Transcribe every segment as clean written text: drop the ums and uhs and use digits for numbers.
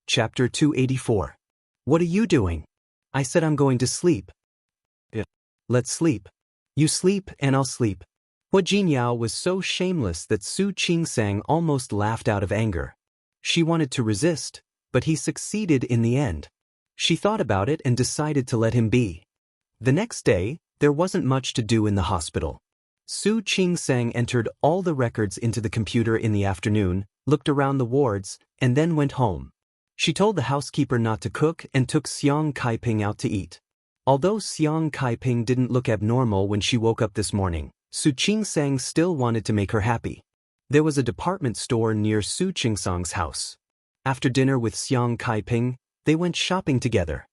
Chapter 284. What are you doing? I said I'm going to sleep. Let's sleep. You sleep and I'll sleep. Hua Jinyao was so shameless that Su Qingsang almost laughed out of anger. She wanted to resist, but he succeeded in the end. She thought about it and decided to let him be. The next day, there wasn't much to do in the hospital. Su Qingsang entered all the records into the computer in the afternoon, looked around the wards, and then went home. She told the housekeeper not to cook and took Xiang Kaiping out to eat. Although Xiang Kaiping didn't look abnormal when she woke up this morning, Su Qingsang still wanted to make her happy. There was a department store near Su Qingsang's house. After dinner with Xiang Kaiping, they went shopping together.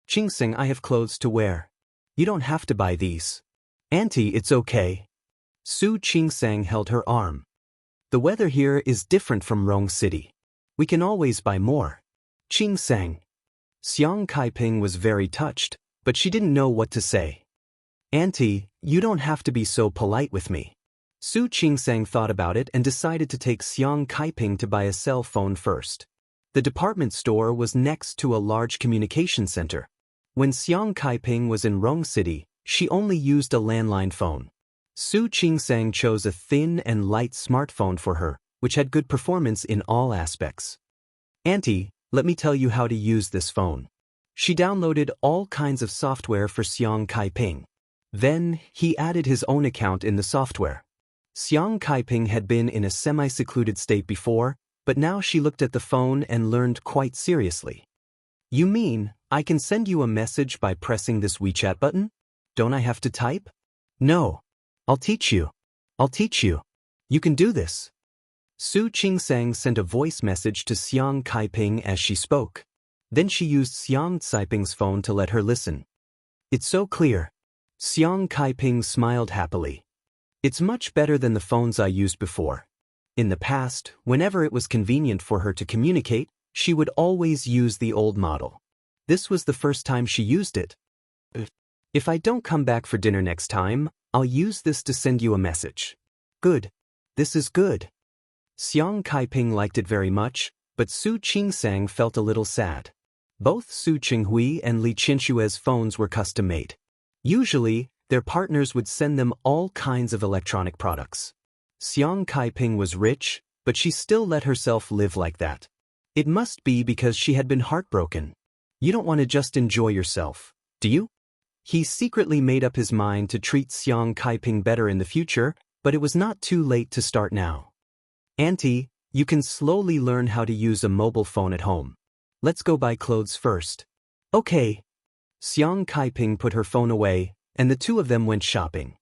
Qingsang, I have clothes to wear. You don't have to buy these. Auntie, it's okay. Su Qingsang held her arm. The weather here is different from Rong City. We can always buy more. Qingsang. Xiang Kaiping was very touched, but she didn't know what to say. Auntie, you don't have to be so polite with me. Su Qingsang thought about it and decided to take Xiang Kaiping to buy a cell phone first. The department store was next to a large communication center. When Xiang Kaiping was in Rong City, she only used a landline phone. Su Qingsang chose a thin and light smartphone for her, which had good performance in all aspects. Auntie, let me tell you how to use this phone. She downloaded all kinds of software for Xiang Kaiping. Then, he added his own account in the software. Xiang Kaiping had been in a semi-secluded state before, but now she looked at the phone and learned quite seriously. You mean, I can send you a message by pressing this WeChat button? Don't I have to type? No. I'll teach you. I'll teach you. You can do this. Su Qingsang sent a voice message to Xiang Kaiping as she spoke. Then she used Xiang Caiping's phone to let her listen. It's so clear. Xiang Kaiping smiled happily. It's much better than the phones I used before. In the past, whenever it was convenient for her to communicate, she would always use the old model. This was the first time she used it. If I don't come back for dinner next time, I'll use this to send you a message. Good. This is good. Xiang Kaiping liked it very much, but Su Qingsang felt a little sad. Both Su Qinghui and Li Qinshue's phones were custom-made. Usually, their partners would send them all kinds of electronic products. Xiang Kaiping was rich, but she still let herself live like that. It must be because she had been heartbroken. You don't want to just enjoy yourself, do you? He secretly made up his mind to treat Xiang Kaiping better in the future, but it was not too late to start now. Auntie, you can slowly learn how to use a mobile phone at home. Let's go buy clothes first. Okay. Xiang Kaiping put her phone away, and the two of them went shopping.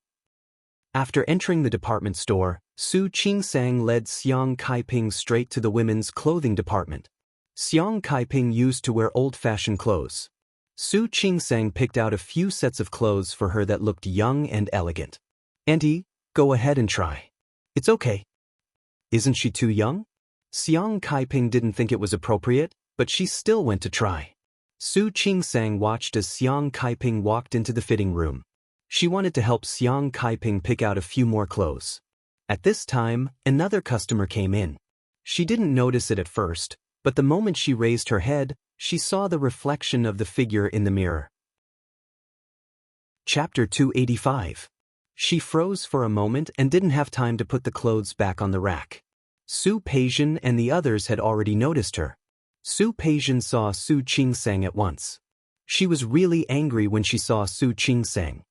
After entering the department store, Su Qingsang led Xiang Kaiping straight to the women's clothing department. Xiang Kaiping used to wear old-fashioned clothes. Su Qingsang picked out a few sets of clothes for her that looked young and elegant. Auntie, go ahead and try. It's okay. Isn't she too young? Xiang Kaiping didn't think it was appropriate, but she still went to try. Su Qingsang watched as Xiang Kaiping walked into the fitting room. She wanted to help Xiang Kaiping pick out a few more clothes. At this time, another customer came in. She didn't notice it at first, but the moment she raised her head, she saw the reflection of the figure in the mirror. Chapter 285. She froze for a moment and didn't have time to put the clothes back on the rack. Su Peijian and the others had already noticed her. Su Peijian saw Su Qingsang at once. She was really angry when she saw Su Qingsang.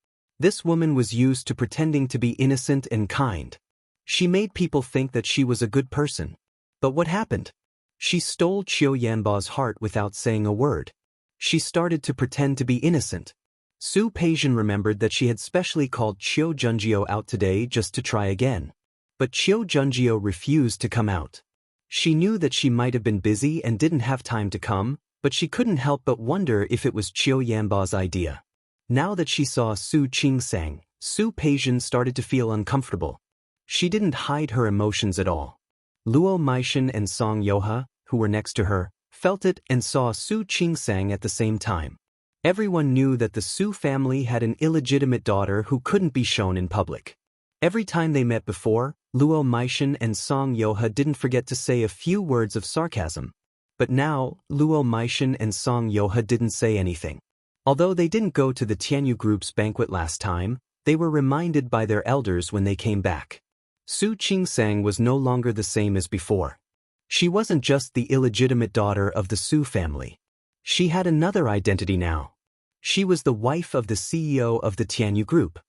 This woman was used to pretending to be innocent and kind. She made people think that she was a good person. But what happened? She stole Qiu Yanba's heart without saying a word. She started to pretend to be innocent. Su Peijian remembered that she had specially called Qiu Junjiu out today just to try again. But Qiu Junjiu refused to come out. She knew that she might have been busy and didn't have time to come, but she couldn't help but wonder if it was Qiu Yanba's idea. Now that she saw Su Qingsang, Su Peijian started to feel uncomfortable. She didn't hide her emotions at all. Luo Meishan and Song Yoha, who were next to her, felt it and saw Su Qingsang at the same time. Everyone knew that the Su family had an illegitimate daughter who couldn't be shown in public. Every time they met before, Luo Meishan and Song Yoha didn't forget to say a few words of sarcasm. But now, Luo Maishan and Song Yoha didn't say anything. Although they didn't go to the Tianyu Group's banquet last time, they were reminded by their elders when they came back. Su Qingsang was no longer the same as before. She wasn't just the illegitimate daughter of the Su family. She had another identity now. She was the wife of the CEO of the Tianyu Group.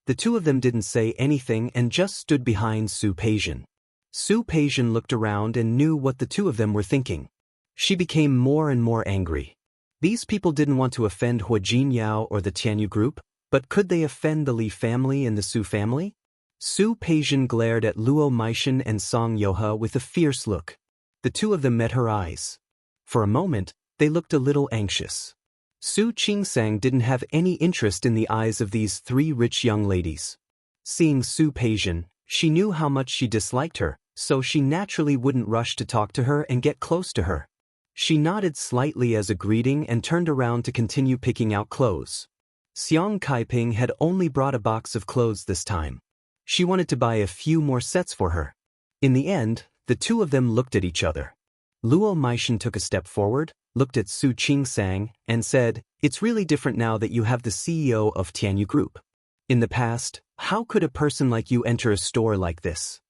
The two of them didn't say anything and just stood behind Su Peijian. Su Peijian looked around and knew what the two of them were thinking. She became more and more angry. These people didn't want to offend Hua Jinyao or the Tianyu Group, but could they offend the Li family and the Su family? Su Peijian glared at Luo Maishan and Song Yoha with a fierce look. The two of them met her eyes. For a moment, they looked a little anxious. Su Qingsang didn't have any interest in the eyes of these three rich young ladies. Seeing Su Peijian, she knew how much she disliked her, so she naturally wouldn't rush to talk to her and get close to her. She nodded slightly as a greeting and turned around to continue picking out clothes. Xiang Kaiping had only brought a box of clothes this time. She wanted to buy a few more sets for her. In the end, the two of them looked at each other. Luo Maishan took a step forward, looked at Su Qingsang, and said, "It's really different now that you have the CEO of Tianyu Group. In the past, how could a person like you enter a store like this?"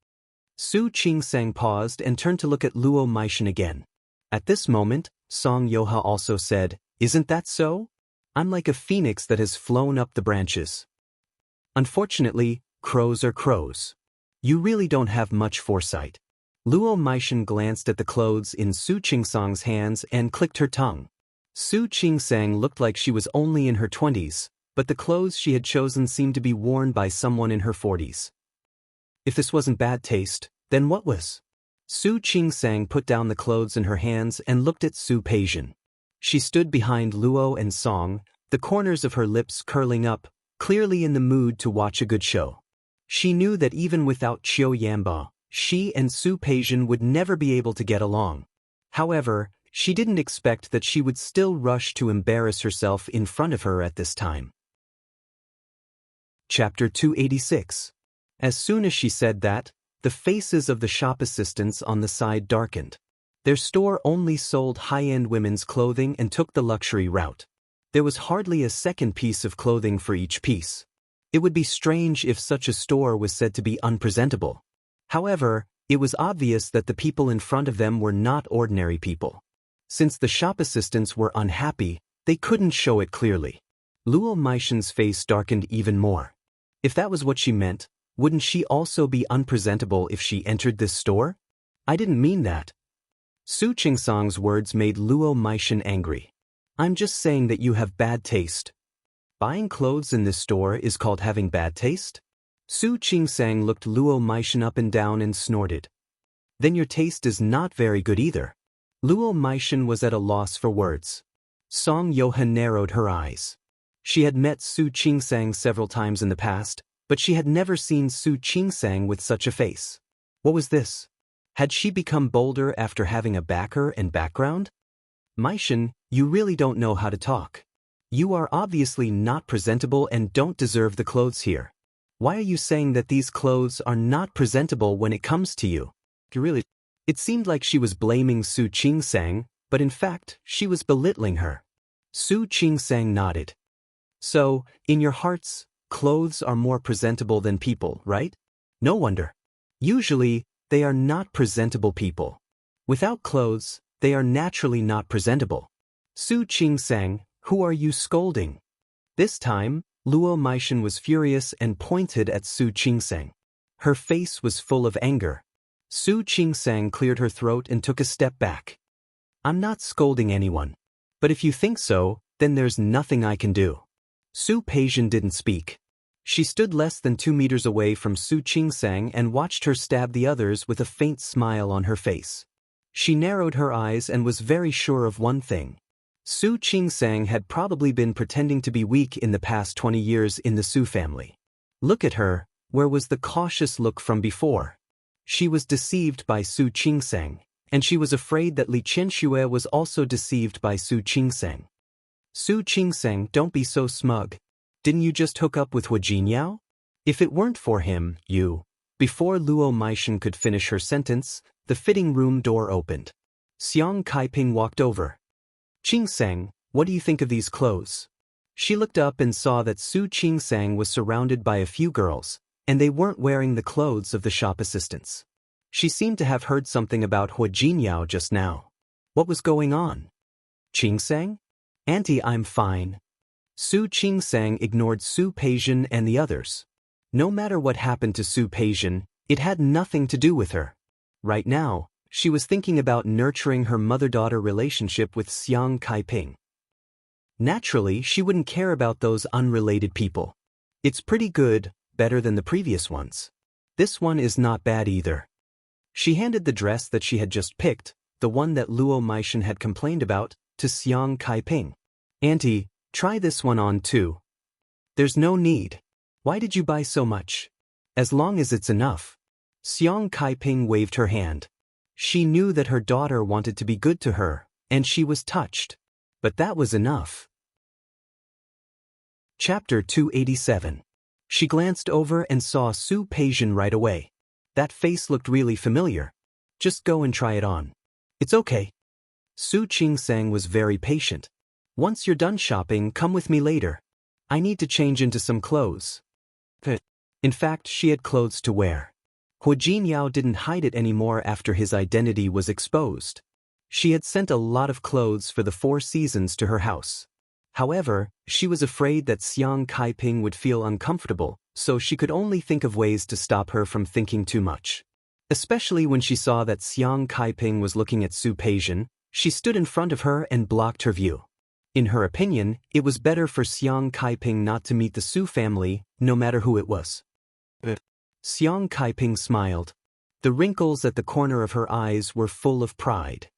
Su Qingsang paused and turned to look at Luo Maishan again. At this moment, Song Yoha also said, "Isn't that so? I'm like a phoenix that has flown up the branches." Unfortunately, crows are crows. You really don't have much foresight. Luo Maishan glanced at the clothes in Su Qingsang's hands and clicked her tongue. Su Qingsang looked like she was only in her 20s, but the clothes she had chosen seemed to be worn by someone in her 40s. If this wasn't bad taste, then what was? Su Qingsang put down the clothes in her hands and looked at Su Peijian. She stood behind Luo and Song, the corners of her lips curling up, clearly in the mood to watch a good show. She knew that even without Qiu Yanba, she and Su Peijian would never be able to get along. However, she didn't expect that she would still rush to embarrass herself in front of her at this time. Chapter 286. As soon as she said that, the faces of the shop assistants on the side darkened. Their store only sold high-end women's clothing and took the luxury route. There was hardly a second piece of clothing for each piece. It would be strange if such a store was said to be unpresentable. However, it was obvious that the people in front of them were not ordinary people. Since the shop assistants were unhappy, they couldn't show it clearly. Luo Maishan's face darkened even more. If that was what she meant, wouldn't she also be unpresentable if she entered this store? I didn't mean that. Su Qingsang's words made Luo Maishan angry. I'm just saying that you have bad taste. Buying clothes in this store is called having bad taste? Su Qingsang looked Luo Maishan up and down and snorted. Then your taste is not very good either. Luo Maishan was at a loss for words. Song Yoha narrowed her eyes. She had met Su Qingsang several times in the past, but she had never seen Su Qingsang with such a face. What was this? Had she become bolder after having a backer and background? Maishan, you really don't know how to talk. You are obviously not presentable and don't deserve the clothes here. Why are you saying that these clothes are not presentable when it comes to you? It seemed like she was blaming Su Qingsang, but in fact, she was belittling her. Su Qingsang nodded. So, in your hearts, clothes are more presentable than people, right? No wonder. Usually, they are not presentable people. Without clothes, they are naturally not presentable. Su Qingsang, who are you scolding? This time, Luo Maishan was furious and pointed at Su Qingsang. Her face was full of anger. Su Qingsang cleared her throat and took a step back. I'm not scolding anyone. But if you think so, then there's nothing I can do. Su Peijian didn't speak. She stood less than 2 meters away from Su Qingsang and watched her stab the others with a faint smile on her face. She narrowed her eyes and was very sure of one thing. Su Qingsang had probably been pretending to be weak in the past 20 years in the Su family. Look at her, where was the cautious look from before? She was deceived by Su Qingsang, and she was afraid that Li Qianxue was also deceived by Su Qingsang. Su Qingsang, don't be so smug. Didn't you just hook up with Hua Jinyao? If it weren't for him, you... Before Luo Maishan could finish her sentence, the fitting room door opened. Xiang Kaiping walked over. Qingsang, what do you think of these clothes? She looked up and saw that Su Qingsang was surrounded by a few girls, and they weren't wearing the clothes of the shop assistants. She seemed to have heard something about Hua Jinyao just now. What was going on? Qingsang? Auntie, I'm fine. Su Qingsang ignored Su Peijian and the others. No matter what happened to Su Peijian, it had nothing to do with her. Right now, she was thinking about nurturing her mother-daughter relationship with Xiang Kaiping. Naturally, she wouldn't care about those unrelated people. It's pretty good, better than the previous ones. This one is not bad either. She handed the dress that she had just picked, the one that Luo Meishan had complained about, to Xiang Kaiping. Auntie, try this one on too. There's no need. Why did you buy so much? As long as it's enough. Xiang Kaiping waved her hand. She knew that her daughter wanted to be good to her, and she was touched. But that was enough. Chapter 287. She glanced over and saw Su Peijian right away. That face looked really familiar. Just go and try it on. It's okay. Su Qingsang was very patient. Once you're done shopping, come with me later. I need to change into some clothes. In fact, she had clothes to wear. Hua Jinyao didn't hide it anymore after his identity was exposed. She had sent a lot of clothes for the 4 seasons to her house. However, she was afraid that Xiang Kaiping would feel uncomfortable, so she could only think of ways to stop her from thinking too much. Especially when she saw that Xiang Kaiping was looking at Su Peijian, she stood in front of her and blocked her view. In her opinion, it was better for Xiang Kaiping not to meet the Su family, no matter who it was. Xiang Kaiping smiled. The wrinkles at the corner of her eyes were full of pride.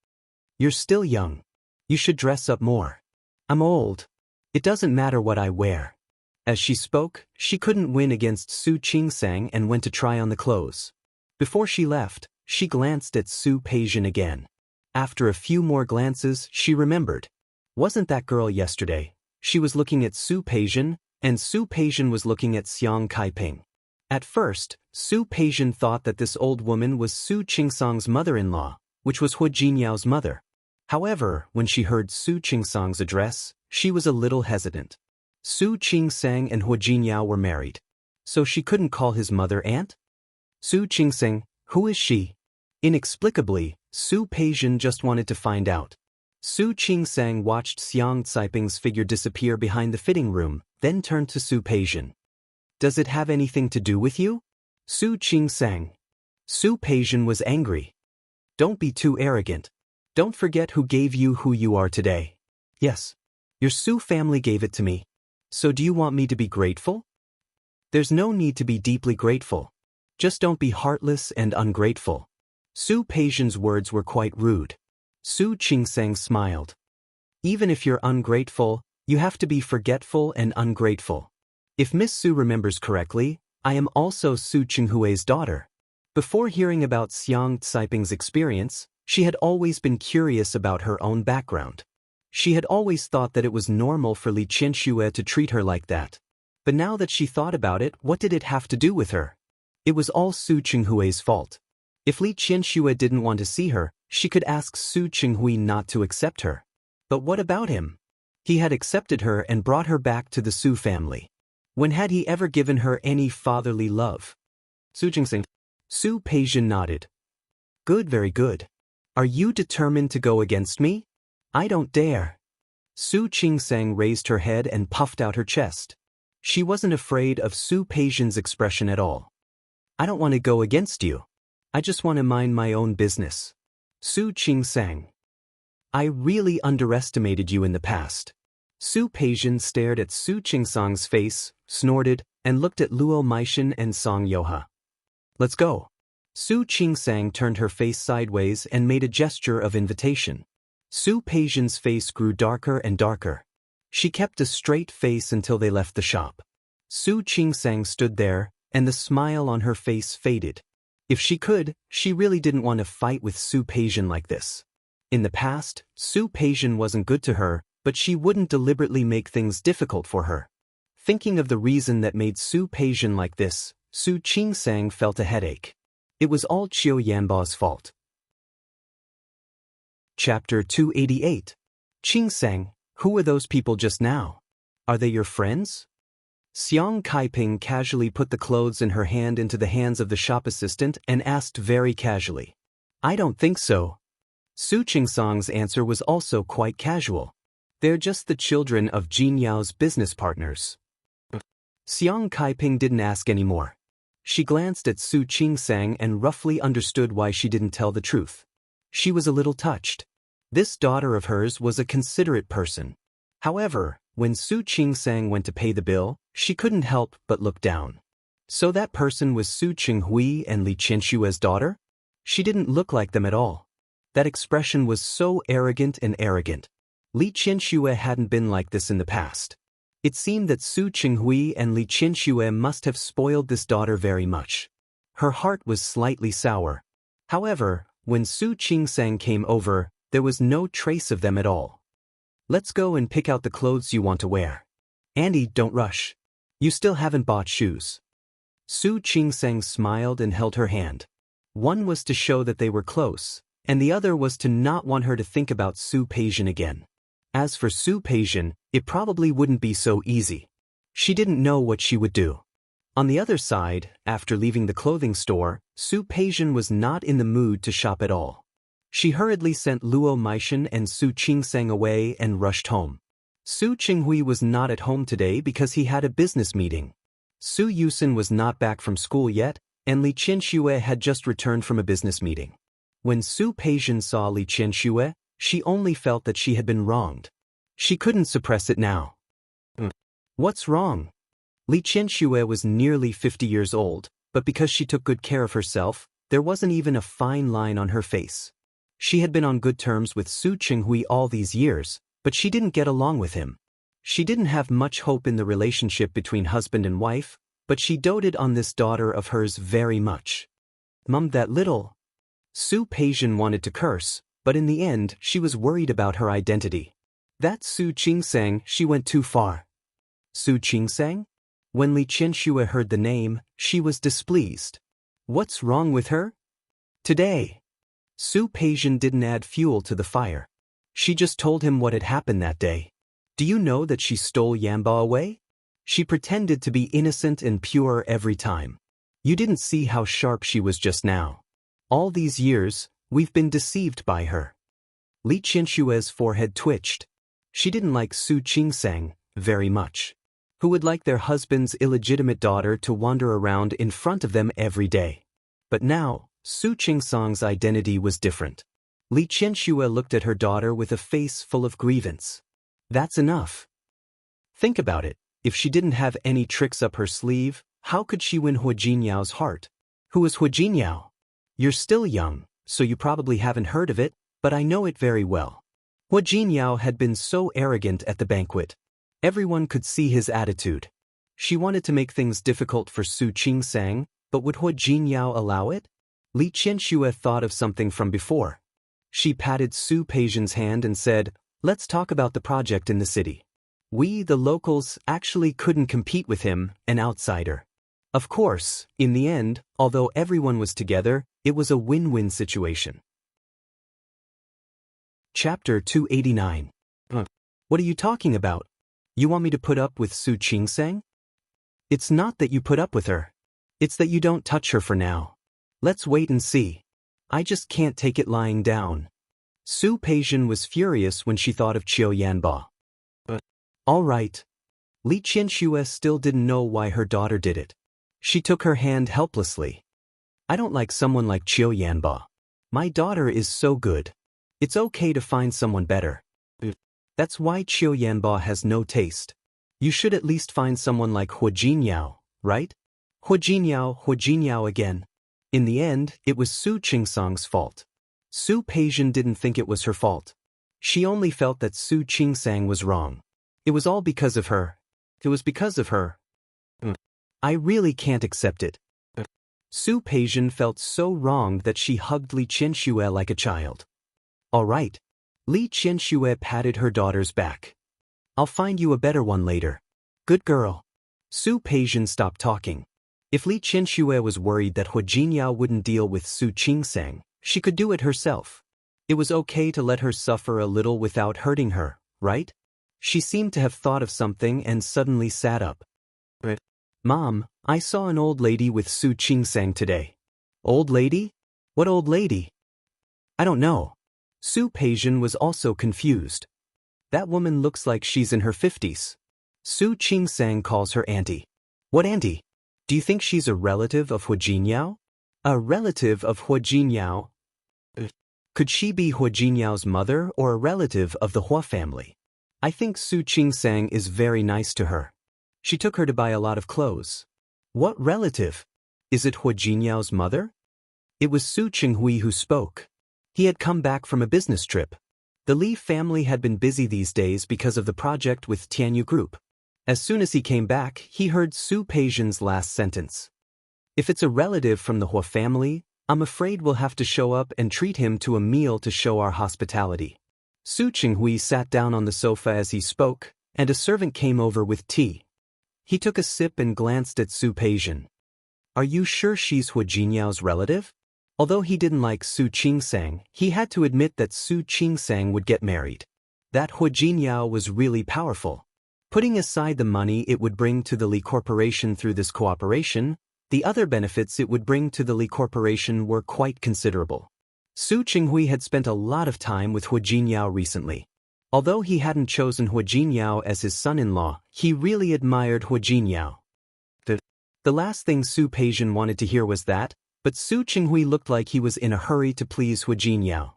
You're still young. You should dress up more. I'm old. It doesn't matter what I wear. As she spoke, she couldn't win against Su Qingsang and went to try on the clothes. Before she left, she glanced at Su Peijian again. After a few more glances, she remembered. Wasn't that girl yesterday? She was looking at Su Peijian, and Su Peijian was looking at Xiang Kaiping. At first, Su Peijian thought that this old woman was Su Qingsang's mother-in-law, which was Hua Jinyao's mother. However, when she heard Su Qingsang's address, she was a little hesitant. Su Qingsang and Hua Jinyao were married. So she couldn't call his mother aunt? Su Qingsang, who is she? Inexplicably, Su Peijian just wanted to find out. Su Qingsang watched Xiang Caiping's figure disappear behind the fitting room, then turned to Su Peijian. Does it have anything to do with you? Su Qingsang. Su Peijian was angry. Don't be too arrogant. Don't forget who gave you who you are today. Yes. Your Su family gave it to me. So do you want me to be grateful? There's no need to be deeply grateful. Just don't be heartless and ungrateful. Su Peijian's words were quite rude. Su Qingsang smiled. Even if you're ungrateful, you have to be forgetful and ungrateful. If Miss Su remembers correctly, I am also Su Qinghui's daughter. Before hearing about Xiang Caiping's experience, she had always been curious about her own background. She had always thought that it was normal for Li Qianxue to treat her like that. But now that she thought about it, what did it have to do with her? It was all Su Qinghui's fault. If Li Qianxue didn't want to see her, she could ask Su Qinghui not to accept her. But what about him? He had accepted her and brought her back to the Su family. When had he ever given her any fatherly love? Su Qingsang. Su Peijian nodded. Good, very good. Are you determined to go against me? I don't dare. Su Qingsang raised her head and puffed out her chest. She wasn't afraid of Su Peijian's expression at all. I don't want to go against you. I just want to mind my own business. Su Qingsang. I really underestimated you in the past. Su Peijian stared at Su Qingsang's face, snorted, and looked at Luo Meishan and Song Yoha. Let's go. Su Qingsang turned her face sideways and made a gesture of invitation. Su Peijian's face grew darker and darker. She kept a straight face until they left the shop. Su Qingsang stood there, and the smile on her face faded. If she could, she really didn't want to fight with Su Peijian like this. In the past, Su Peijian wasn't good to her, but she wouldn't deliberately make things difficult for her. Thinking of the reason that made Su Peijian like this, Su Qingsang felt a headache. It was all Qiu Yanba's fault. Chapter 288. Qingsang, who were those people just now? Are they your friends? Xiang Kaiping casually put the clothes in her hand into the hands of the shop assistant and asked very casually. I don't think so. Su Qingsang's answer was also quite casual. They're just the children of Jin Yao's business partners. Xiang Kaiping didn't ask any more. She glanced at Su Qingsang and roughly understood why she didn't tell the truth. She was a little touched. This daughter of hers was a considerate person. However, when Su Qingsang went to pay the bill, she couldn't help but look down. So that person was Su Qinghui and Li Qianshue's daughter? She didn't look like them at all. That expression was so arrogant and arrogant. Li Qianxue hadn't been like this in the past. It seemed that Su Qinghui and Li Qianxue must have spoiled this daughter very much. Her heart was slightly sour. However, when Su Qingsang came over, there was no trace of them at all. Let's go and pick out the clothes you want to wear. Andy, don't rush. You still haven't bought shoes. Su Qingsang smiled and held her hand. One was to show that they were close, and the other was to not want her to think about Su Peijian again. As for Su Peijian, it probably wouldn't be so easy. She didn't know what she would do. On the other side, after leaving the clothing store, Su Peijian was not in the mood to shop at all. She hurriedly sent Luo Meishan and Su Qingsang away and rushed home. Su Qinghui was not at home today because he had a business meeting. Su Yusin was not back from school yet, and Li Qianxue had just returned from a business meeting. When Su Peijian saw Li Qianxue, she only felt that she had been wronged. She couldn't suppress it now. What's wrong? Li Qianxue was nearly 50 years old, but because she took good care of herself, there wasn't even a fine line on her face. She had been on good terms with Su Qinghui all these years, but she didn't get along with him. She didn't have much hope in the relationship between husband and wife, but she doted on this daughter of hers very much. Mum, that little. Su Peijian wanted to curse, but in the end she was worried about her identity. That Su Qingsang, she went too far. Su Qingsang? When Li Qianxue heard the name, she was displeased. What's wrong with her? Today. Su Peijian didn't add fuel to the fire. She just told him what had happened that day. Do you know that she stole Yanba away? She pretended to be innocent and pure every time. You didn't see how sharp she was just now. All these years, we've been deceived by her. Li Qianshue's forehead twitched. She didn't like Su Qingsang very much. Who would like their husband's illegitimate daughter to wander around in front of them every day? But now, Su Qingsang's identity was different. Li Qianxue looked at her daughter with a face full of grievance. That's enough. Think about it. If she didn't have any tricks up her sleeve, how could she win Hua Jinyao's heart? Who is Hua Jinyao? You're still young, so you probably haven't heard of it, but I know it very well. Hua Jinyao had been so arrogant at the banquet. Everyone could see his attitude. She wanted to make things difficult for Su Qingsang, but would Hua Jinyao allow it? Li Qianxue thought of something from before. She patted Su Peijian's hand and said, let's talk about the project in the city. We, the locals, actually couldn't compete with him, an outsider. Of course, in the end, although everyone was together, it was a win-win situation. Chapter 289. What are you talking about? You want me to put up with Su Qingsang? It's not that you put up with her. It's that you don't touch her for now. Let's wait and see. I just can't take it lying down. Su Peijian was furious when she thought of Qiu Yanba. All right. Li Qianxue still didn't know why her daughter did it. She took her hand helplessly. I don't like someone like Qiu Yanba. My daughter is so good. It's okay to find someone better. That's why Qiu Yanba has no taste. You should at least find someone like Hua Jinyao, right? Hua Jinyao again. In the end, it was Su Qingsang's fault. Su Peijian didn't think it was her fault. She only felt that Su Qingsang was wrong. It was all because of her. It was because of her. I really can't accept it. Su Peijian felt so wronged that she hugged Li Qianxue like a child. All right. Li Qianxue patted her daughter's back. I'll find you a better one later. Good girl. Su Peijian stopped talking. If Li Qianxue was worried that Hua Jinyao wouldn't deal with Su Qingsang, she could do it herself. It was okay to let her suffer a little without hurting her, right? She seemed to have thought of something and suddenly sat up. Mom, I saw an old lady with Su Qingsang today. Old lady? What old lady? I don't know. Su Peijian was also confused. That woman looks like she's in her 50s. Su Qingsang calls her auntie. What auntie? Do you think she's a relative of Hua Jinyao? A relative of Hua Jinyao? Could she be Hua Jinyao's mother or a relative of the Hua family? I think Su Qingsang is very nice to her. She took her to buy a lot of clothes. What relative? Is it Hua Jinyao's mother? It was Su Qinghui who spoke. He had come back from a business trip. The Li family had been busy these days because of the project with Tianyu Group. As soon as he came back, he heard Su Peijian's last sentence. If it's a relative from the Hua family, I'm afraid we'll have to show up and treat him to a meal to show our hospitality. Su Qinghui sat down on the sofa as he spoke, and a servant came over with tea. He took a sip and glanced at Su Peijian. Are you sure she's Hua Jinyao's relative? Although he didn't like Su Qingsang, he had to admit that Su Qingsang would get married. That Hua Jinyao was really powerful. Putting aside the money it would bring to the Li Corporation through this cooperation, the other benefits it would bring to the Li Corporation were quite considerable. Su Qinghui had spent a lot of time with Hua Jinyao recently. Although he hadn't chosen Hua Jinyao as his son-in-law, he really admired Hua Jinyao. The last thing Su Peijian wanted to hear was that, but Su Qinghui looked like he was in a hurry to please Hua Jinyao.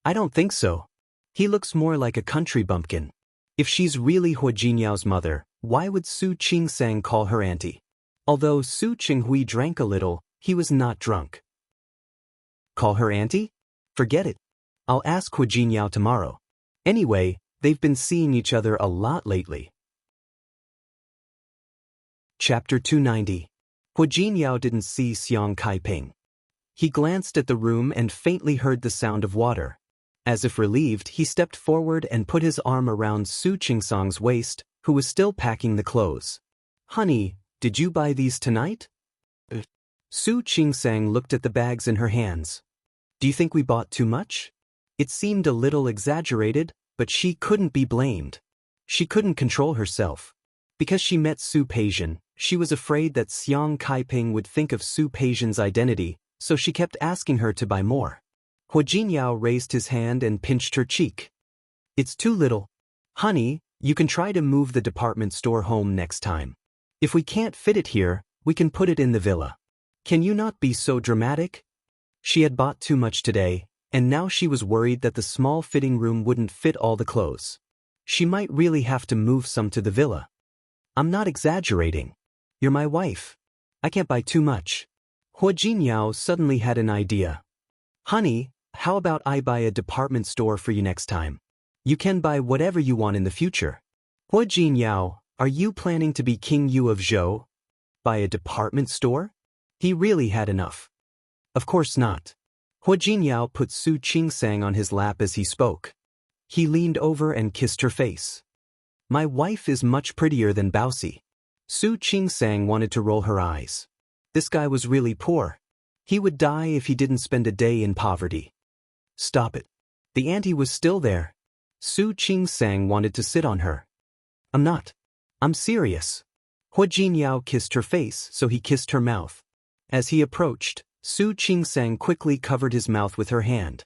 I don't think so. He looks more like a country bumpkin. If she's really Hua Jinyao's mother, why would Su Qingsang call her auntie? Although Su Qinghui drank a little, he was not drunk. Call her auntie? Forget it. I'll ask Hua Jinyao tomorrow. Anyway, they've been seeing each other a lot lately. Chapter 290. Hua Jinyao didn't see Xiang Kaiping. He glanced at the room and faintly heard the sound of water. As if relieved, he stepped forward and put his arm around Su Qingsang's waist, who was still packing the clothes. Honey, did you buy these tonight? Su Qingsang looked at the bags in her hands. Do you think we bought too much? It seemed a little exaggerated, but she couldn't be blamed. She couldn't control herself. Because she met Su Peijian, she was afraid that Xiang Kaiping would think of Su Peijian's identity, so she kept asking her to buy more. Hua Jinyao raised his hand and pinched her cheek. It's too little. Honey, you can try to move the department store home next time. If we can't fit it here, we can put it in the villa. Can you not be so dramatic? She had bought too much today, and now she was worried that the small fitting room wouldn't fit all the clothes. She might really have to move some to the villa. I'm not exaggerating. You're my wife. I can't buy too much. Hua Jinyao suddenly had an idea. Honey, how about I buy a department store for you next time? You can buy whatever you want in the future. Hua Jinyao, are you planning to be King Yu of Zhou? Buy a department store? He really had enough. Of course not. Hua Jinyao put Su Qingsang on his lap as he spoke. He leaned over and kissed her face. My wife is much prettier than Baosi. Su Qingsang wanted to roll her eyes. This guy was really poor. He would die if he didn't spend a day in poverty. Stop it. The auntie was still there. Su Qingsang wanted to sit on her. I'm not. I'm serious. Hua Jinyao kissed her face, so he kissed her mouth. As he approached, Su Qingsang quickly covered his mouth with her hand.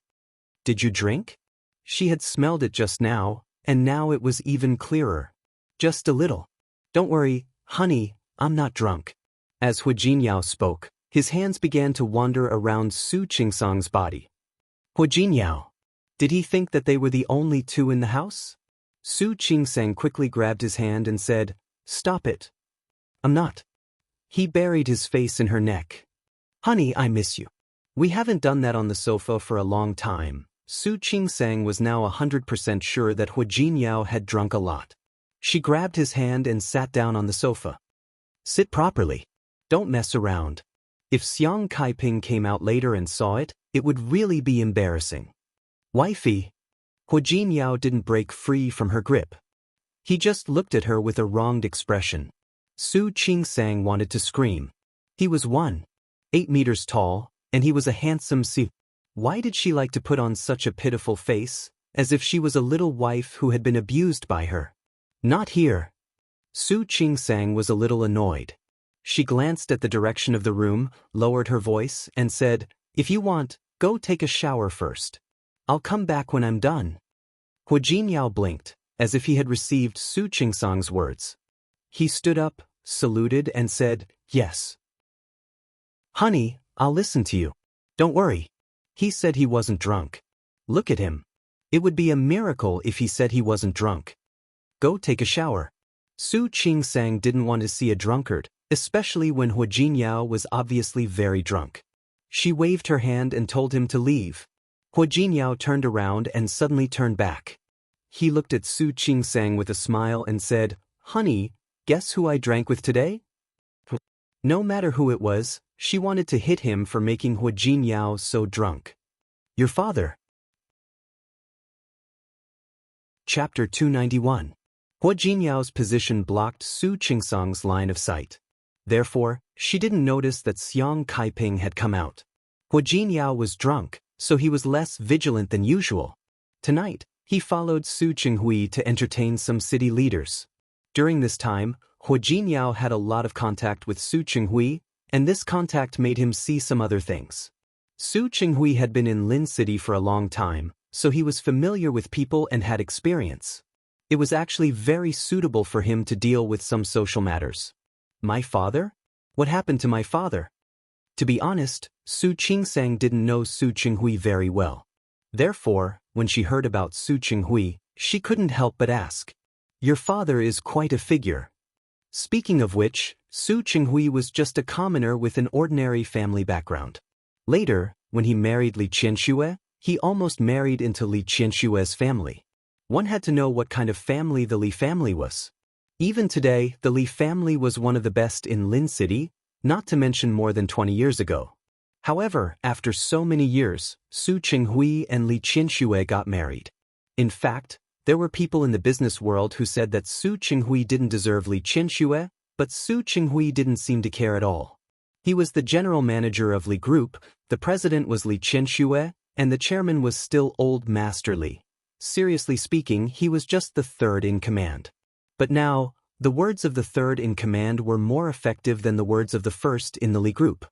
Did you drink? She had smelled it just now, and now it was even clearer. Just a little. Don't worry, honey, I'm not drunk. As Hua Jinyao spoke, his hands began to wander around Su Qingsang's body. Hua Jinyao. Did he think that they were the only two in the house? Su Qingsang quickly grabbed his hand and said, Stop it. I'm not. He buried his face in her neck. Honey, I miss you. We haven't done that on the sofa for a long time. Su Qingsang was now 100% sure that Hua Jinyao had drunk a lot. She grabbed his hand and sat down on the sofa. Sit properly. Don't mess around. If Xiang Kaiping came out later and saw it, it would really be embarrassing. Wifey. Hua Jinyao didn't break free from her grip. He just looked at her with a wronged expression. Su Qingsang wanted to scream. He was 1.8 meters tall, and he was a handsome Why did she like to put on such a pitiful face, as if she was a little wife who had been abused by her? Not here. Su Qingsang was a little annoyed. She glanced at the direction of the room, lowered her voice, and said, "If you want, go take a shower first. I'll come back when I'm done." Hua Jinyao blinked, as if he had received Su Qingsang's words. He stood up, saluted, and said, "Yes. Honey, I'll listen to you. Don't worry." He said he wasn't drunk. Look at him. It would be a miracle if he said he wasn't drunk. Go take a shower. Su Qingsang didn't want to see a drunkard, especially when Hua Jinyao was obviously very drunk. She waved her hand and told him to leave. Hua Jinyao turned around and suddenly turned back. He looked at Su Qingsang with a smile and said, "Honey, guess who I drank with today?" No matter who it was, she wanted to hit him for making Hua Jinyao so drunk. "Your father." Chapter 291. Hua Jinyao's position blocked Su Qingsang's line of sight. Therefore, she didn't notice that Xiang Kaiping had come out. Hua Jinyao was drunk, so he was less vigilant than usual. Tonight, he followed Su Qinghui to entertain some city leaders. During this time, Hua Jinyao had a lot of contact with Su Qinghui, and this contact made him see some other things. Su Qinghui had been in Lin City for a long time, so he was familiar with people and had experience. It was actually very suitable for him to deal with some social matters. My father? What happened to my father? To be honest, Su Qingsang didn't know Su Qinghui very well. Therefore, when she heard about Su Qinghui, she couldn't help but ask. Your father is quite a figure. Speaking of which, Su Qinghui was just a commoner with an ordinary family background. Later, when he married Li Qianxue, he almost married into Li Qianxue's family. One had to know what kind of family the Li family was. Even today, the Li family was one of the best in Lin City, not to mention more than 20 years ago. However, after so many years, Su Qinghui and Li Qianxue got married. In fact, there were people in the business world who said that Su Qinghui didn't deserve Li Qianxue, but Su Qinghui didn't seem to care at all. He was the general manager of Li Group, the president was Li Qianxue, and the chairman was still Old Master Li. Seriously speaking, he was just the third in command. But now, the words of the third in command were more effective than the words of the first in the Li Group.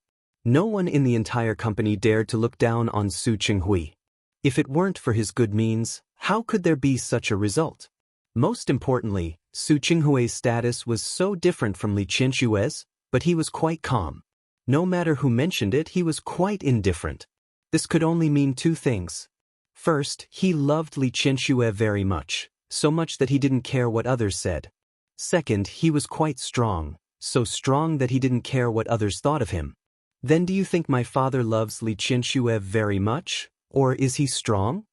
No one in the entire company dared to look down on Su Qinghui. If it weren't for his good means, how could there be such a result? Most importantly, Su Qinghui's status was so different from Li Qianxue's, but he was quite calm. No matter who mentioned it, he was quite indifferent. This could only mean two things. First, he loved Li Qianxue very much, so much that he didn't care what others said. Second, he was quite strong, so strong that he didn't care what others thought of him. Then do you think my father loves Li Qianxue very much, or is he strong?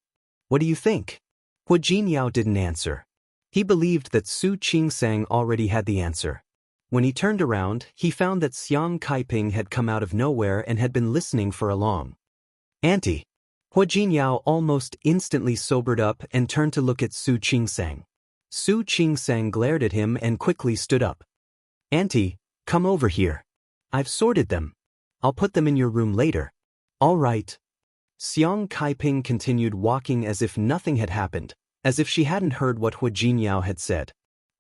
What do you think? Hua Jinyao didn't answer. He believed that Su Qingsang already had the answer. When he turned around, he found that Xiang Kaiping had come out of nowhere and had been listening for a long. Auntie. Hua Jinyao almost instantly sobered up and turned to look at Su Qingsang. Su Qingsang glared at him and quickly stood up. Auntie, come over here. I've sorted them. I'll put them in your room later. All right. Xiang Kaiping continued walking as if nothing had happened, as if she hadn't heard what Hua Jinyao had said.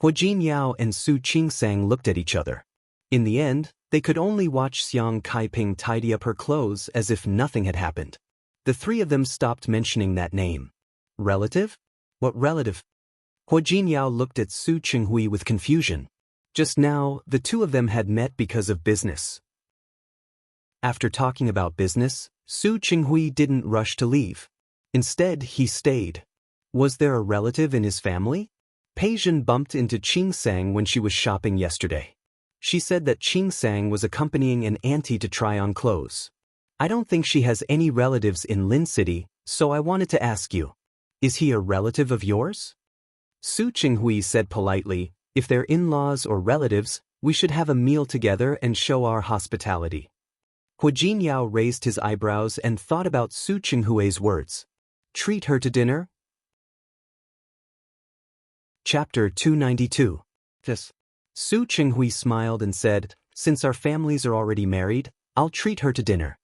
Hua Jinyao and Su Qingsang looked at each other. In the end, they could only watch Xiang Kaiping tidy up her clothes as if nothing had happened. The three of them stopped mentioning that name. Relative? What relative? Hua Jinyao looked at Su Qinghui with confusion. Just now, the two of them had met because of business. After talking about business, Su Qinghui didn't rush to leave. Instead, he stayed. Was there a relative in his family? Peijin bumped into Qingsang when she was shopping yesterday. She said that Qingsang was accompanying an auntie to try on clothes. I don't think she has any relatives in Lin City, so I wanted to ask you. Is he a relative of yours? Su Qinghui said politely, if they're in-laws or relatives, we should have a meal together and show our hospitality. Hua Jinyao raised his eyebrows and thought about Su Qinghui's words. Treat her to dinner? Chapter 292. Yes. Su Qinghui smiled and said, since our families are already married, I'll treat her to dinner.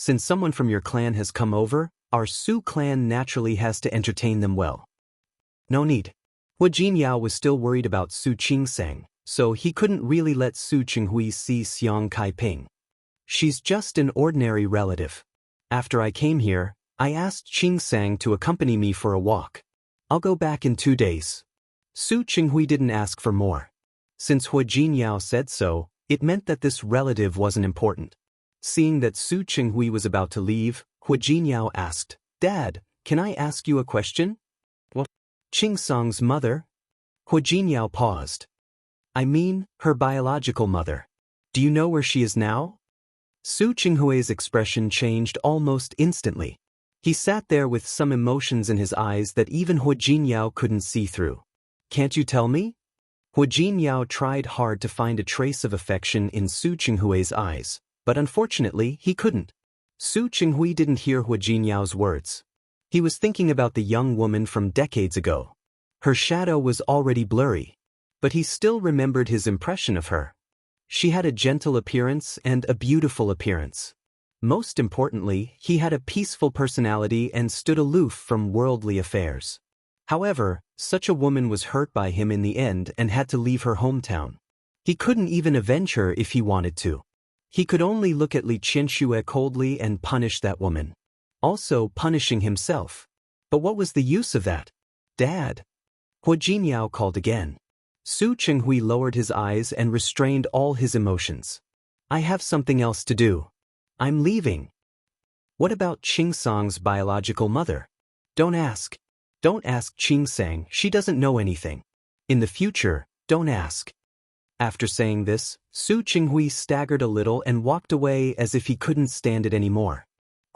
Since someone from your clan has come over, our Su clan naturally has to entertain them well. No need. Hua Jinyao was still worried about Su Qingsang, so he couldn't really let Su Qinghui see Xiang Kaiping. She's just an ordinary relative. After I came here, I asked Qingsang to accompany me for a walk. I'll go back in 2 days. Su Qinghui didn't ask for more. Since Hua Jinyao said so, it meant that this relative wasn't important. Seeing that Su Qinghui was about to leave, Hua Jinyao asked, "Dad, can I ask you a question?" "What?" "Qingsang's mother?" Hua Jinyao paused. "I mean, her biological mother. Do you know where she is now?" Su Qinghui's expression changed almost instantly. He sat there with some emotions in his eyes that even Hua Jinyao couldn't see through. "Can't you tell me?" Hua Jinyao tried hard to find a trace of affection in Su Qinghui's eyes, but unfortunately he couldn't. Su Qinghui didn't hear Hua Jinyao's words. He was thinking about the young woman from decades ago. Her shadow was already blurry, but he still remembered his impression of her. She had a gentle appearance and a beautiful appearance. Most importantly, he had a peaceful personality and stood aloof from worldly affairs. However, such a woman was hurt by him in the end and had to leave her hometown. He couldn't even avenge her if he wanted to. He could only look at Li Qianxue coldly and punish that woman. Also punishing himself. But what was the use of that? "Dad." Hua Jinyao called again. Su Qinghui lowered his eyes and restrained all his emotions. "I have something else to do. I'm leaving." "What about Qingsang's biological mother?" "Don't ask. Don't ask Qingsang, she doesn't know anything. In the future, don't ask." After saying this, Su Qinghui staggered a little and walked away as if he couldn't stand it anymore.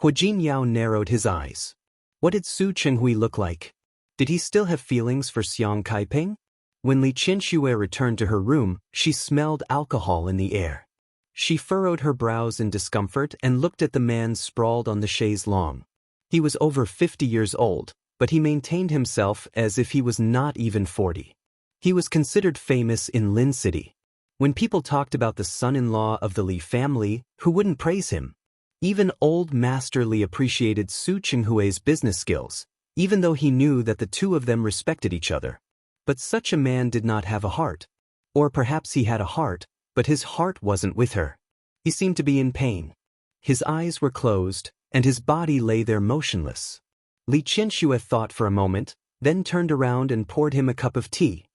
Hua Jinyao narrowed his eyes. What did Su Qinghui look like? Did he still have feelings for Xiang Kaiping? When Li Qianxue returned to her room, she smelled alcohol in the air. She furrowed her brows in discomfort and looked at the man sprawled on the chaise longue. He was over 50 years old, but he maintained himself as if he was not even 40. He was considered famous in Lin City. When people talked about the son-in-law of the Li family, who wouldn't praise him? Even old Master Li appreciated Su Qinghui's business skills, even though he knew that the two of them respected each other. But such a man did not have a heart. Or perhaps he had a heart, but his heart wasn't with her. He seemed to be in pain. His eyes were closed, and his body lay there motionless. Li Qianxue thought for a moment, then turned around and poured him a cup of tea.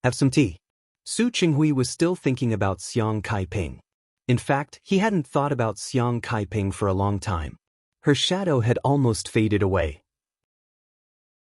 "Have some tea." Su Qinghui was still thinking about Xiang Kaiping. In fact, he hadn't thought about Xiang Kaiping for a long time. Her shadow had almost faded away.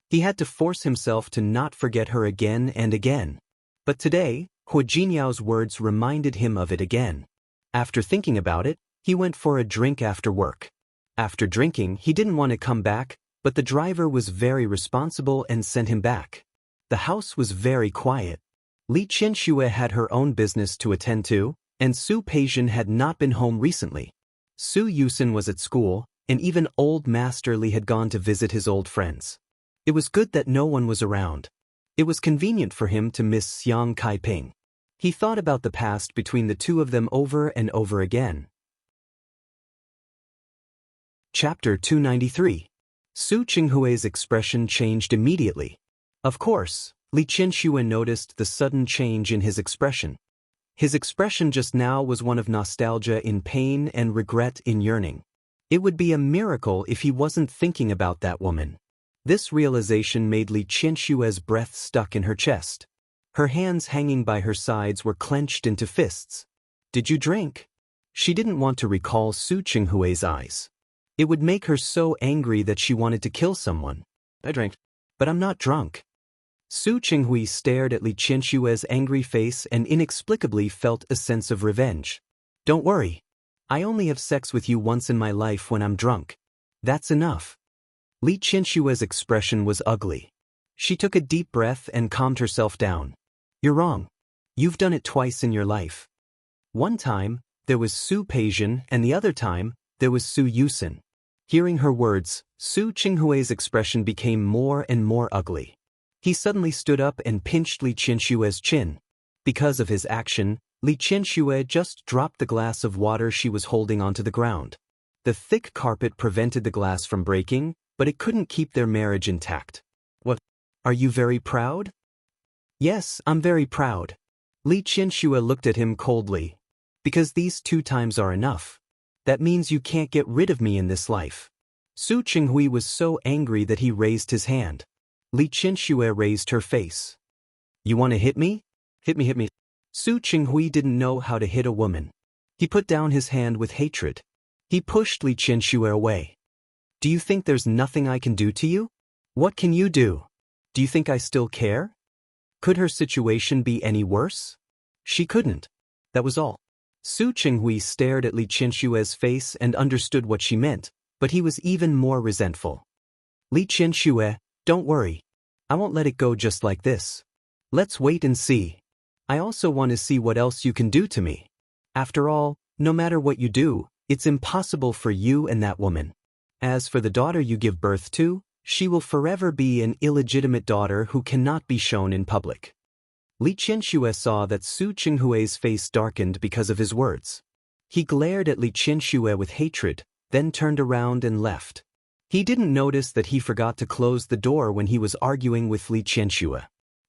He had to force himself to not forget her again and again. But today, Hua Jinyao's words reminded him of it again. After thinking about it, he went for a drink after work. After drinking, he didn't want to come back, but the driver was very responsible and sent him back. The house was very quiet. Li Qianxue had her own business to attend to, and Su Peijian had not been home recently. Su Yusen was at school, and even old Master Li had gone to visit his old friends. It was good that no one was around. It was convenient for him to miss Xiang Kaiping. He thought about the past between the two of them over and over again. Chapter 293. Su Qinghui's expression changed immediately. Of course, Li Qianxue noticed the sudden change in his expression. His expression just now was one of nostalgia in pain and regret in yearning. It would be a miracle if he wasn't thinking about that woman. This realization made Li Qianxue's breath stuck in her chest. Her hands hanging by her sides were clenched into fists. "Did you drink?" She didn't want to recall Su Qinghui's eyes. It would make her so angry that she wanted to kill someone. "I drank, but I'm not drunk." Su Qinghui stared at Li Qianxue's angry face and inexplicably felt a sense of revenge. "Don't worry. I only have sex with you once in my life when I'm drunk. That's enough." Li Qianxue's expression was ugly. She took a deep breath and calmed herself down. "You're wrong. You've done it twice in your life. One time, there was Su Peijian, and the other time, there was Su Yusen." Hearing her words, Su Qinghui's expression became more and more ugly. He suddenly stood up and pinched Li Qianxue's chin. Because of his action, Li Qianxue just dropped the glass of water she was holding onto the ground. The thick carpet prevented the glass from breaking, but it couldn't keep their marriage intact. What? Are you very proud? Yes, I'm very proud. Li Qianxue looked at him coldly. Because these 2 times are enough. That means you can't get rid of me in this life. Su Qinghui was so angry that he raised his hand. Li Qianxue raised her face. You want to hit me? Hit me, hit me. Su Qinghui didn't know how to hit a woman. He put down his hand with hatred. He pushed Li Qianxue away. Do you think there's nothing I can do to you? What can you do? Do you think I still care? Could her situation be any worse? She couldn't. That was all. Su Qinghui stared at Li Qianxue's face and understood what she meant, but he was even more resentful. Li Qianxue, don't worry. I won't let it go just like this. Let's wait and see. I also want to see what else you can do to me. After all, no matter what you do, it's impossible for you and that woman. As for the daughter you give birth to, she will forever be an illegitimate daughter who cannot be shown in public. Li Qianxue saw that Su Qinghui's face darkened because of his words. He glared at Li Qianxue with hatred, then turned around and left. He didn't notice that he forgot to close the door when he was arguing with Li Qianxue.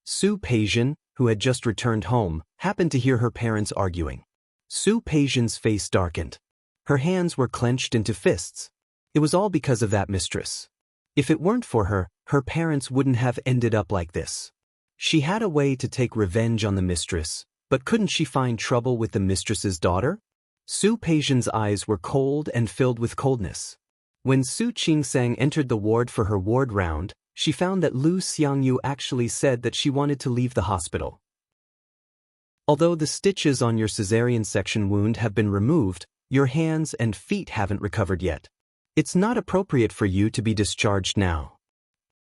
Su Peijian, who had just returned home, happened to hear her parents arguing. Su Peijian's face darkened. Her hands were clenched into fists. It was all because of that mistress. If it weren't for her, her parents wouldn't have ended up like this. She had a way to take revenge on the mistress, but couldn't she find trouble with the mistress's daughter? Su Peijian's eyes were cold and filled with coldness. When Su Qingsang entered the ward for her ward round, she found that Lu Xiangyu actually said that she wanted to leave the hospital. Although the stitches on your cesarean section wound have been removed, your hands and feet haven't recovered yet. It's not appropriate for you to be discharged now.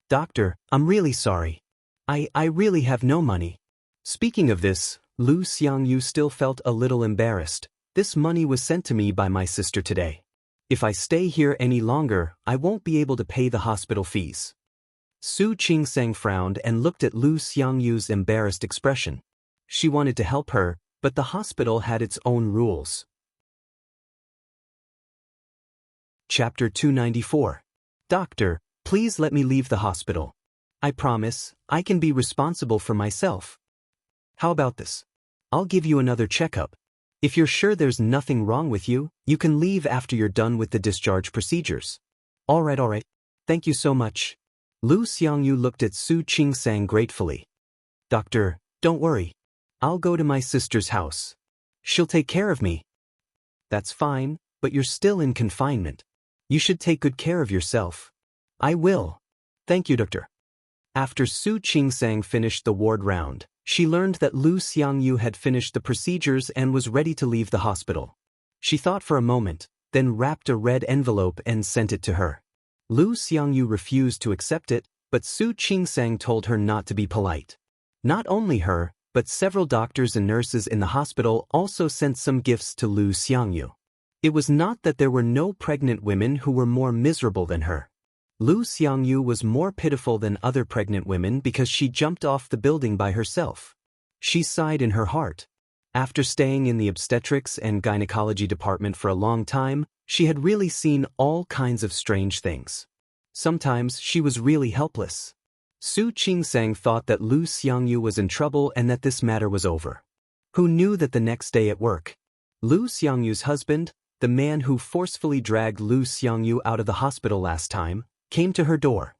Doctor, I'm really sorry. I really have no money. Speaking of this, Lu Xiangyu still felt a little embarrassed. This money was sent to me by my sister today. If I stay here any longer, I won't be able to pay the hospital fees. Su Qingsang frowned and looked at Lu Xiangyu's embarrassed expression. She wanted to help her, but the hospital had its own rules. Chapter 294. Doctor, please let me leave the hospital. I promise, I can be responsible for myself. How about this? I'll give you another checkup. If you're sure there's nothing wrong with you, you can leave after you're done with the discharge procedures. All right. Thank you so much. Lu Xiangyu looked at Su Qingsang gratefully. Doctor, don't worry. I'll go to my sister's house. She'll take care of me. That's fine, but you're still in confinement. You should take good care of yourself. I will. Thank you, doctor. After Su Qingsang finished the ward round, she learned that Lu Xiangyu had finished the procedures and was ready to leave the hospital. She thought for a moment, then wrapped a red envelope and sent it to her. Lu Xiangyu refused to accept it, but Su Qingsang told her not to be polite. Not only her, but several doctors and nurses in the hospital also sent some gifts to Lu Xiangyu. It was not that there were no pregnant women who were more miserable than her. Lu Xiangyu was more pitiful than other pregnant women because she jumped off the building by herself. She sighed in her heart. After staying in the obstetrics and gynecology department for a long time, she had really seen all kinds of strange things. Sometimes she was really helpless. Su Qingsang thought that Lu Xiangyu was in trouble and that this matter was over. Who knew that the next day at work, Lu Xiangyu's husband, the man who forcefully dragged Lu Xiangyu out of the hospital last time, came to her door.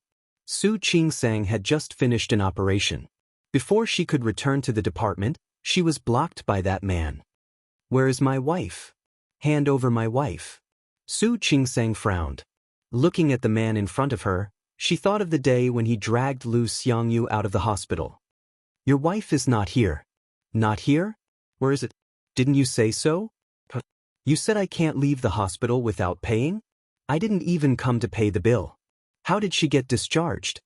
Su Qingsang had just finished an operation. Before she could return to the department, she was blocked by that man. Where is my wife? Hand over my wife. Su Qingsang frowned. Looking at the man in front of her, she thought of the day when he dragged Lu Xiangyu out of the hospital. Your wife is not here. Not here? Where is it? Didn't you say so? You said I can't leave the hospital without paying? I didn't even come to pay the bill. How did she get discharged?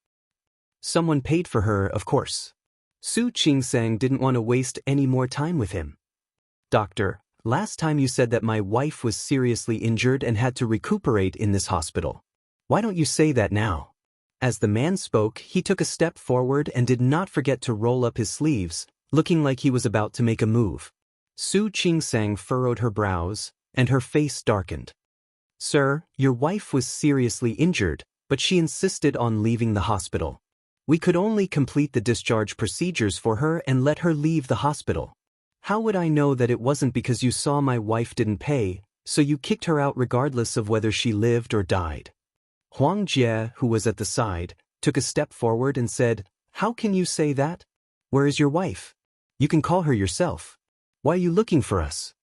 Someone paid for her, of course. Su Qingsang didn't want to waste any more time with him. Doctor, last time you said that my wife was seriously injured and had to recuperate in this hospital. Why don't you say that now? As the man spoke, he took a step forward and did not forget to roll up his sleeves, looking like he was about to make a move. Su Qingsang furrowed her brows, and her face darkened. Sir, your wife was seriously injured, but she insisted on leaving the hospital. We could only complete the discharge procedures for her and let her leave the hospital. How would I know that it wasn't because you saw my wife didn't pay, so you kicked her out regardless of whether she lived or died? Huang Jie, who was at the side, took a step forward and said, How can you say that? Where is your wife? You can call her yourself. Why are you looking for us?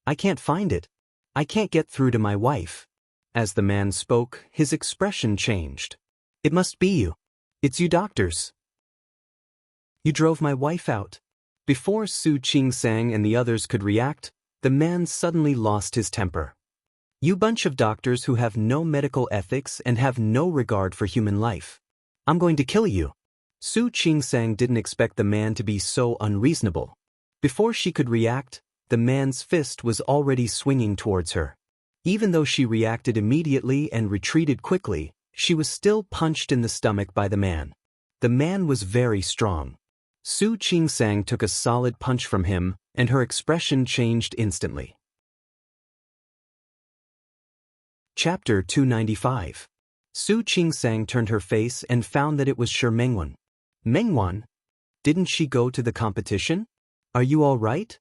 I can't find it. I can't get through to my wife. As the man spoke, his expression changed. It must be you. It's you doctors. You drove my wife out. Before Su Qingsang and the others could react, the man suddenly lost his temper. You bunch of doctors who have no medical ethics and have no regard for human life. I'm going to kill you. Su Qingsang didn't expect the man to be so unreasonable. Before she could react, the man's fist was already swinging towards her. Even though she reacted immediately and retreated quickly, she was still punched in the stomach by the man. The man was very strong. Su Qingsang took a solid punch from him, and her expression changed instantly. Chapter 295. Su Qingsang turned her face and found that it was Shi Mengwan. Mengwan? Didn't she go to the competition? Are you all right?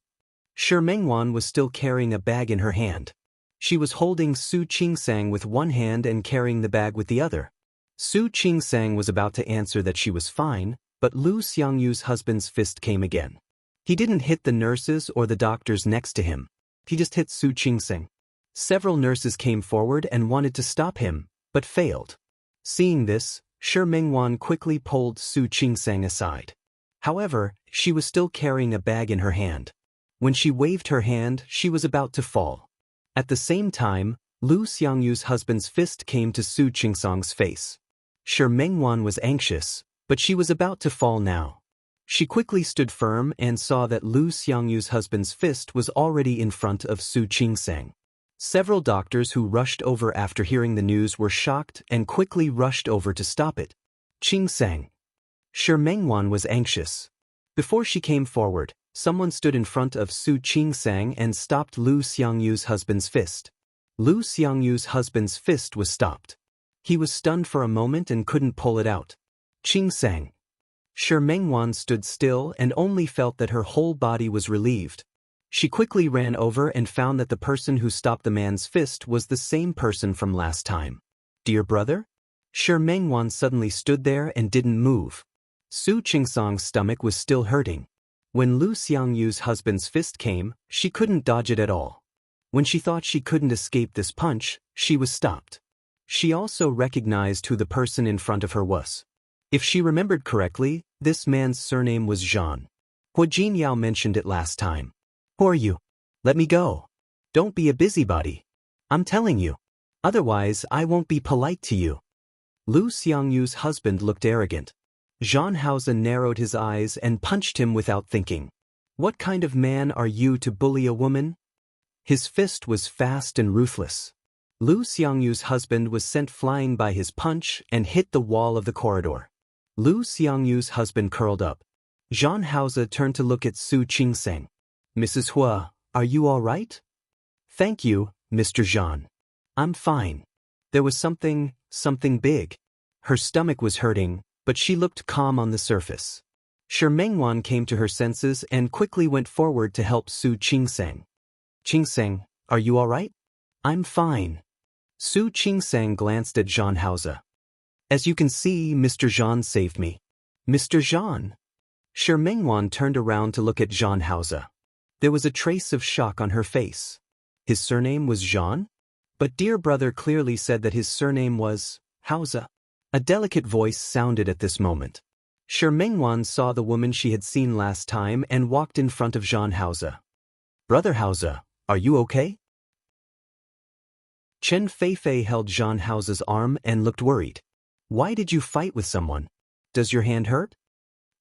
Shi Mengwan was still carrying a bag in her hand. She was holding Su Qingsang with one hand and carrying the bag with the other. Su Qingsang was about to answer that she was fine, but Lu Xiangyu's husband's fist came again. He didn't hit the nurses or the doctors next to him. He just hit Su Qingsang. Several nurses came forward and wanted to stop him, but failed. Seeing this, Shi Mengwan quickly pulled Su Qingsang aside. However, she was still carrying a bag in her hand. When she waved her hand, she was about to fall. At the same time, Lu Xiangyu's husband's fist came to Su Qingsang's face. Shi Mengwan was anxious, but she was about to fall now. She quickly stood firm and saw that Lu Xiangyu's husband's fist was already in front of Su Qingsang. Several doctors who rushed over after hearing the news were shocked and quickly rushed over to stop it. Qingsang. Shi Mengwan was anxious. Before she came forward, someone stood in front of Su Qingsang and stopped Lu Xiangyu's husband's fist. Lu Xiangyu's husband's fist was stopped. He was stunned for a moment and couldn't pull it out. Qingsang. Shi Mengwan stood still and only felt that her whole body was relieved. She quickly ran over and found that the person who stopped the man's fist was the same person from last time. Dear brother? Shi Mengwan suddenly stood there and didn't move. Su Qingsang's stomach was still hurting. When Lu Xiangyu's husband's fist came, she couldn't dodge it at all. When she thought she couldn't escape this punch, she was stopped. She also recognized who the person in front of her was. If she remembered correctly, this man's surname was Zhan. Hua Jinyao mentioned it last time. Who are you? Let me go. Don't be a busybody. I'm telling you. Otherwise, I won't be polite to you. Lu Xiangyu's husband looked arrogant. Zhan Haoze narrowed his eyes and punched him without thinking. What kind of man are you to bully a woman? His fist was fast and ruthless. Lu Xiangyu's husband was sent flying by his punch and hit the wall of the corridor. Lu Xiangyu's husband curled up. Zhan Haoze turned to look at Su Qingsang. Mrs. Hua, are you all right? Thank you, Mr. Zhan. I'm fine. There was something big. Her stomach was hurting, but she looked calm on the surface. Shi Mengwan came to her senses and quickly went forward to help Su Qingsang. Qingsang, are you all right? I'm fine. Su Qingsang glanced at Zhan Haoze. As you can see, Mr. Zhan saved me. Mr. Zhan? Shi Mengwan turned around to look at Zhan Haoze. There was a trace of shock on her face. His surname was Zhan? But dear brother clearly said that his surname was Haoze. A delicate voice sounded at this moment. Shi Mengwan saw the woman she had seen last time and walked in front of Zhan Haoze. Brother Haoze, are you okay? Chen Feifei held Zhan Haoze's arm and looked worried. Why did you fight with someone? Does your hand hurt?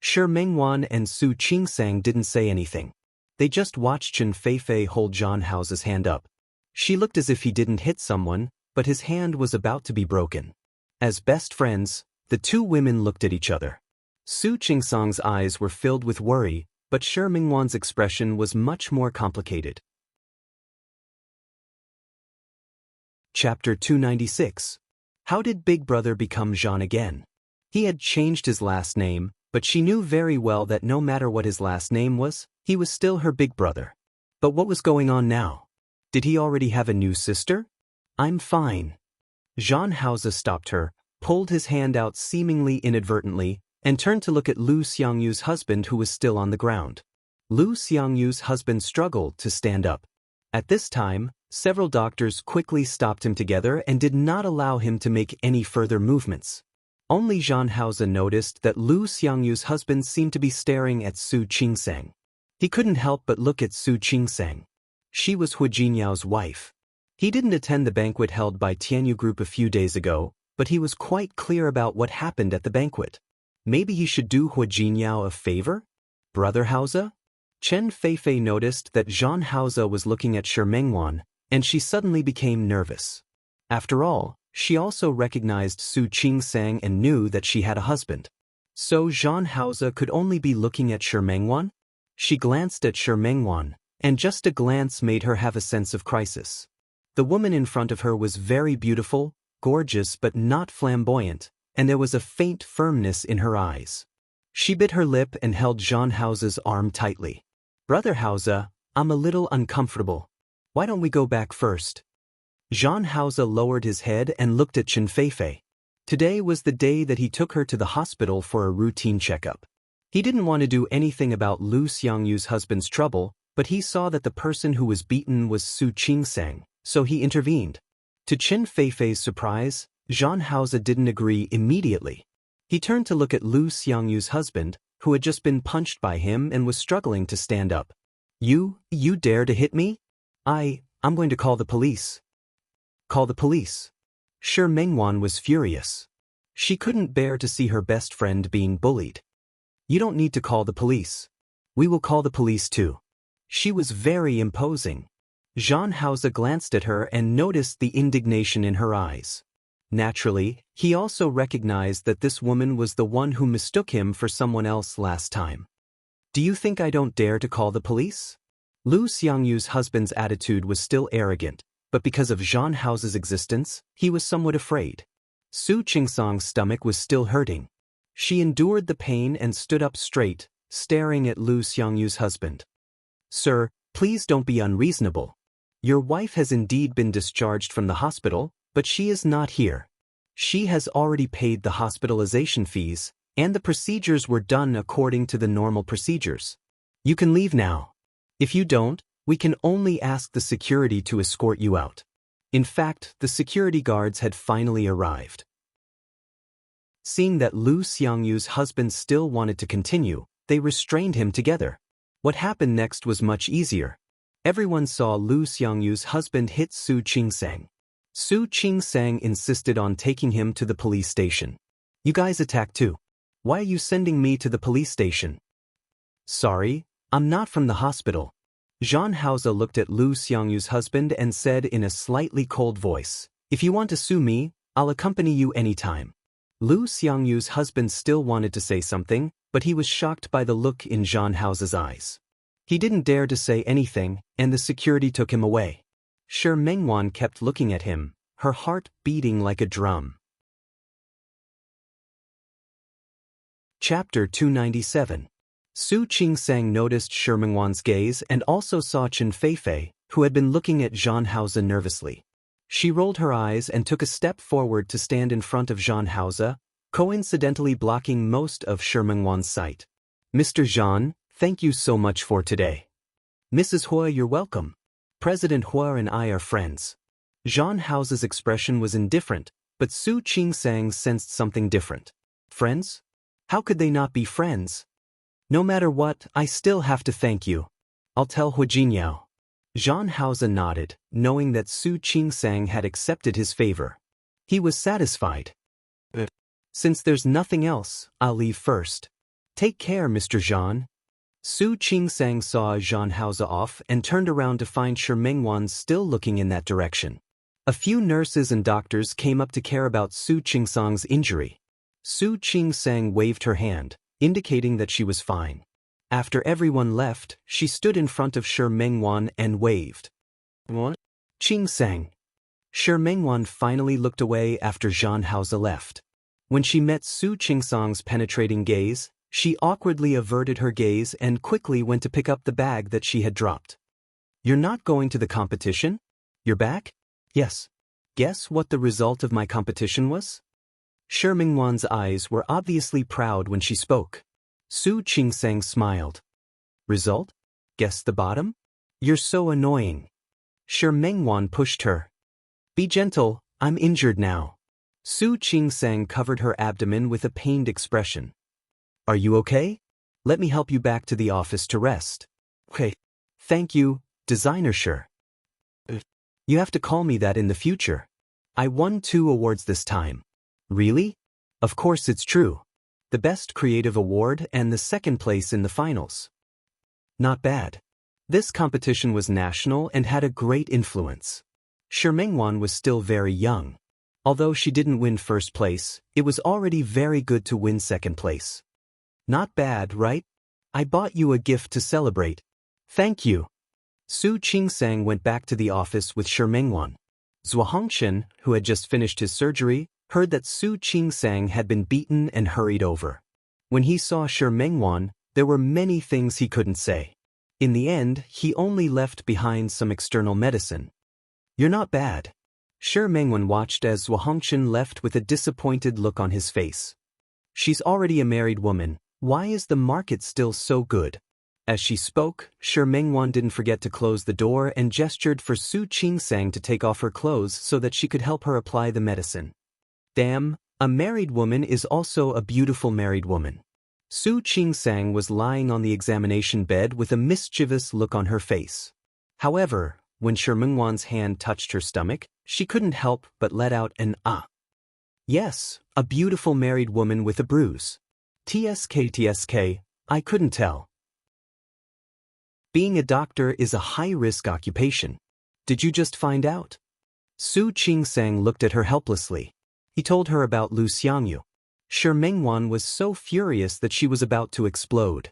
Shi Mengwan and Su Qingsang didn't say anything. They just watched Chen Feifei hold Zhan Haoze's hand up. She looked as if he didn't hit someone, but his hand was about to be broken. As best friends, the two women looked at each other. Su Qingsang's eyes were filled with worry, but Shi Mengwan's expression was much more complicated. Chapter 296. How did Big Brother become Jean again? He had changed his last name, but she knew very well that no matter what his last name was, he was still her big brother. But what was going on now? Did he already have a new sister? I'm fine. Jean Hauser stopped her, pulled his hand out seemingly inadvertently, and turned to look at Lu Xiangyu's husband who was still on the ground. Lu Xiangyu's husband struggled to stand up. At this time, several doctors quickly stopped him together and did not allow him to make any further movements. Only Jean Hauser noticed that Lu Xiangyu's husband seemed to be staring at Su Qingsang. He couldn't help but look at Su Qingsang. She was Hu Jinyao's wife. He didn't attend the banquet held by Tianyu Group a few days ago, but he was quite clear about what happened at the banquet. Maybe he should do Hu Jinyao a favor? Brother Hauser? Chen Feifei noticed that Jean Hauser was looking at Shi Mengwan, and she suddenly became nervous. After all, she also recognized Su Qingsang and knew that she had a husband. So Jean Hauser could only be looking at Shi Mengwan? She glanced at Shi Mengwan, and just a glance made her have a sense of crisis. The woman in front of her was very beautiful, gorgeous but not flamboyant, and there was a faint firmness in her eyes. She bit her lip and held Jean Hauser's arm tightly. Brother Hauser, I'm a little uncomfortable. Why don't we go back first? Jean Hauser lowered his head and looked at Chen Feifei. Today was the day that he took her to the hospital for a routine checkup. He didn't want to do anything about Lu Xiangyu's husband's trouble, but he saw that the person who was beaten was Su Qingsang, so he intervened. To Chen Feifei's surprise, Jean Hauser didn't agree immediately. He turned to look at Lu Xiangyu's husband, who had just been punched by him and was struggling to stand up. You dare to hit me? I'm going to call the police. Call the police. Shi Mengwan was furious. She couldn't bear to see her best friend being bullied. You don't need to call the police. We will call the police too. She was very imposing. Jean Hauser glanced at her and noticed the indignation in her eyes. Naturally, he also recognized that this woman was the one who mistook him for someone else last time. Do you think I don't dare to call the police? Lu Xiangyu's husband's attitude was still arrogant, but because of Jean Hauser's existence, he was somewhat afraid. Su Qingsang's stomach was still hurting. She endured the pain and stood up straight, staring at Lu Xiangyu's husband. Sir, please don't be unreasonable. Your wife has indeed been discharged from the hospital, but she is not here. She has already paid the hospitalization fees, and the procedures were done according to the normal procedures. You can leave now. If you don't, we can only ask the security to escort you out. In fact, the security guards had finally arrived. Seeing that Lu Xiangyu's husband still wanted to continue, they restrained him together. What happened next was much easier. Everyone saw Lu Xiangyu's husband hit Su Qingsang. Su Qingsang insisted on taking him to the police station. You guys attacked too. Why are you sending me to the police station? Sorry, I'm not from the hospital. Jean Hauser looked at Lu Xiangyu's husband and said in a slightly cold voice, if you want to sue me, I'll accompany you anytime. Lu Xiangyu's husband still wanted to say something, but he was shocked by the look in Jean Hauser's eyes. He didn't dare to say anything, and the security took him away. Shi Mengwan kept looking at him, her heart beating like a drum. Chapter 297. Su Qingsang noticed Shi Mengwan's gaze and also saw Chen Feifei, who had been looking at Jean Hauser nervously. She rolled her eyes and took a step forward to stand in front of Jean Hauser, coincidentally blocking most of Shi Mengwan's sight. Mr. Jean, thank you so much for today. Mrs. Hua, you're welcome. President Hua and I are friends. Jean Hauser's expression was indifferent, but Su Qingsang sensed something different. Friends? How could they not be friends? No matter what, I still have to thank you. I'll tell Hu Jinyao. Jean Hauser nodded, knowing that Su Qingsang had accepted his favor. He was satisfied. Since there's nothing else, I'll leave first. Take care, Mr. Jean. Su Qingsang saw Jean Hauser off and turned around to find Shi Mengwan still looking in that direction. A few nurses and doctors came up to care about Su Qingsang's injury. Su Qingsang waved her hand, indicating that she was fine. After everyone left, she stood in front of Shi Mengwan and waved. What? Qingsang. Shi Mengwan finally looked away after Zhang Haozi left. When she met Su Qingsang's penetrating gaze, she awkwardly averted her gaze and quickly went to pick up the bag that she had dropped. You're not going to the competition? You're back? Yes. Guess what the result of my competition was? Shi Mengwan's eyes were obviously proud when she spoke. Su Qingsang smiled. Result? Guess the bottom? You're so annoying. Shi Mengwan pushed her. Be gentle, I'm injured now. Su Qingsang covered her abdomen with a pained expression. Are you okay? Let me help you back to the office to rest. Okay. Thank you, designer Shi. You have to call me that in the future. I won 2 awards this time. Really? Of course it's true. The Best Creative Award and the 2nd place in the finals. Not bad. This competition was national and had a great influence. Shi Mengwan was still very young. Although she didn't win 1st place, it was already very good to win 2nd place. Not bad, right? I bought you a gift to celebrate. Thank you. Su Qingsang went back to the office with Shi Mengwan. Zhuo Hongshan, who had just finished his surgery, heard that Su Qingsang had been beaten and hurried over. When he saw Shi Mengwan, there were many things he couldn't say. In the end, he only left behind some external medicine. You're not bad. Shi Mengwan watched as Zhuo Hongshan left with a disappointed look on his face. She's already a married woman. Why is the market still so good? As she spoke, Shi Mengwan didn't forget to close the door and gestured for Su Qingsang to take off her clothes so that she could help her apply the medicine. Damn, a married woman is also a beautiful married woman. Su Qingsang was lying on the examination bed with a mischievous look on her face. However, when Shi Mengwan's hand touched her stomach, she couldn't help but let out an ah. Yes, a beautiful married woman with a bruise. TSK, I couldn't tell. Being a doctor is a high-risk occupation. Did you just find out? Su Qingsang looked at her helplessly. He told her about Lu Xiangyu. Shi Mengwan was so furious that she was about to explode.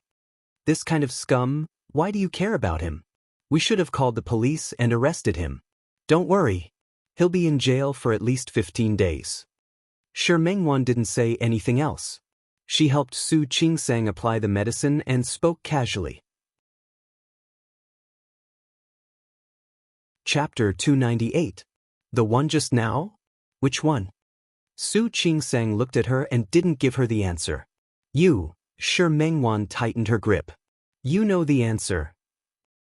This kind of scum, why do you care about him? We should have called the police and arrested him. Don't worry. He'll be in jail for at least 15 days. Shi Mengwan didn't say anything else. She helped Su Qingsang apply the medicine and spoke casually. Chapter 298. The one just now? Which one? Su Qingsang looked at her and didn't give her the answer. You, Shi Mengwan tightened her grip. You know the answer.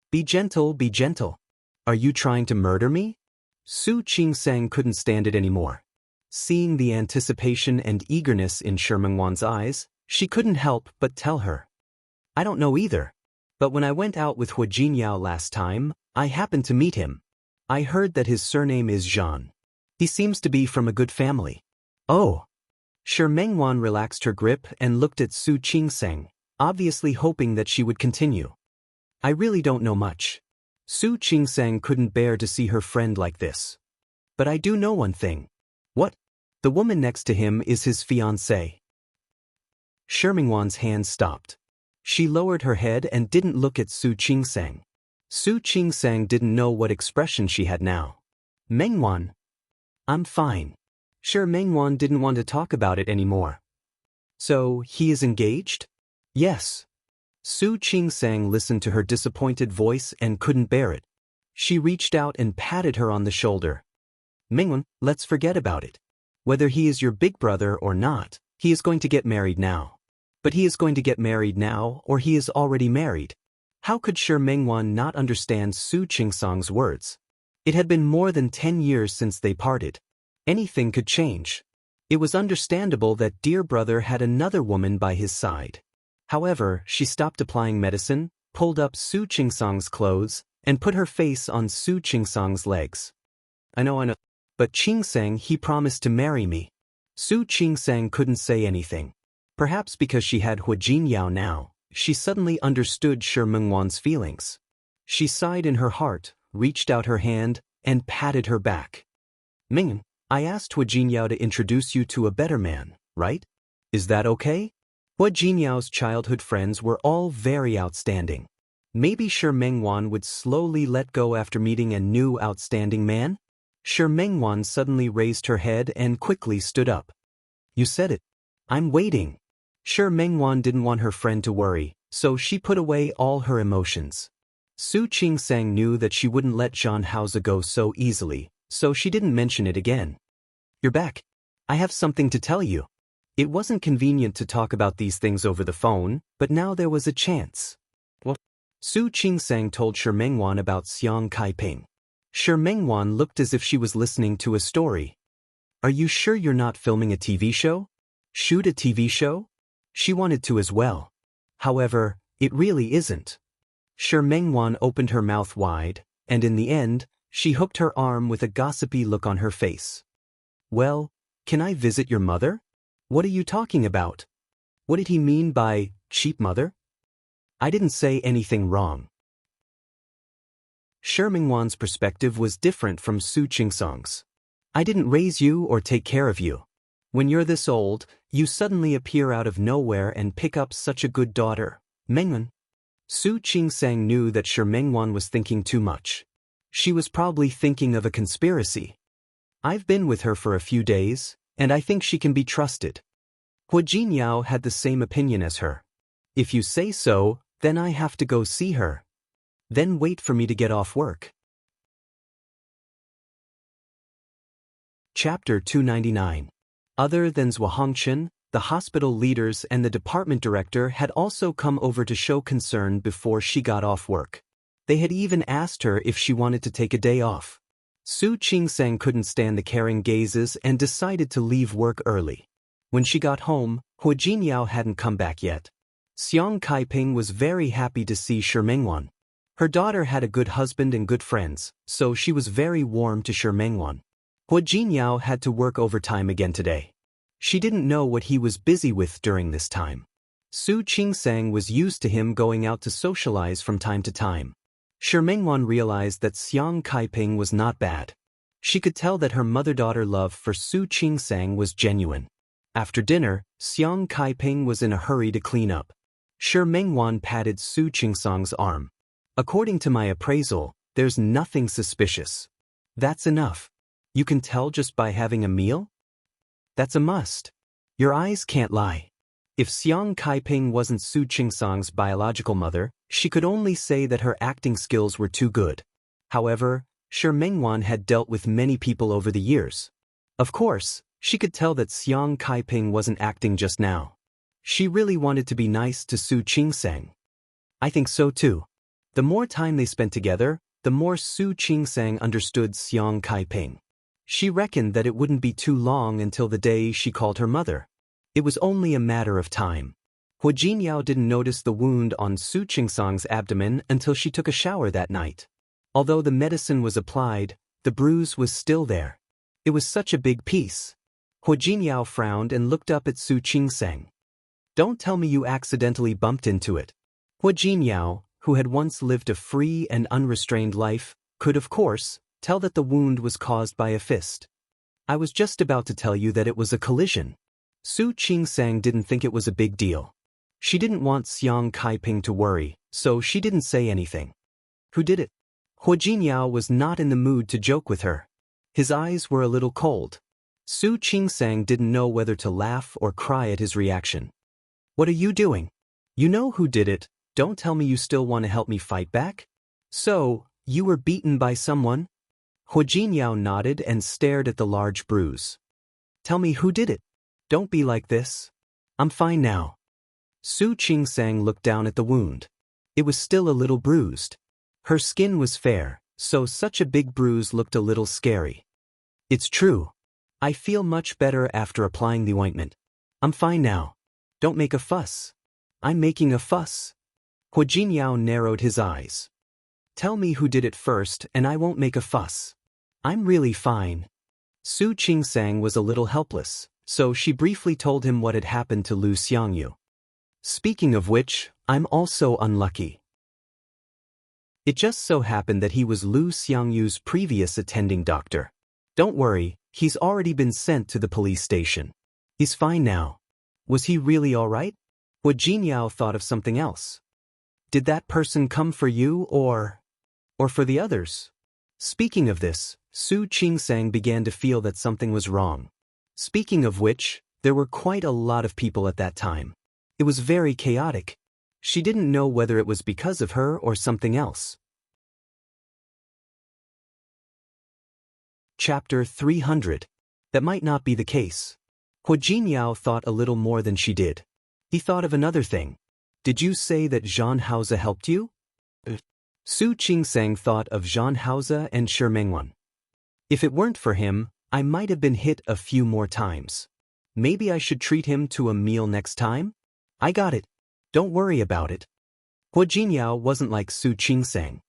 Be gentle, be gentle. Are you trying to murder me? Su Qingsang couldn't stand it anymore. Seeing the anticipation and eagerness in Shi Mengwan's eyes, she couldn't help but tell her. I don't know either. But when I went out with Hua Jinyao last time, I happened to meet him. I heard that his surname is Zhan. He seems to be from a good family. Oh. Shi Mengwan relaxed her grip and looked at Su Qingsang, obviously hoping that she would continue. I really don't know much. Su Qingsang couldn't bear to see her friend like this. But I do know one thing. What? The woman next to him is his fiancée. Shi Mengwan's hand stopped. She lowered her head and didn't look at Su Qingsang. Su Qingsang didn't know what expression she had now. Mengwan. I'm fine. Shi Mengwan didn't want to talk about it anymore. So, he is engaged? Yes. Su Qingsang listened to her disappointed voice and couldn't bear it. She reached out and patted her on the shoulder. Mengwan, let's forget about it. Whether he is your big brother or not, he is going to get married now. But he is going to get married now or he is already married. How could Shi Mengwan not understand Su Qingsang's words? It had been more than 10 years since they parted. Anything could change. It was understandable that dear brother had another woman by his side. However, she stopped applying medicine, pulled up Su Qingsang's clothes, and put her face on Su Qingsang's legs. I know. But Qingsang, he promised to marry me. Su Qingsang couldn't say anything. Perhaps because she had Hua Jinyao now, she suddenly understood Shi Mengwan's feelings. She sighed in her heart, reached out her hand, and patted her back. Mengwan, I asked Hua Jinyao to introduce you to a better man, right? Is that okay? Hua Jinyao's childhood friends were all very outstanding. Maybe Shi Mengwan would slowly let go after meeting a new outstanding man? Shi Mengwan suddenly raised her head and quickly stood up. You said it. I'm waiting. Shi Mengwan didn't want her friend to worry, so she put away all her emotions. Su Qingsang knew that she wouldn't let Zhan Haozi go so easily, so she didn't mention it again. You're back. I have something to tell you. It wasn't convenient to talk about these things over the phone, but now there was a chance. What? Su Qingsang told Shi Mengwan about Xiang Kaiping. Shi Mengwan looked as if she was listening to a story. Are you sure you're not filming a TV show? Shoot a TV show? She wanted to as well. However, it really isn't. Shi Mengwan opened her mouth wide, and in the end, she hooked her arm with a gossipy look on her face. Well, can I visit your mother? What are you talking about? What did he mean by cheap mother? I didn't say anything wrong. Shi Mengwan's perspective was different from Su Qingsang's. I didn't raise you or take care of you. When you're this old, you suddenly appear out of nowhere and pick up such a good daughter, Mengwan. Su Qingsang knew that Shi Mengwan was thinking too much. She was probably thinking of a conspiracy. I've been with her for a few days, and I think she can be trusted. Hu Jinyao had the same opinion as her. If you say so, then I have to go see her. Then wait for me to get off work. Chapter 299. Other than Zhou Hongchen, the hospital leaders and the department director had also come over to show concern before she got off work. They had even asked her if she wanted to take a day off. Su Qingsang couldn't stand the caring gazes and decided to leave work early. When she got home, Hu Jinyao hadn't come back yet. Xiang Kaiping was very happy to see Shi Mengwan. Her daughter had a good husband and good friends, so she was very warm to Shi Mengwan. Hu Jinyao had to work overtime again today. She didn't know what he was busy with during this time. Su Qingsang was used to him going out to socialize from time to time. Shi Mengwan realized that Xiang Kaiping was not bad. She could tell that her mother-daughter love for Su Qingsang was genuine. After dinner, Xiang Kaiping was in a hurry to clean up. Shi Mengwan patted Su Qingsang's arm. According to my appraisal, there's nothing suspicious. That's enough. You can tell just by having a meal? That's a must. Your eyes can't lie. If Xiang Kaiping wasn't Su Qingsang's biological mother, she could only say that her acting skills were too good. However, Shi Mengwan had dealt with many people over the years. Of course, she could tell that Xiang Kaiping wasn't acting just now. She really wanted to be nice to Su Qingsang. I think so too. The more time they spent together, the more Su Qingsang understood Xiang Kaiping. She reckoned that it wouldn't be too long until the day she called her mother. It was only a matter of time. Hu Jinyao didn't notice the wound on Su Qingsang's abdomen until she took a shower that night. Although the medicine was applied, the bruise was still there. It was such a big piece. Hu Jinyao frowned and looked up at Su Qingsang. Don't tell me you accidentally bumped into it. Hu Jinyao, who had once lived a free and unrestrained life, could of course tell that the wound was caused by a fist. I was just about to tell you that it was a collision. Su Qingsang didn't think it was a big deal. She didn't want Xiang Kaiping to worry, so she didn't say anything. Who did it? Hu Jinyao was not in the mood to joke with her. His eyes were a little cold. Su Qingsang didn't know whether to laugh or cry at his reaction. What are you doing? You know who did it. Don't tell me you still want to help me fight back? So, you were beaten by someone? Hu Jinyao nodded and stared at the large bruise. Tell me who did it. Don't be like this. I'm fine now. Su Qingsang looked down at the wound. It was still a little bruised. Her skin was fair, so such a big bruise looked a little scary. It's true. I feel much better after applying the ointment. I'm fine now. Don't make a fuss. I'm making a fuss. Hu Jinyao narrowed his eyes. Tell me who did it first and I won't make a fuss. I'm really fine. Su Qingsang was a little helpless, so she briefly told him what had happened to Lu Xiangyu. Speaking of which, I'm also unlucky. It just so happened that he was Lu Xiangyu's previous attending doctor. Don't worry, he's already been sent to the police station. He's fine now. Was he really all right? Hu Jinyao thought of something else. Did that person come for you or for the others? Speaking of this, Su Chingsang began to feel that something was wrong. Speaking of which, there were quite a lot of people at that time. It was very chaotic. She didn't know whether it was because of her or something else. Chapter 300. That might not be the case. Hua Jinyao thought a little more than she did. He thought of another thing. Did you say that Zhang Haoze helped you? Su Chingsang thought of Zhang Haoze and Shi Mengwan. If it weren't for him, I might have been hit a few more times. Maybe I should treat him to a meal next time? I got it. Don't worry about it. Hua Jinyao wasn't like Su Chingsang.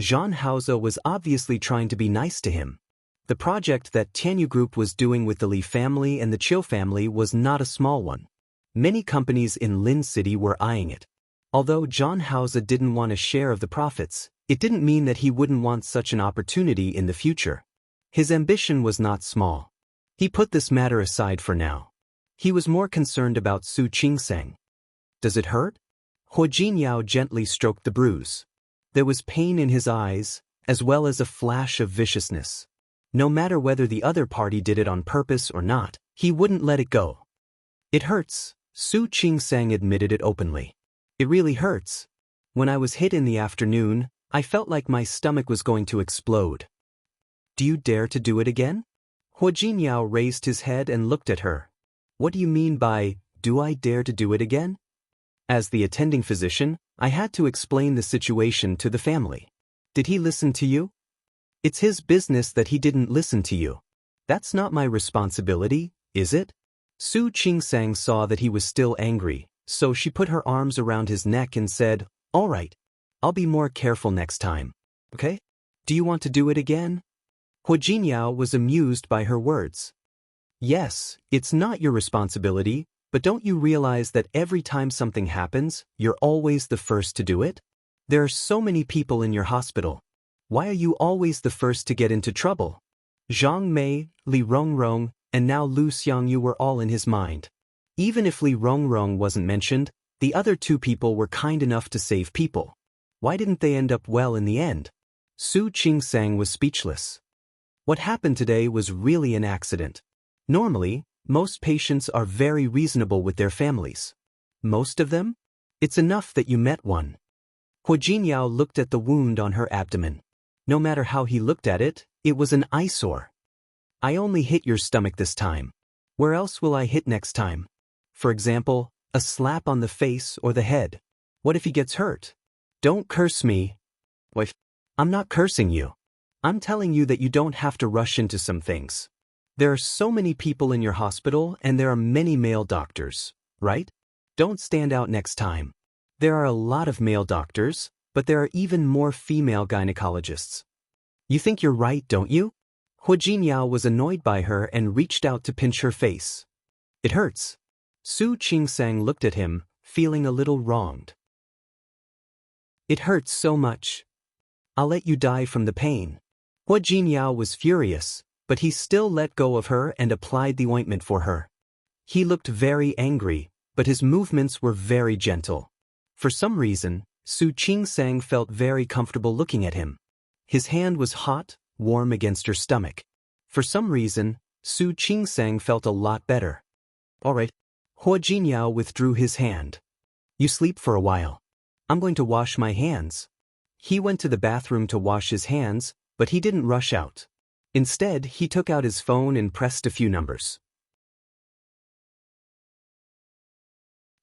Zhang Haoze was obviously trying to be nice to him. The project that Tianyu Group was doing with the Li family and the Chiu family was not a small one. Many companies in Lin City were eyeing it. Although Zhang Haoze didn't want a share of the profits, it didn't mean that he wouldn't want such an opportunity in the future. His ambition was not small. He put this matter aside for now. He was more concerned about Su Chingsang. Does it hurt? Hua Jinyao gently stroked the bruise. There was pain in his eyes, as well as a flash of viciousness. No matter whether the other party did it on purpose or not, he wouldn't let it go. It hurts, Su Chingsang admitted it openly. It really hurts. When I was hit in the afternoon, I felt like my stomach was going to explode. Do you dare to do it again? Hua Jinyao raised his head and looked at her. What do you mean by, do I dare to do it again? As the attending physician, I had to explain the situation to the family. Did he listen to you? It's his business that he didn't listen to you. That's not my responsibility, is it? Su Chingsang saw that he was still angry, so she put her arms around his neck and said, All right, I'll be more careful next time. Okay? Do you want to do it again? Hua Jinyao was amused by her words. Yes, it's not your responsibility, but don't you realize that every time something happens, you're always the first to do it? There are so many people in your hospital. Why are you always the first to get into trouble? Zhang Mei, Li Rongrong, and now Lu Xiangyu were all in his mind. Even if Li Rongrong wasn't mentioned, the other two people were kind enough to save people. Why didn't they end up well in the end? Su Chingsang was speechless. What happened today was really an accident. Normally, most patients are very reasonable with their families. Most of them? It's enough that you met one. Hua Jinyao looked at the wound on her abdomen. No matter how he looked at it, it was an eyesore. I only hit your stomach this time. Where else will I hit next time? For example, a slap on the face or the head. What if he gets hurt? Don't curse me. Wife, I'm not cursing you. I'm telling you that you don't have to rush into some things. There are so many people in your hospital and there are many male doctors, right? Don't stand out next time. There are a lot of male doctors, but there are even more female gynecologists. You think you're right, don't you? Hua Jinyao was annoyed by her and reached out to pinch her face. It hurts. Su Chingsang looked at him, feeling a little wronged. It hurts so much. I'll let you die from the pain. Hua Jinyao was furious, but he still let go of her and applied the ointment for her. He looked very angry, but his movements were very gentle. For some reason, Su Chingsang felt very comfortable looking at him. His hand was hot, warm against her stomach. For some reason, Su Chingsang felt a lot better. All right. Hua Jinyao withdrew his hand. You sleep for a while. I'm going to wash my hands. He went to the bathroom to wash his hands, but he didn't rush out. Instead, he took out his phone and pressed a few numbers.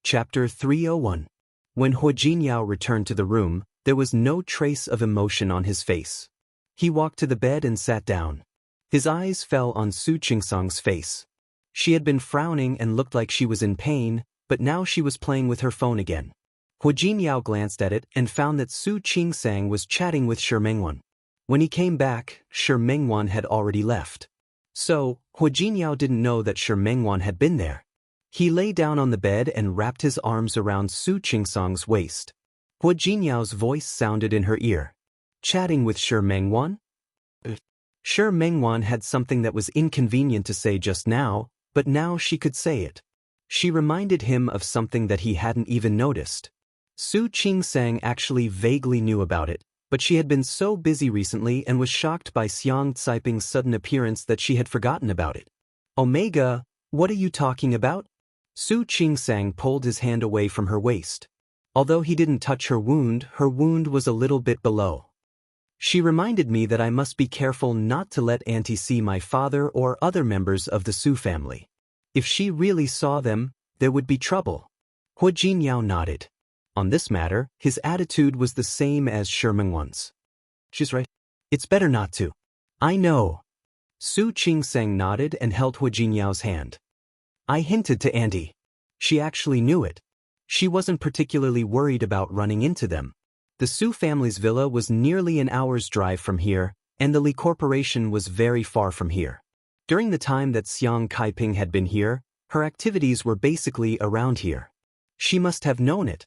Chapter 301. When Hua Jinyao returned to the room, there was no trace of emotion on his face. He walked to the bed and sat down. His eyes fell on Su Chingsang's face. She had been frowning and looked like she was in pain, but now she was playing with her phone again. Hua Jinyao glanced at it and found that Su Chingsang was chatting with Shi Mengwan. When he came back, Shi Mengwan had already left. So, Hua Jinyao didn't know that Shi Mengwan had been there. He lay down on the bed and wrapped his arms around Su Chingsang's waist. Hua Jinyao's voice sounded in her ear. Chatting with Shi Mengwan? Shi Mengwan had something that was inconvenient to say just now, but now she could say it. She reminded him of something that he hadn't even noticed. Su Chingsang actually vaguely knew about it, But she had been so busy recently and was shocked by Xiang Caiping's sudden appearance that she had forgotten about it. Omega, what are you talking about? Su Qingsang pulled his hand away from her waist. Although he didn't touch her wound was a little bit below. She reminded me that I must be careful not to let Auntie see my father or other members of the Su family. If she really saw them, there would be trouble. Hua Jinyao nodded. On this matter, his attitude was the same as Sherman's. She's right. It's better not to. I know. Su Qingsang nodded and held Hua Jinyao's hand. I hinted to Auntie. She actually knew it. She wasn't particularly worried about running into them. The Su family's villa was nearly an hour's drive from here, and the Li Corporation was very far from here. During the time that Xiang Caiping had been here, her activities were basically around here. She must have known it.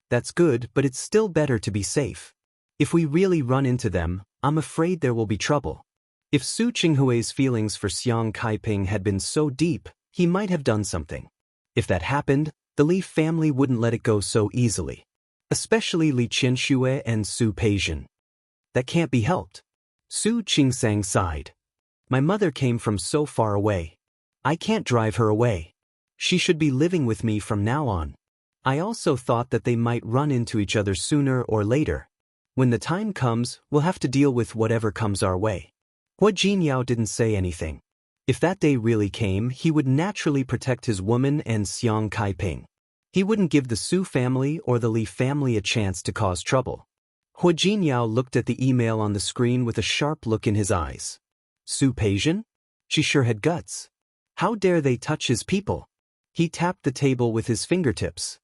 That's good, but it's still better to be safe. If we really run into them, I'm afraid there will be trouble. If Su Qinghui's feelings for Xiang Caiping had been so deep, he might have done something. If that happened, the Li family wouldn't let it go so easily. Especially Li Qianxue and Su Peijian. That can't be helped. Su Qingsang sighed. My mother came from so far away. I can't drive her away. She should be living with me from now on. I also thought that they might run into each other sooner or later. When the time comes, we'll have to deal with whatever comes our way. Hua Jinyao didn't say anything. If that day really came, he would naturally protect his woman and Xiang Caiping. He wouldn't give the Su family or the Li family a chance to cause trouble. Hua Jinyao looked at the email on the screen with a sharp look in his eyes. Su Peijian? She sure had guts. How dare they touch his people? He tapped the table with his fingertips.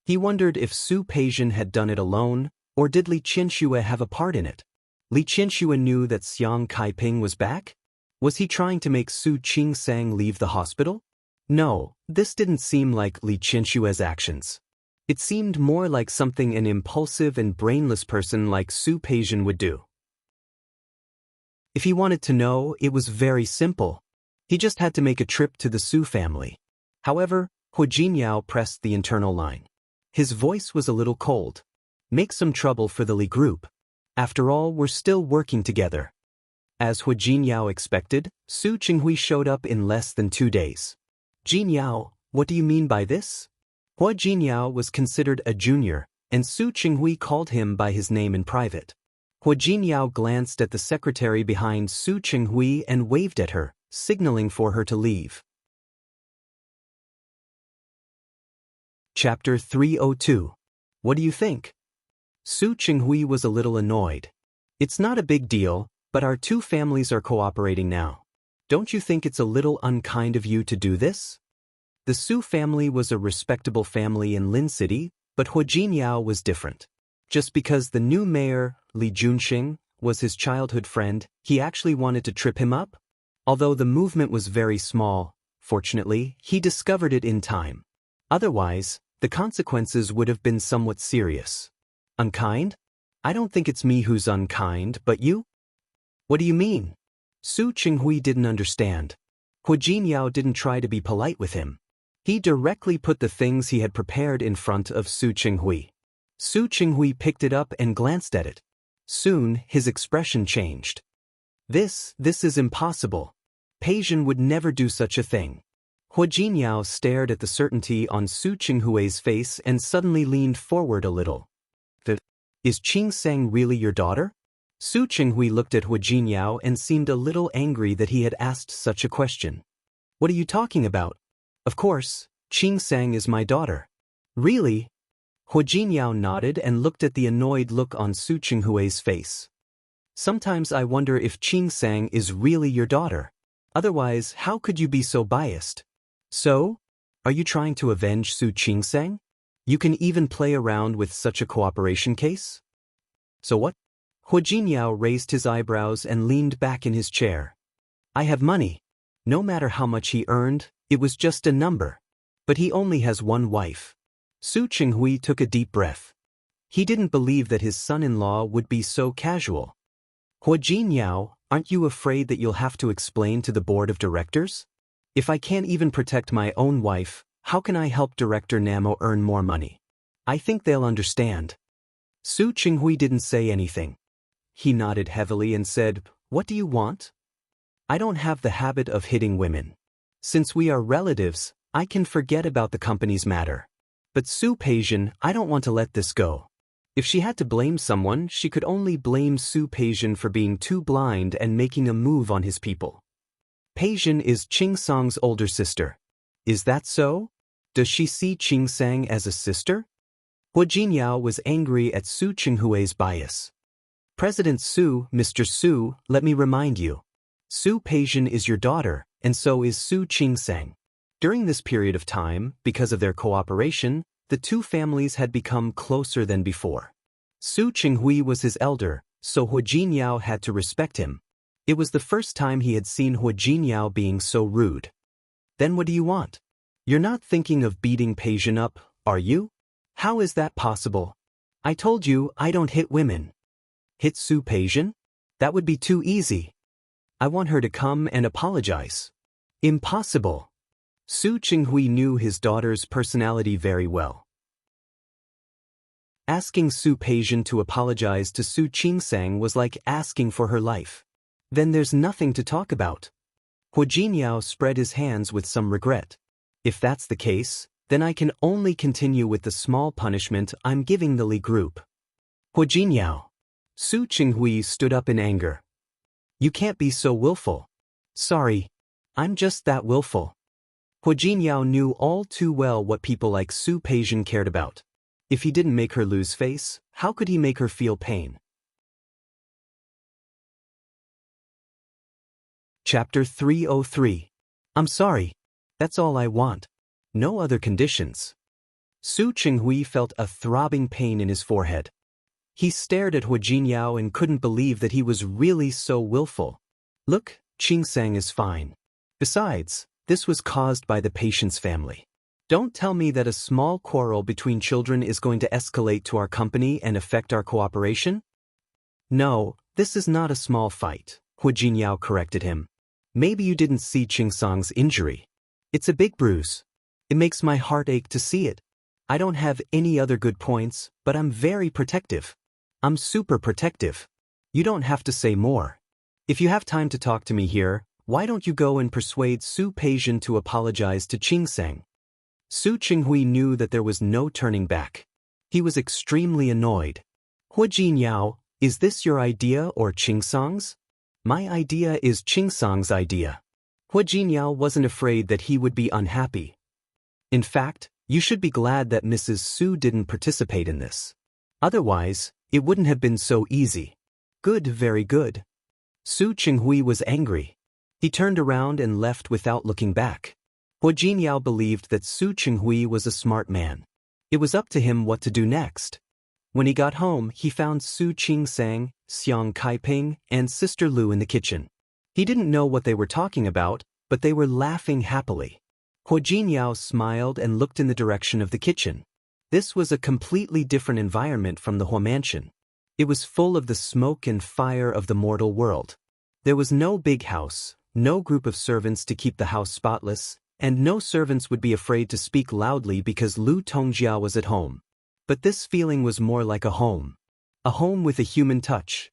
He wondered if Su Peijian had done it alone, or did Li Qianxue have a part in it? Li Qianxue knew that Xiang Caiping was back? Was he trying to make Su Qingsang leave the hospital? No, this didn't seem like Li Qianxue's actions. It seemed more like something an impulsive and brainless person like Su Peijian would do. If he wanted to know, it was very simple. He just had to make a trip to the Su family. However, Hua Jinyao pressed the internal line. His voice was a little cold. Make some trouble for the Li group. After all, we're still working together. As Hua Jinyao expected, Su Qinghui showed up in less than 2 days. Jinyao, what do you mean by this? Hua Jinyao was considered a junior, and Su Qinghui called him by his name in private. Hua Jinyao glanced at the secretary behind Su Qinghui and waved at her, signaling for her to leave. Chapter 302. What do you think? Su Qinghui was a little annoyed. It's not a big deal, but our two families are cooperating now. Don't you think it's a little unkind of you to do this? The Su family was a respectable family in Lin City, but Hua Jinyao was different. Just because the new mayor, Li Junxing, was his childhood friend, he actually wanted to trip him up? Although the movement was very small, fortunately, he discovered it in time. Otherwise, the consequences would have been somewhat serious. Unkind? I don't think it's me who's unkind, but you? What do you mean? Su Qinghui didn't understand. Hua Jinyao didn't try to be polite with him. He directly put the things he had prepared in front of Su Qinghui. Su Qinghui picked it up and glanced at it. Soon, his expression changed. This is impossible. Peijian would never do such a thing. Hua Jinyao stared at the certainty on Su Qinghui's face and suddenly leaned forward a little. Is Qingsang really your daughter? Su Qinghui looked at Hua Jinyao and seemed a little angry that he had asked such a question. What are you talking about? Of course, Qingsang is my daughter. Really? Hua Jinyao nodded and looked at the annoyed look on Su Qinghui's face. Sometimes I wonder if Qingsang is really your daughter. Otherwise, how could you be so biased? So? Are you trying to avenge Su Qingsang? You can even play around with such a cooperation case? So what? Hua Jinyao raised his eyebrows and leaned back in his chair. I have money. No matter how much he earned, it was just a number. But he only has one wife. Su Qinghui took a deep breath. He didn't believe that his son-in-law would be so casual. Hua Jinyao, aren't you afraid that you'll have to explain to the board of directors? If I can't even protect my own wife, how can I help Director Namo earn more money? I think they'll understand. Su Qinghui didn't say anything. He nodded heavily and said, "What do you want?" "I don't have the habit of hitting women. Since we are relatives, I can forget about the company's matter. But Su Peijian, I don't want to let this go." If she had to blame someone, she could only blame Su Peijian for being too blind and making a move on his people. Peijian is Qing Sang's older sister. Is that so? Does she see Qing Sang as a sister? Hua Jinyao was angry at Su Qinghui's bias. "President Su, Mr. Su, let me remind you. Su Peijian is your daughter, and so is Su Qing Sang." During this period of time, because of their cooperation, the two families had become closer than before. Su Qinghui was his elder, so Hua Jinyao had to respect him. It was the first time he had seen Hua Jinyao being so rude. "Then what do you want? You're not thinking of beating Peijian up, are you? How is that possible? I told you I don't hit women." "Hit Su Peijian? That would be too easy. I want her to come and apologize." "Impossible." Su Qinghui knew his daughter's personality very well. Asking Su Peijian to apologize to Su Qingsang was like asking for her life. Then there's nothing to talk about. Hua Jinyao spread his hands with some regret. "If that's the case, then I can only continue with the small punishment I'm giving the Li group." "Hua Jinyao." Su Qinghui stood up in anger. "You can't be so willful." "Sorry. I'm just that willful." Hua Jinyao knew all too well what people like Su Peijian cared about. If he didn't make her lose face, how could he make her feel pain? Chapter 303. "I'm sorry. That's all I want. No other conditions." Su Qinghui felt a throbbing pain in his forehead. He stared at Hua Jinyao and couldn't believe that he was really so willful. "Look, Qing Sang is fine. Besides, this was caused by the patient's family. Don't tell me that a small quarrel between children is going to escalate to our company and affect our cooperation?" "No, this is not a small fight," Hua Jinyao corrected him. "Maybe you didn't see Qing Sang's injury. It's a big bruise. It makes my heart ache to see it. I don't have any other good points, but I'm very protective. I'm super protective. You don't have to say more. If you have time to talk to me here, why don't you go and persuade Su Peijian to apologize to Qing Sang?" Su Qinghui knew that there was no turning back. He was extremely annoyed. "Hua Jinyao, is this your idea or Qing Sang's?" "My idea is Qing Sang's idea." Hua Jinyao wasn't afraid that he would be unhappy. "In fact, you should be glad that Mrs. Su didn't participate in this. Otherwise, it wouldn't have been so easy." "Good, very good." Su Qinghui was angry. He turned around and left without looking back. Hua Jinyao believed that Su Qinghui was a smart man. It was up to him what to do next. When he got home, he found Su Qingsang, Xiang Kaiping, and Sister Lu in the kitchen. He didn't know what they were talking about, but they were laughing happily. Hua Jinyao smiled and looked in the direction of the kitchen. This was a completely different environment from the Hua mansion. It was full of the smoke and fire of the mortal world. There was no big house, no group of servants to keep the house spotless, and no servants would be afraid to speak loudly because Lu Tongjia was at home. But this feeling was more like a home with a human touch.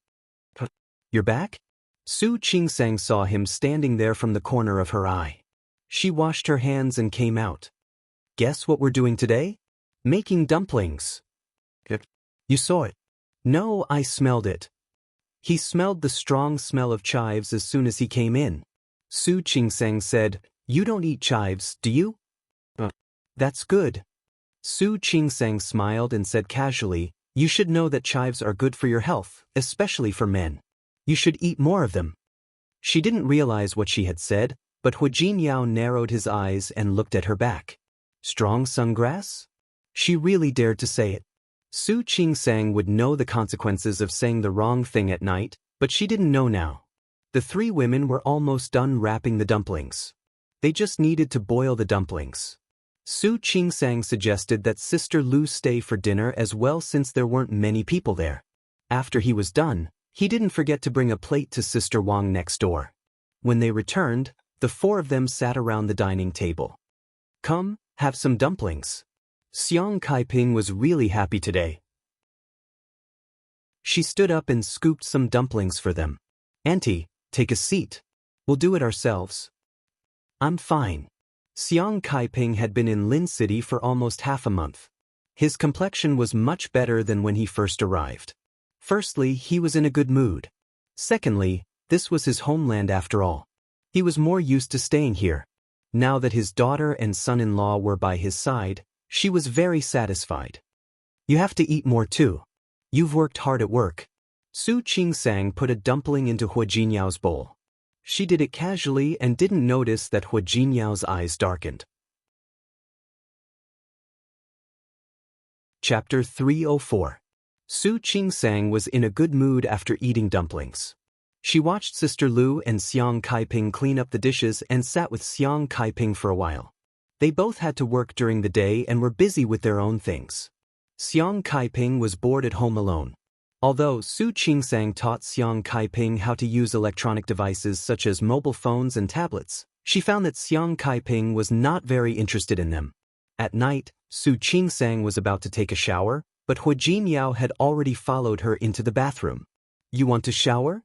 "You're back?" Su Qingsang saw him standing there from the corner of her eye. She washed her hands and came out. "Guess what we're doing today?" "Making dumplings." "You saw it?" "No, I smelled it." He smelled the strong smell of chives as soon as he came in. Su Qingsang said, "You don't eat chives, do you?" "That's good." Su Qingsang smiled and said casually, "You should know that chives are good for your health, especially for men. You should eat more of them." She didn't realize what she had said, but Hua Jinyao narrowed his eyes and looked at her back. "Strong sungrass?" She really dared to say it. Su Qingsang would know the consequences of saying the wrong thing at night, but she didn't know now. The three women were almost done wrapping the dumplings. They just needed to boil the dumplings. Su Qingsang suggested that Sister Lu stay for dinner as well since there weren't many people there. After he was done, he didn't forget to bring a plate to Sister Wang next door. When they returned, the four of them sat around the dining table. "Come, have some dumplings." Xiang Kaiping was really happy today. She stood up and scooped some dumplings for them. Auntie, take a seat. We'll do it ourselves. I'm fine. Xiang Kaiping had been in Lin City for almost half a month. His complexion was much better than when he first arrived. Firstly, he was in a good mood. Secondly, this was his homeland after all. He was more used to staying here. Now that his daughter and son-in-law were by his side, she was very satisfied. You have to eat more too. You've worked hard at work. Su Qingsang put a dumpling into Hua Jinyao's bowl. She did it casually and didn't notice that Hua Jinyao's eyes darkened. Chapter 304. Su Qingsang was in a good mood after eating dumplings. She watched Sister Lu and Xiang Kaiping clean up the dishes and sat with Xiang Kaiping for a while. They both had to work during the day and were busy with their own things. Xiang Kaiping was bored at home alone. Although Su Qingsang taught Xiang Kaiping how to use electronic devices such as mobile phones and tablets, she found that Xiang Kaiping was not very interested in them. At night, Su Qingsang was about to take a shower, but Hua Jinyao had already followed her into the bathroom. You want to shower?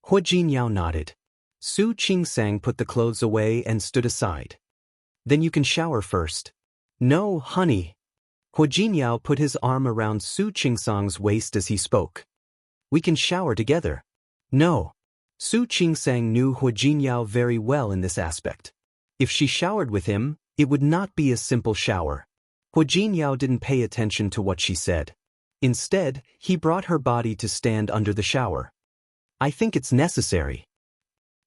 Hua Jinyao nodded. Su Qingsang put the clothes away and stood aside. Then you can shower first. No, honey. Hua Jinyao put his arm around Su Qingsang's waist as he spoke. We can shower together. No. Su Qingsang knew Hua Jinyao very well in this aspect. If she showered with him, it would not be a simple shower. Hua Jinyao didn't pay attention to what she said. Instead, he brought her body to stand under the shower. I think it's necessary.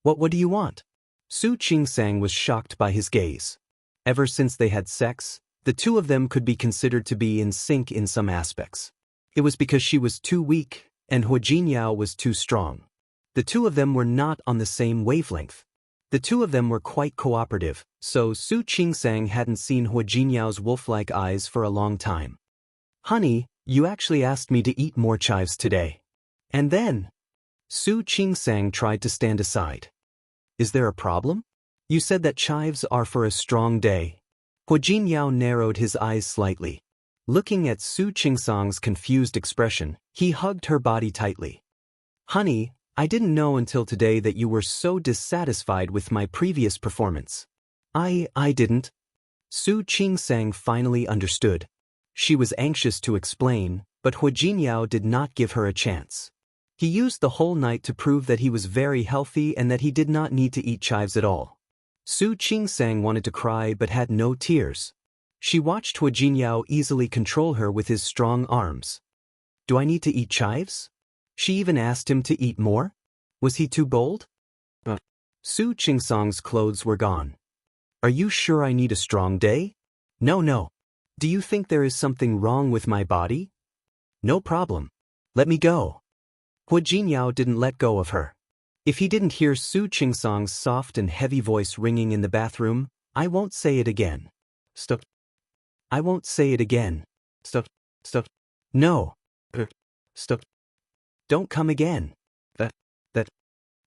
What do you want? Su Qingsang was shocked by his gaze. Ever since they had sex, the two of them could be considered to be in sync in some aspects. It was because she was too weak, and Hua Jinyao was too strong. The two of them were not on the same wavelength. The two of them were quite cooperative, so Su Qingsang hadn't seen Hua Jinyao's wolf-like eyes for a long time. Honey, you actually asked me to eat more chives today. And then? Su Qingsang tried to stand aside. Is there a problem? You said that chives are for a strong day. Hua Jinyao narrowed his eyes slightly. Looking at Su Qingsang's confused expression, he hugged her body tightly. Honey, I didn't know until today that you were so dissatisfied with my previous performance. I didn't. Su Qingsang finally understood. She was anxious to explain, but Hua Jinyao did not give her a chance. He used the whole night to prove that he was very healthy and that he did not need to eat chives at all. Su Qingsang wanted to cry but had no tears. She watched Hua Jinyao easily control her with his strong arms. Do I need to eat chives? She even asked him to eat more? Was he too bold? Su Qingsang's clothes were gone. Are you sure I need a strong day? No. Do you think there is something wrong with my body? No problem. Let me go. Hua Jinyao didn't let go of her. If he didn't hear Su Qingsang's soft and heavy voice ringing in the bathroom, I won't say it again. Stop. I won't say it again. Stop. No. Stop. Don't come again. That.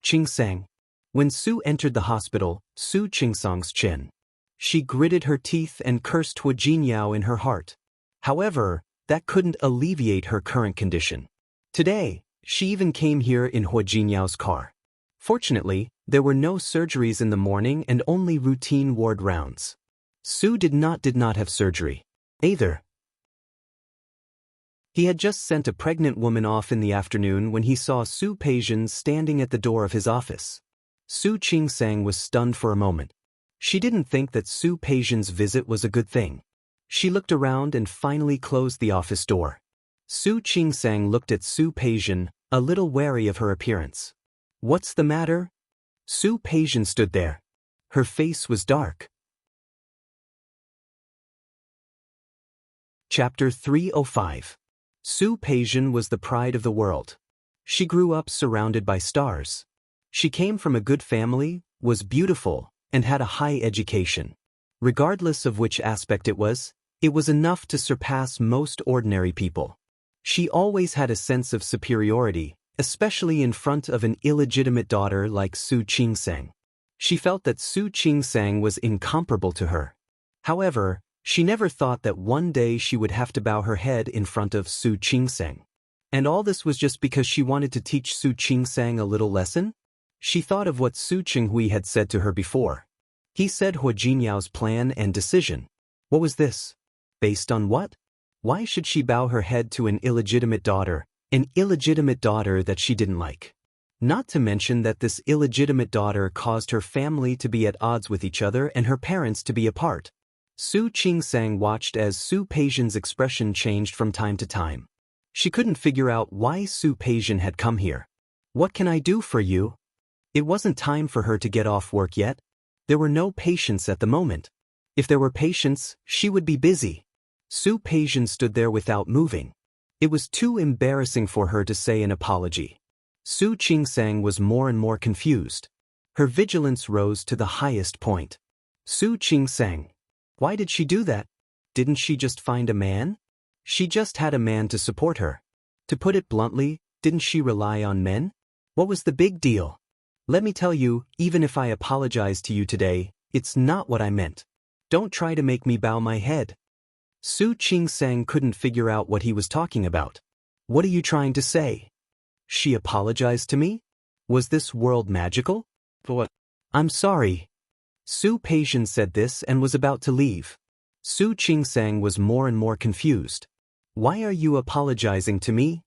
Qingsang. When Su entered the hospital, Su Qingsang's chin. She gritted her teeth and cursed Hua Jinyao in her heart. However, that couldn't alleviate her current condition. Today, she even came here in Hua Jinyao's car. Fortunately, there were no surgeries in the morning and only routine ward rounds. Su did not have surgery. Either. He had just sent a pregnant woman off in the afternoon when he saw Su Peijian standing at the door of his office. Su Qingsang was stunned for a moment. She didn't think that Su Peijian's visit was a good thing. She looked around and finally closed the office door. Su Qingsang looked at Su Peijian, a little wary of her appearance. What's the matter? Su Peijian stood there. Her face was dark. Chapter 305. Su Peijian was the pride of the world. She grew up surrounded by stars. She came from a good family, was beautiful, and had a high education. Regardless of which aspect it was enough to surpass most ordinary people. She always had a sense of superiority, especially in front of an illegitimate daughter like Su Qingsang. She felt that Su Qingsang was incomparable to her. However, she never thought that one day she would have to bow her head in front of Su Qingsang. And all this was just because she wanted to teach Su Qingsang a little lesson? She thought of what Su Qinghui had said to her before. He said Hua Jinyao's plan and decision. What was this? Based on what? Why should she bow her head to an illegitimate daughter that she didn't like? Not to mention that this illegitimate daughter caused her family to be at odds with each other and her parents to be apart. Su Qingsang watched as Su Peijian's expression changed from time to time. She couldn't figure out why Su Peijian had come here. What can I do for you? It wasn't time for her to get off work yet. There were no patients at the moment. If there were patients, she would be busy. Su Peijian stood there without moving. It was too embarrassing for her to say an apology. Su Qingsang was more and more confused. Her vigilance rose to the highest point. Su Qingsang. Why did she do that? Didn't she just find a man? She just had a man to support her. To put it bluntly, didn't she rely on men? What was the big deal? Let me tell you, even if I apologize to you today, it's not what I meant. Don't try to make me bow my head. Su Qingsang couldn't figure out what he was talking about. What are you trying to say? She apologized to me? Was this world magical? For what? I'm sorry. Su Peijian said this and was about to leave. Su Qingsang was more and more confused. Why are you apologizing to me?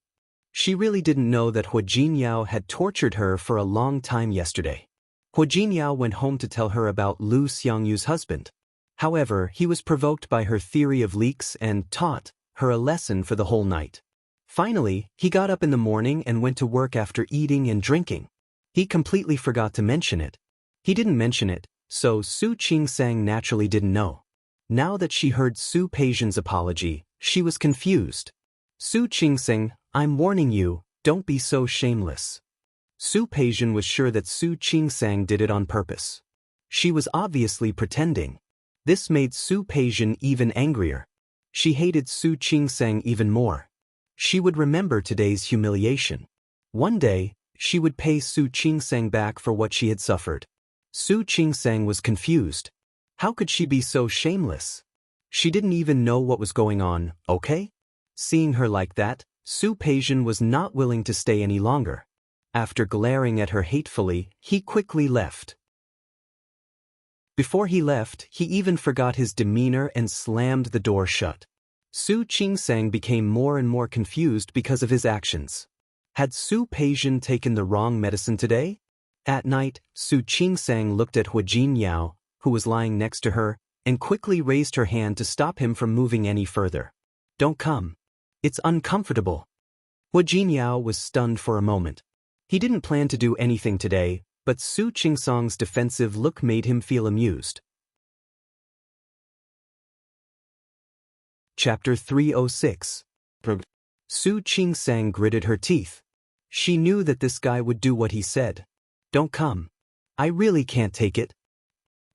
She really didn't know that Hua Jinyao had tortured her for a long time yesterday. Hua Jinyao went home to tell her about Lu Xiangyu's husband. However, he was provoked by her theory of leaks and taught her a lesson for the whole night. Finally, he got up in the morning and went to work after eating and drinking. He completely forgot to mention it. He didn't mention it, so Su Qingsang naturally didn't know. Now that she heard Su Peijian's apology, she was confused. Su Qingsang, I'm warning you, don't be so shameless. Su Peijian was sure that Su Qingsang did it on purpose. She was obviously pretending. This made Su Peijian even angrier. She hated Su Qingsang even more. She would remember today's humiliation. One day, she would pay Su Qingsang back for what she had suffered. Su Qingsang was confused. How could she be so shameless? She didn't even know what was going on, okay? Seeing her like that, Su Peijian was not willing to stay any longer. After glaring at her hatefully, he quickly left. Before he left, he even forgot his demeanor and slammed the door shut. Su Qingsang became more and more confused because of his actions. Had Su Peijian taken the wrong medicine today? At night, Su Qingsang looked at Hua Jinyao, who was lying next to her, and quickly raised her hand to stop him from moving any further. Don't come. It's uncomfortable. Hua Jinyao was stunned for a moment. He didn't plan to do anything today, but Su Qingsang's defensive look made him feel amused. Chapter 306. Su Qingsang gritted her teeth. She knew that this guy would do what he said. Don't come. I really can't take it.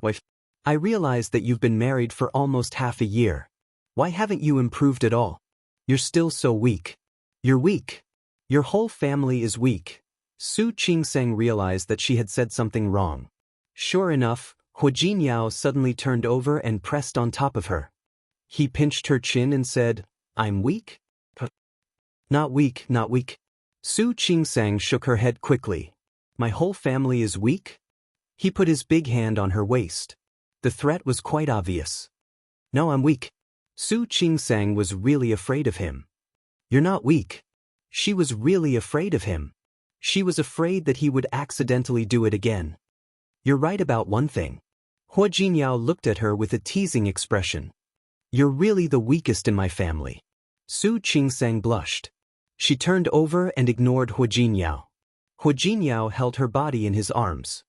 Wife, I realize that you've been married for almost half a year. Why haven't you improved at all? You're still so weak. You're weak. Your whole family is weak. Su Qingsang realized that she had said something wrong. Sure enough, Hua Jinyao suddenly turned over and pressed on top of her. He pinched her chin and said, I'm weak? Not weak, not weak. Su Qingsang shook her head quickly. My whole family is weak? He put his big hand on her waist. The threat was quite obvious. No, I'm weak. Su Qingsang was really afraid of him. You're not weak. She was really afraid of him. She was afraid that he would accidentally do it again. You're right about one thing. Hua Jinyao looked at her with a teasing expression. You're really the weakest in my family. Su Qingsang blushed. She turned over and ignored Hua Jinyao. Hua Jinyao held her body in his arms.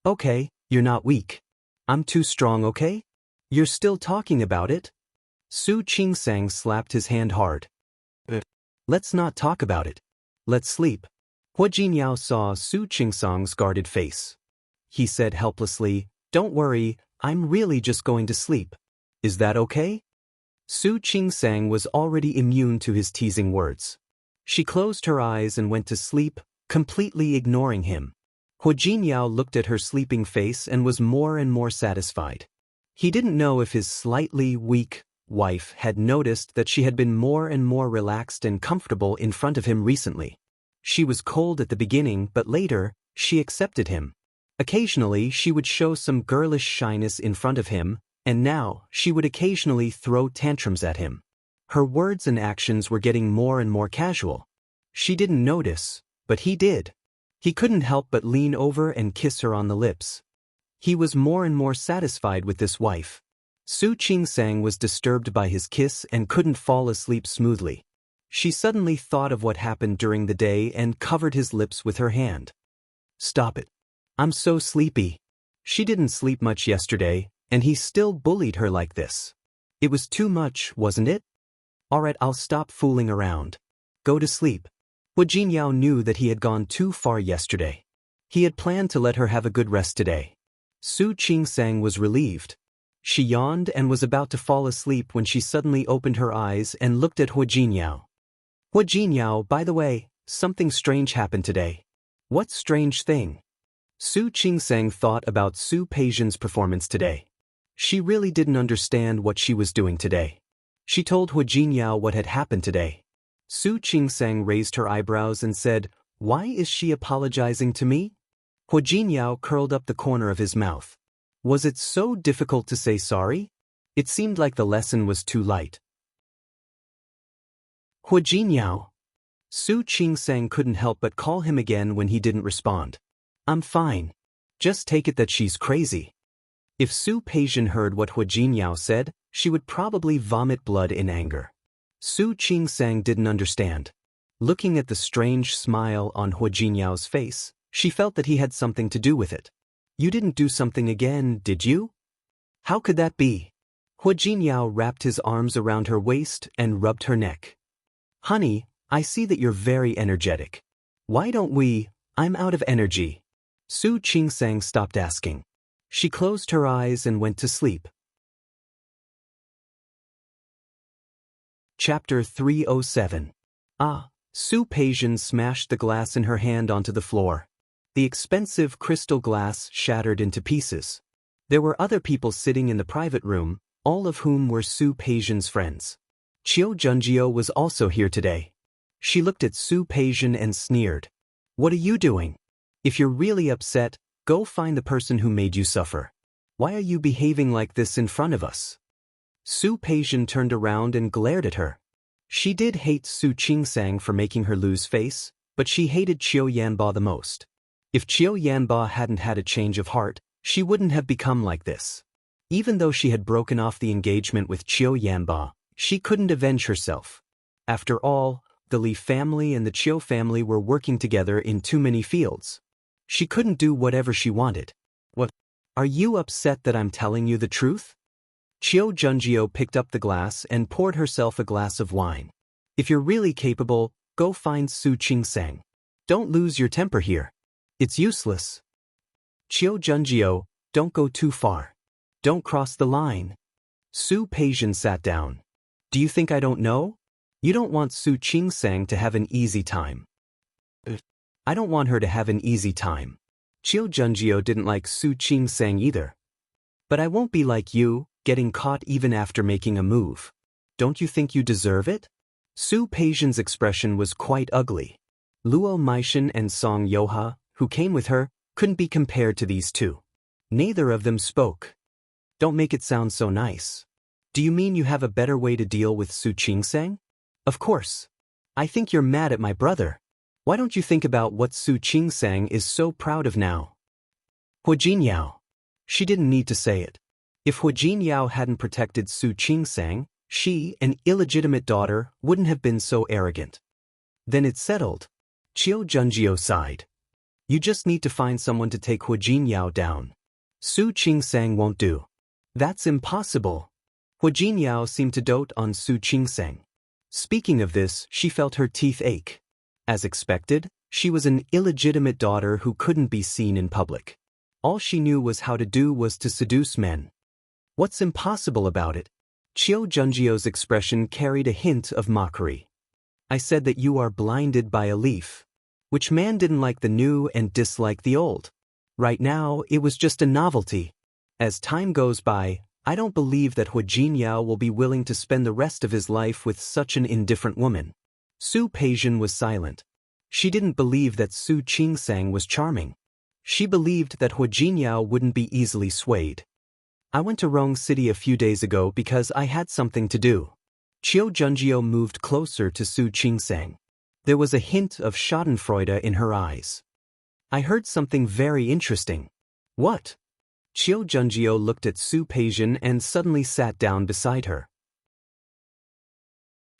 Okay, you're not weak. I'm too strong, okay? You're still talking about it? Su Qingsang slapped his hand hard. Let's not talk about it. Let's sleep. Hua Jinyao saw Su Qingsang's guarded face. He said helplessly, Don't worry, I'm really just going to sleep. Is that okay? Su Qingsang was already immune to his teasing words. She closed her eyes and went to sleep, completely ignoring him. Hua Jinyao looked at her sleeping face and was more and more satisfied. He didn't know if his slightly weak, wife had noticed that she had been more and more relaxed and comfortable in front of him recently. She was cold at the beginning, but later, she accepted him. Occasionally, she would show some girlish shyness in front of him, and now, she would occasionally throw tantrums at him. Her words and actions were getting more and more casual. She didn't notice, but he did. He couldn't help but lean over and kiss her on the lips. He was more and more satisfied with this wife. Su Qingsang was disturbed by his kiss and couldn't fall asleep smoothly. She suddenly thought of what happened during the day and covered his lips with her hand. "Stop it. I'm so sleepy." She didn't sleep much yesterday, and he still bullied her like this. It was too much, wasn't it? "Alright, I'll stop fooling around. Go to sleep." Hu Jinyao knew that he had gone too far yesterday. He had planned to let her have a good rest today. Su Qingsang was relieved. She yawned and was about to fall asleep when she suddenly opened her eyes and looked at Hu Jinyao. "Hu Jinyao, by the way, something strange happened today." "What strange thing?" Su Qingsang thought about Su Peijian's performance today. She really didn't understand what she was doing today. She told Hu Jinyao what had happened today. Su Qingsang raised her eyebrows and said, "Why is she apologizing to me?" Hu Jinyao curled up the corner of his mouth. Was it so difficult to say sorry? It seemed like the lesson was too light. "Hu Jinyao." Su Qingsang couldn't help but call him again when he didn't respond. "I'm fine. Just take it that she's crazy." If Su Peijian heard what Hu Jinyao said, she would probably vomit blood in anger. Su Qingsang didn't understand. Looking at the strange smile on Hu Jinyao's face, she felt that he had something to do with it. "You didn't do something again, did you?" "How could that be?" Hu Jinyao wrapped his arms around her waist and rubbed her neck. "Honey, I see that you're very energetic. Why don't we? I'm out of energy." Su Qingsang stopped asking. She closed her eyes and went to sleep. Chapter 307. Su Peijian smashed the glass in her hand onto the floor. The expensive crystal glass shattered into pieces. There were other people sitting in the private room, all of whom were Su Peijian's friends. Qiu Junjiu was also here today. She looked at Su Peijian and sneered. "What are you doing? If you're really upset, go find the person who made you suffer. Why are you behaving like this in front of us?" Su Peijian turned around and glared at her. She did hate Su Qingsang for making her lose face, but she hated Qiu Yanba the most. If Qiu Yanba hadn't had a change of heart, she wouldn't have become like this. Even though she had broken off the engagement with Qiu Yanba, she couldn't avenge herself. After all, the Li family and the Qiu family were working together in too many fields. She couldn't do whatever she wanted. "What? Are you upset that I'm telling you the truth?" Qiu Junjiu picked up the glass and poured herself a glass of wine. "If you're really capable, go find Su Qingsang. Don't lose your temper here. It's useless." "Qiu Junjiu, don't go too far. Don't cross the line." Su Peijian sat down. "Do you think I don't know? You don't want Su Qingsang to have an easy time." "I don't want her to have an easy time." Qiu Junjiu didn't like Su Qingsang either. "But I won't be like you, getting caught even after making a move. Don't you think you deserve it?" Su Peijian's expression was quite ugly. Luo Meishan and Song Yoha, who came with her, couldn't be compared to these two. Neither of them spoke. "Don't make it sound so nice. Do you mean you have a better way to deal with Su Qingsang?" "Of course. I think you're mad at my brother. Why don't you think about what Su Qingsang is so proud of now?" "Hu Jinyao." She didn't need to say it. If Hu Jinyao hadn't protected Su Qingsang, she, an illegitimate daughter, wouldn't have been so arrogant. "Then it's settled." Qiu Junjiu sighed. "You just need to find someone to take Hu Jinyao down. Su Qingsang won't do." "That's impossible." Hu Jinyao seemed to dote on Su Qingsang. Speaking of this, she felt her teeth ache. As expected, she was an illegitimate daughter who couldn't be seen in public. All she knew how to do was to seduce men. "What's impossible about it?" Qiu Junjiu's expression carried a hint of mockery. "I said that you are blinded by a leaf." Which man didn't like the new and dislike the old? Right now, it was just a novelty. As time goes by, I don't believe that Hu Jinyao will be willing to spend the rest of his life with such an indifferent woman. Su Peijian was silent. She didn't believe that Su Qingsang was charming. She believed that Hu Jinyao wouldn't be easily swayed. I went to Rong City a few days ago because I had something to do. Qiu Junjiu moved closer to Su Qingsang. There was a hint of schadenfreude in her eyes. I heard something very interesting. What? Qiu Junjiu looked at Su Peijian and suddenly sat down beside her.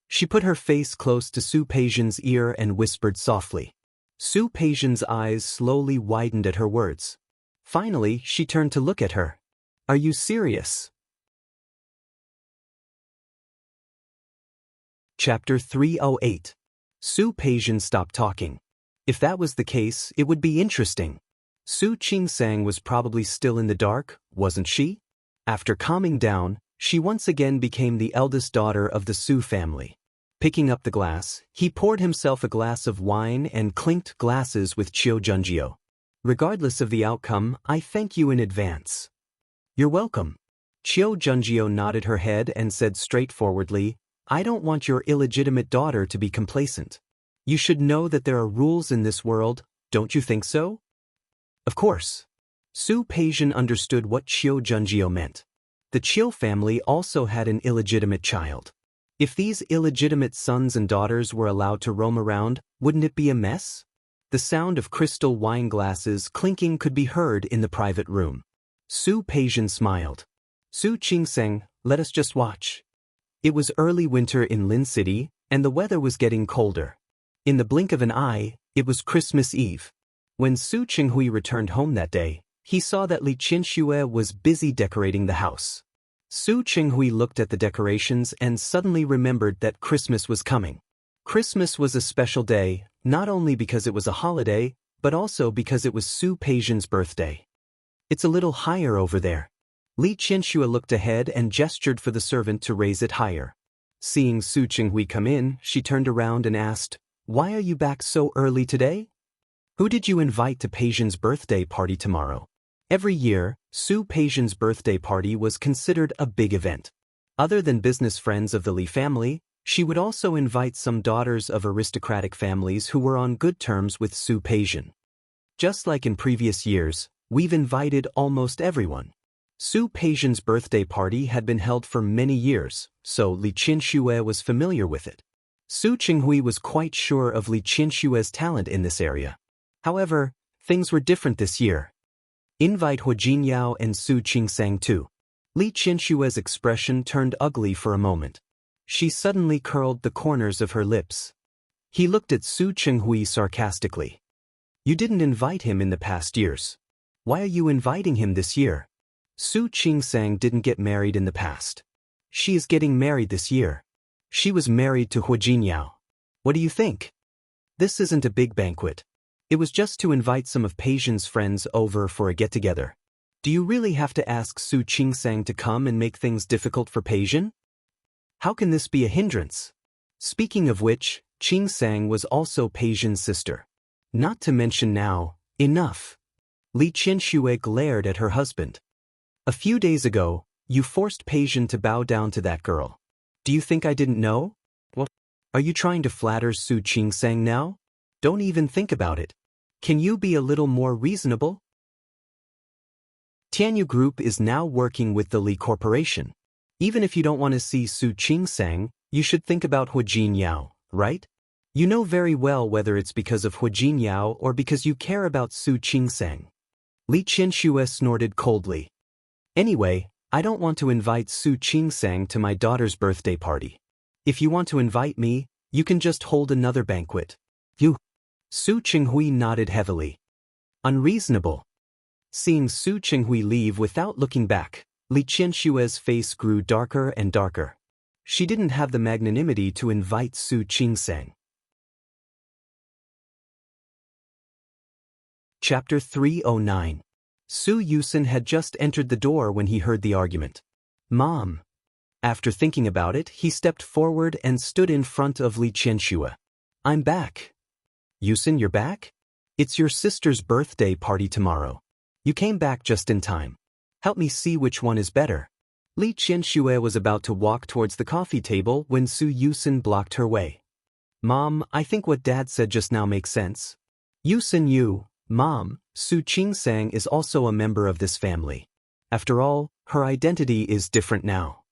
She put her face close to Su Peijian's ear and whispered softly. Su Peijian's eyes slowly widened at her words. Finally, she turned to look at her. Are you serious? Chapter 308. Su Peijian stopped talking. If that was the case, it would be interesting. Su Qingsang was probably still in the dark, wasn't she? After calming down, she once again became the eldest daughter of the Su family. Picking up the glass, he poured himself a glass of wine and clinked glasses with Qiu Junjiu. Regardless of the outcome, I thank you in advance. You're welcome. Qiu Junjiu nodded her head and said straightforwardly, I don't want your illegitimate daughter to be complacent. You should know that there are rules in this world, don't you think so? Of course. Su Peijian understood what Qiu Junjiu meant. The Qiu family also had an illegitimate child. If these illegitimate sons and daughters were allowed to roam around, wouldn't it be a mess? The sound of crystal wine glasses clinking could be heard in the private room. Su Peijian smiled. Su Qingsang, let us just watch. It was early winter in Lin City, and the weather was getting colder. In the blink of an eye, it was Christmas Eve. When Su Qinghui returned home that day, he saw that Li Qianxue was busy decorating the house. Su Qinghui looked at the decorations and suddenly remembered that Christmas was coming. Christmas was a special day, not only because it was a holiday, but also because it was Su Peijian's birthday. It's a little higher over there. Li Qianxue looked ahead and gestured for the servant to raise it higher. Seeing Su Qinghui come in, she turned around and asked, Why are you back so early today? Who did you invite to Peijian's birthday party tomorrow? Every year, Su Peijian's birthday party was considered a big event. Other than business friends of the Li family, she would also invite some daughters of aristocratic families who were on good terms with Su Peijian. Just like in previous years, we've invited almost everyone. Su Peijian's birthday party had been held for many years, so Li Qianxue was familiar with it. Su Qinghui was quite sure of Li Qianxue's talent in this area. However, things were different this year. Invite Hu Jinyao and Su Qingsang too. Li Qianxue's expression turned ugly for a moment. She suddenly curled the corners of her lips. He looked at Su Qinghui sarcastically. You didn't invite him in the past years. Why are you inviting him this year? Su Qingsang didn't get married in the past. She is getting married this year. She was married to Hu Jinyao. What do you think? This isn't a big banquet. It was just to invite some of Peijian's friends over for a get-together. Do you really have to ask Su Qingsang to come and make things difficult for Peijian? How can this be a hindrance? Speaking of which, Qingsang was also Peijian's sister. Not to mention now, enough. Li Qianxue glared at her husband. A few days ago, you forced Peijian to bow down to that girl. Do you think I didn't know? What? Are you trying to flatter Su Qingsang now? Don't even think about it. Can you be a little more reasonable? Tianyu Group is now working with the Li Corporation. Even if you don't want to see Su Qingsang, you should think about Hu Jinyao, right? You know very well whether it's because of Hu Jinyao or because you care about Su Qingsang. Li Qianxue snorted coldly. Anyway, I don't want to invite Su Qingsang to my daughter's birthday party. If you want to invite me, you can just hold another banquet. Su Qinghui nodded heavily. Unreasonable. Seeing Su Qinghui leave without looking back, Li Qianxue's face grew darker and darker. She didn't have the magnanimity to invite Su Qingsang. Chapter 309. Su Yusen had just entered the door when he heard the argument. Mom. After thinking about it, he stepped forward and stood in front of Li Qianxue. I'm back. Yusen, you're back? It's your sister's birthday party tomorrow. You came back just in time. Help me see which one is better. Li Qianxue was about to walk towards the coffee table when Su Yusin blocked her way. Mom, I think what Dad said just now makes sense. Yusin, Mom, Su Qingsang is also a member of this family. After all, her identity is different now.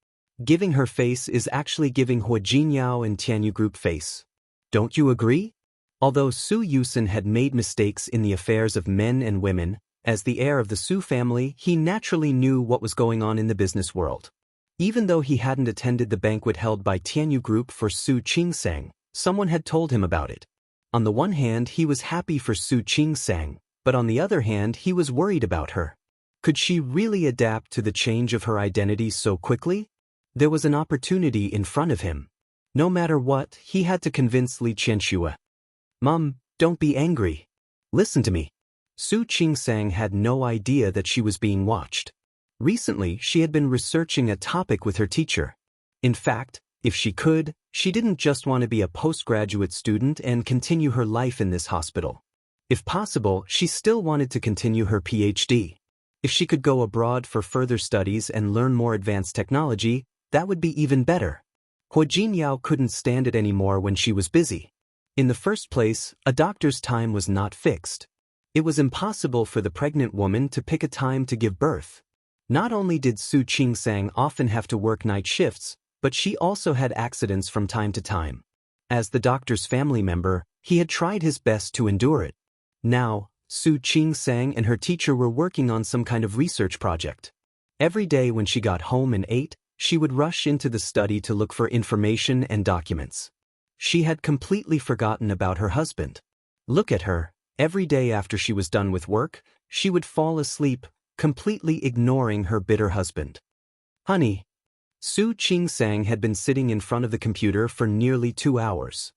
Giving her face is actually giving Hua Jinyao and Tianyu Group face. Don't you agree? Although Su Yusin had made mistakes in the affairs of men and women, as the heir of the Su family, he naturally knew what was going on in the business world. Even though he hadn't attended the banquet held by Tianyu Group for Su Qingsang, someone had told him about it. On the one hand, he was happy for Su Qingsang, but on the other hand, he was worried about her. Could she really adapt to the change of her identity so quickly? There was an opportunity in front of him. No matter what, he had to convince Li Qianxue. Mom, don't be angry. Listen to me. Su Qingsang had no idea that she was being watched. Recently, she had been researching a topic with her teacher. In fact, if she could, she didn't just want to be a postgraduate student and continue her life in this hospital. If possible, she still wanted to continue her PhD. If she could go abroad for further studies and learn more advanced technology, that would be even better. Hua Jinyao couldn't stand it anymore when she was busy. In the first place, a doctor's time was not fixed. It was impossible for the pregnant woman to pick a time to give birth. Not only did Su Qingsang often have to work night shifts, but she also had accidents from time to time. As the doctor's family member, he had tried his best to endure it. Now, Su Qingsang and her teacher were working on some kind of research project. Every day when she got home and ate, she would rush into the study to look for information and documents. She had completely forgotten about her husband. Look at her. Every day after she was done with work, she would fall asleep, completely ignoring her bitter husband. Honey. Su Qingsang had been sitting in front of the computer for nearly 2 hours.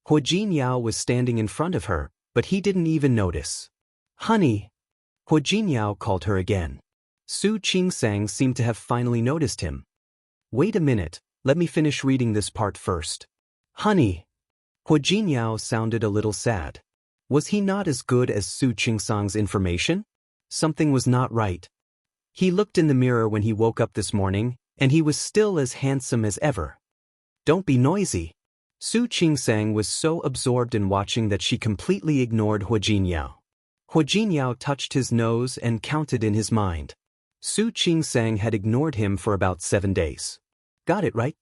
Hua Jinyao was standing in front of her, but he didn't even notice. Honey. Hua Jinyao called her again. Su Qingsang seemed to have finally noticed him. Wait a minute, let me finish reading this part first. Honey. Hua Jinyao sounded a little sad. Was he not as good as Su Qingsang's information? Something was not right. He looked in the mirror when he woke up this morning, and he was still as handsome as ever. Don't be noisy. Su Qingsang was so absorbed in watching that she completely ignored Hua Jinyao. Hua Jinyao touched his nose and counted in his mind. Su Qingsang had ignored him for about 7 days. Got it right?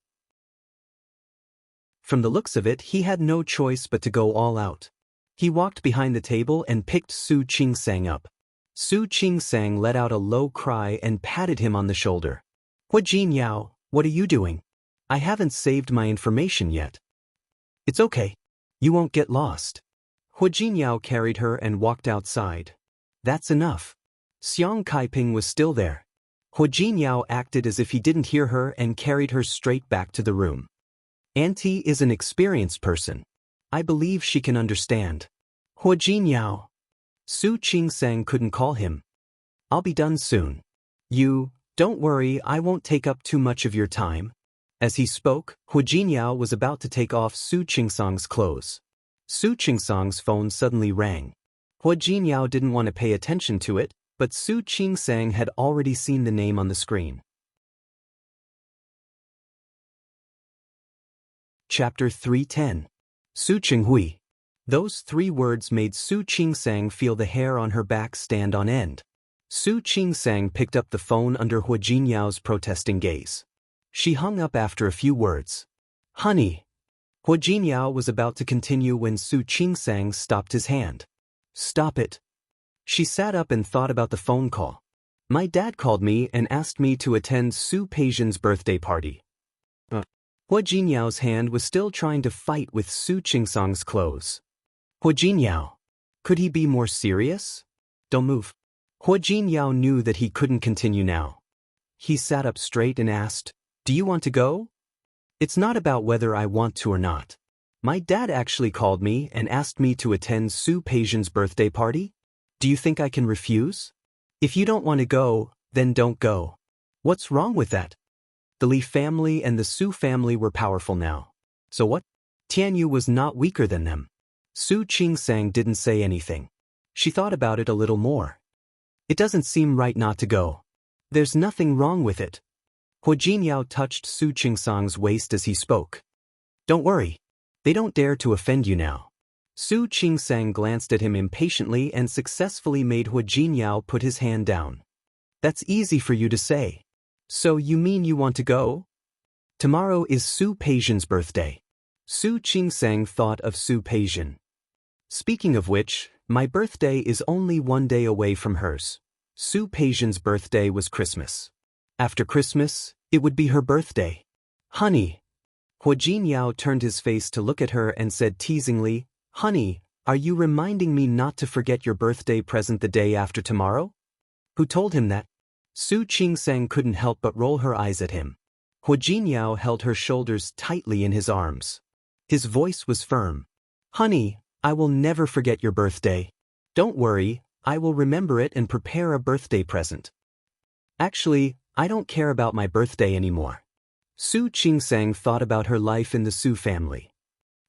From the looks of it, he had no choice but to go all out. He walked behind the table and picked Su Qingsang up. Su Qingsang let out a low cry and patted him on the shoulder. Hua Jinyao, what are you doing? I haven't saved my information yet. It's okay. You won't get lost. Hua Jinyao carried her and walked outside. That's enough. Xiang Kaiping was still there. Hua Jinyao acted as if he didn't hear her and carried her straight back to the room. Auntie is an experienced person. I believe she can understand. Hua Jinyao. Su Qingsang couldn't call him. I'll be done soon. Don't worry, I won't take up too much of your time. As he spoke, Hua Jinyao was about to take off Su Qingsang's clothes. Su Qingsang's phone suddenly rang. Hua Jinyao didn't want to pay attention to it, but Su Qingsang had already seen the name on the screen. Chapter 310. Su Qinghui. Those 3 words made Su Qingsang feel the hair on her back stand on end. Su Qingsang picked up the phone under Hua Jinyao's protesting gaze. She hung up after a few words. Honey. Hua Jinyao was about to continue when Su Qingsang stopped his hand. Stop it. She sat up and thought about the phone call. My dad called me and asked me to attend Su Peijian's birthday party. Hua Jinyao's hand was still trying to fight with Su Qingsang's clothes. Hua Jinyao. Could he be more serious? Don't move. Hua Jinyao knew that he couldn't continue now. He sat up straight and asked, Do you want to go? It's not about whether I want to or not. My dad actually called me and asked me to attend Su Peijian's birthday party. Do you think I can refuse? If you don't want to go, then don't go. What's wrong with that? The Li family and the Su family were powerful now. So what? Tianyu was not weaker than them. Su Qingsang didn't say anything. She thought about it a little more. It doesn't seem right not to go. There's nothing wrong with it. Hua Jinyao touched Su Qingsang's waist as he spoke. Don't worry. They don't dare to offend you now. Su Qingsang glanced at him impatiently and successfully made Hua Jinyao put his hand down. That's easy for you to say. So you mean you want to go? Tomorrow is Su Peijian's birthday. Su Qingsang thought of Su Peijian. Speaking of which, my birthday is only 1 day away from hers. Su Peijian's birthday was Christmas. After Christmas, it would be her birthday. Honey. Hua Jinyao turned his face to look at her and said teasingly, Honey, are you reminding me not to forget your birthday present the day after tomorrow? Who told him that? Su Qingsang couldn't help but roll her eyes at him. Hua Jinyao held her shoulders tightly in his arms. His voice was firm. Honey, I will never forget your birthday. Don't worry, I will remember it and prepare a birthday present. Actually, I don't care about my birthday anymore. Su Qingsang thought about her life in the Su family.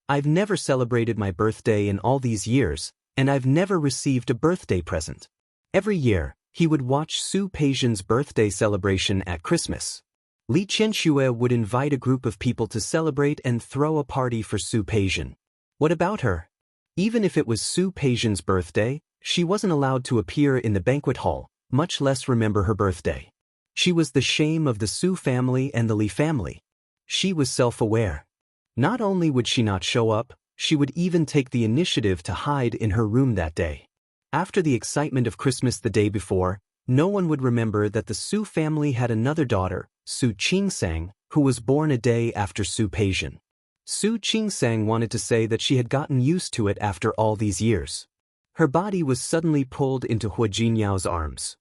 I've never celebrated my birthday in all these years, and I've never received a birthday present. Every year, he would watch Su Peijian's birthday celebration at Christmas. Li Qianxue would invite a group of people to celebrate and throw a party for Su Peijian. What about her? Even if it was Su Peijian's birthday, she wasn't allowed to appear in the banquet hall, much less remember her birthday. She was the shame of the Su family and the Li family. She was self-aware. Not only would she not show up, she would even take the initiative to hide in her room that day. After the excitement of Christmas the day before, no one would remember that the Su family had another daughter, Su Qingsang, who was born a day after Su Peijian. Su Qingsang wanted to say that she had gotten used to it after all these years. Her body was suddenly pulled into Hua Jinyao's arms.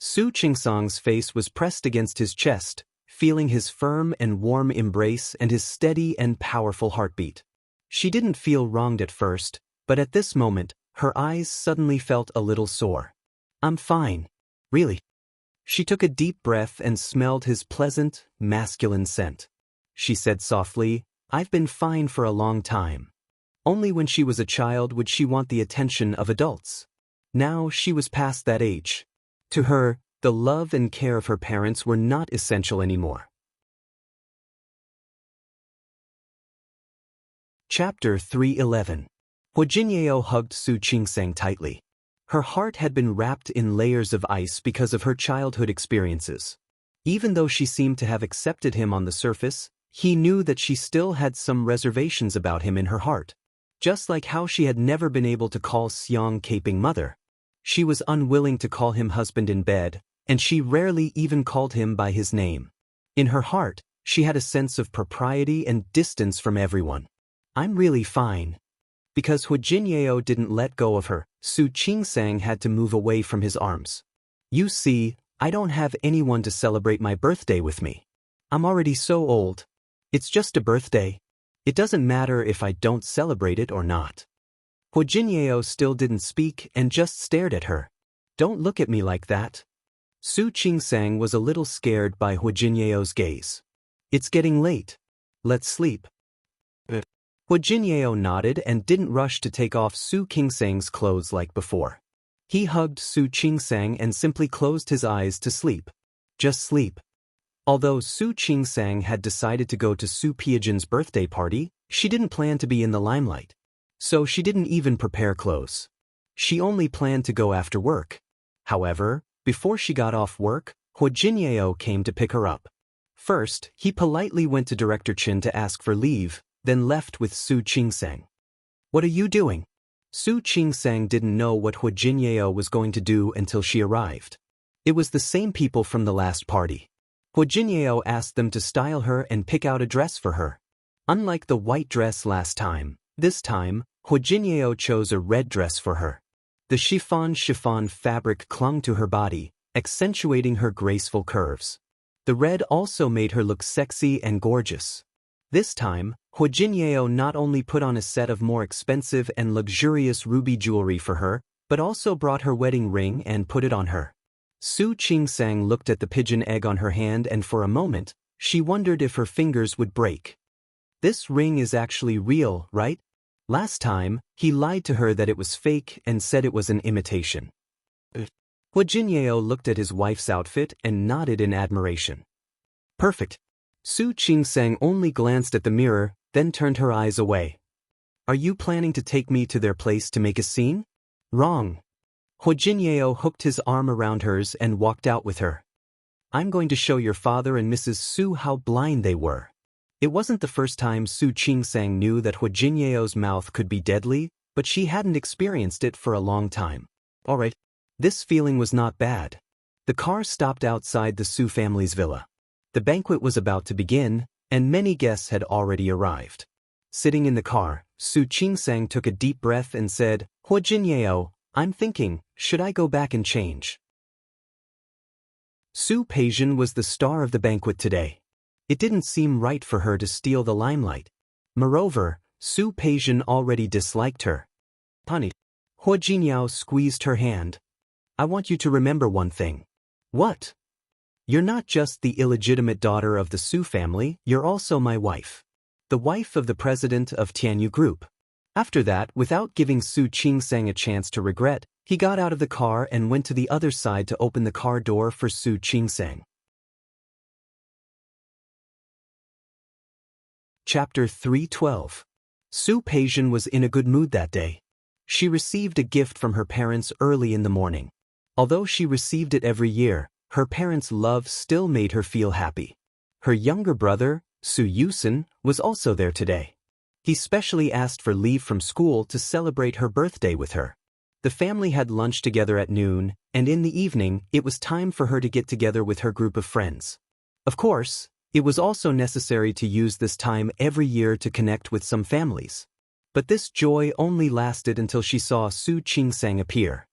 Su Qingsang's face was pressed against his chest, feeling his firm and warm embrace and his steady and powerful heartbeat. She didn't feel wronged at first, but at this moment, her eyes suddenly felt a little sore. I'm fine. Really. She took a deep breath and smelled his pleasant, masculine scent. She said softly, I've been fine for a long time. Only when she was a child would she want the attention of adults. Now she was past that age. To her, the love and care of her parents were not essential anymore. Chapter 311. Hua Jinyao hugged Su Qingsang tightly. Her heart had been wrapped in layers of ice because of her childhood experiences. Even though she seemed to have accepted him on the surface, he knew that she still had some reservations about him in her heart. Just like how she had never been able to call Xiang Caping mother. She was unwilling to call him husband in bed, and she rarely even called him by his name. In her heart, she had a sense of propriety and distance from everyone. I'm really fine. Because Hua Jinyao didn't let go of her, Su Qingsang had to move away from his arms. You see, I don't have anyone to celebrate my birthday with me. I'm already so old. It's just a birthday. It doesn't matter if I don't celebrate it or not. Hua Jinyao still didn't speak and just stared at her. Don't look at me like that. Su Qingsang was a little scared by Hua Jinyao's gaze. It's getting late. Let's sleep. Hua Jinyao nodded and didn't rush to take off Su Qingsang's clothes like before. He hugged Su Qingsang and simply closed his eyes to sleep. Just sleep. Although Su Qingsang had decided to go to Su Peijian's birthday party, she didn't plan to be in the limelight. So she didn't even prepare clothes. She only planned to go after work. However, before she got off work, Hua Jinyao came to pick her up. First, he politely went to Director Qin to ask for leave, then left with Su Qingsang. What are you doing? Su Qingsang didn't know what Hua Jinyao was going to do until she arrived. It was the same people from the last party. Hua Jinyao asked them to style her and pick out a dress for her. Unlike the white dress last time, this time, Hua Jinyao chose a red dress for her. The chiffon fabric clung to her body, accentuating her graceful curves. The red also made her look sexy and gorgeous. This time, Hua Jinyao not only put on a set of more expensive and luxurious ruby jewelry for her, but also brought her wedding ring and put it on her. Su Qingsang looked at the pigeon egg on her hand and for a moment, she wondered if her fingers would break. This ring is actually real, right? Last time, he lied to her that it was fake and said it was an imitation. Hua Hua Jinyao looked at his wife's outfit and nodded in admiration. Perfect. Su Qingsang only glanced at the mirror, then turned her eyes away. Are you planning to take me to their place to make a scene? Wrong. Hua Jinyao hooked his arm around hers and walked out with her. I'm going to show your father and Mrs. Su how blind they were. It wasn't the first time Su Qingsang knew that Hua Jinyao's mouth could be deadly, but she hadn't experienced it for a long time. Alright. This feeling was not bad. The car stopped outside the Su family's villa. The banquet was about to begin, and many guests had already arrived. Sitting in the car, Su Qingsang took a deep breath and said, Hua Jinyao, I'm thinking, should I go back and change? Su Peijian was the star of the banquet today. It didn't seem right for her to steal the limelight. Moreover, Su Peijian already disliked her. Honey. Hua Jinyao squeezed her hand. I want you to remember one thing. What? You're not just the illegitimate daughter of the Su family, you're also my wife. The wife of the president of Tianyu Group. After that, without giving Su Qingsang a chance to regret, he got out of the car and went to the other side to open the car door for Su Qingsang. Chapter 312. Su Peijian was in a good mood that day. She received a gift from her parents early in the morning. Although she received it every year, her parents' love still made her feel happy. Her younger brother, Su Yusen, was also there today. He specially asked for leave from school to celebrate her birthday with her. The family had lunch together at noon, and in the evening, it was time for her to get together with her group of friends. Of course, it was also necessary to use this time every year to connect with some families. But this joy only lasted until she saw Su Qingsang appear.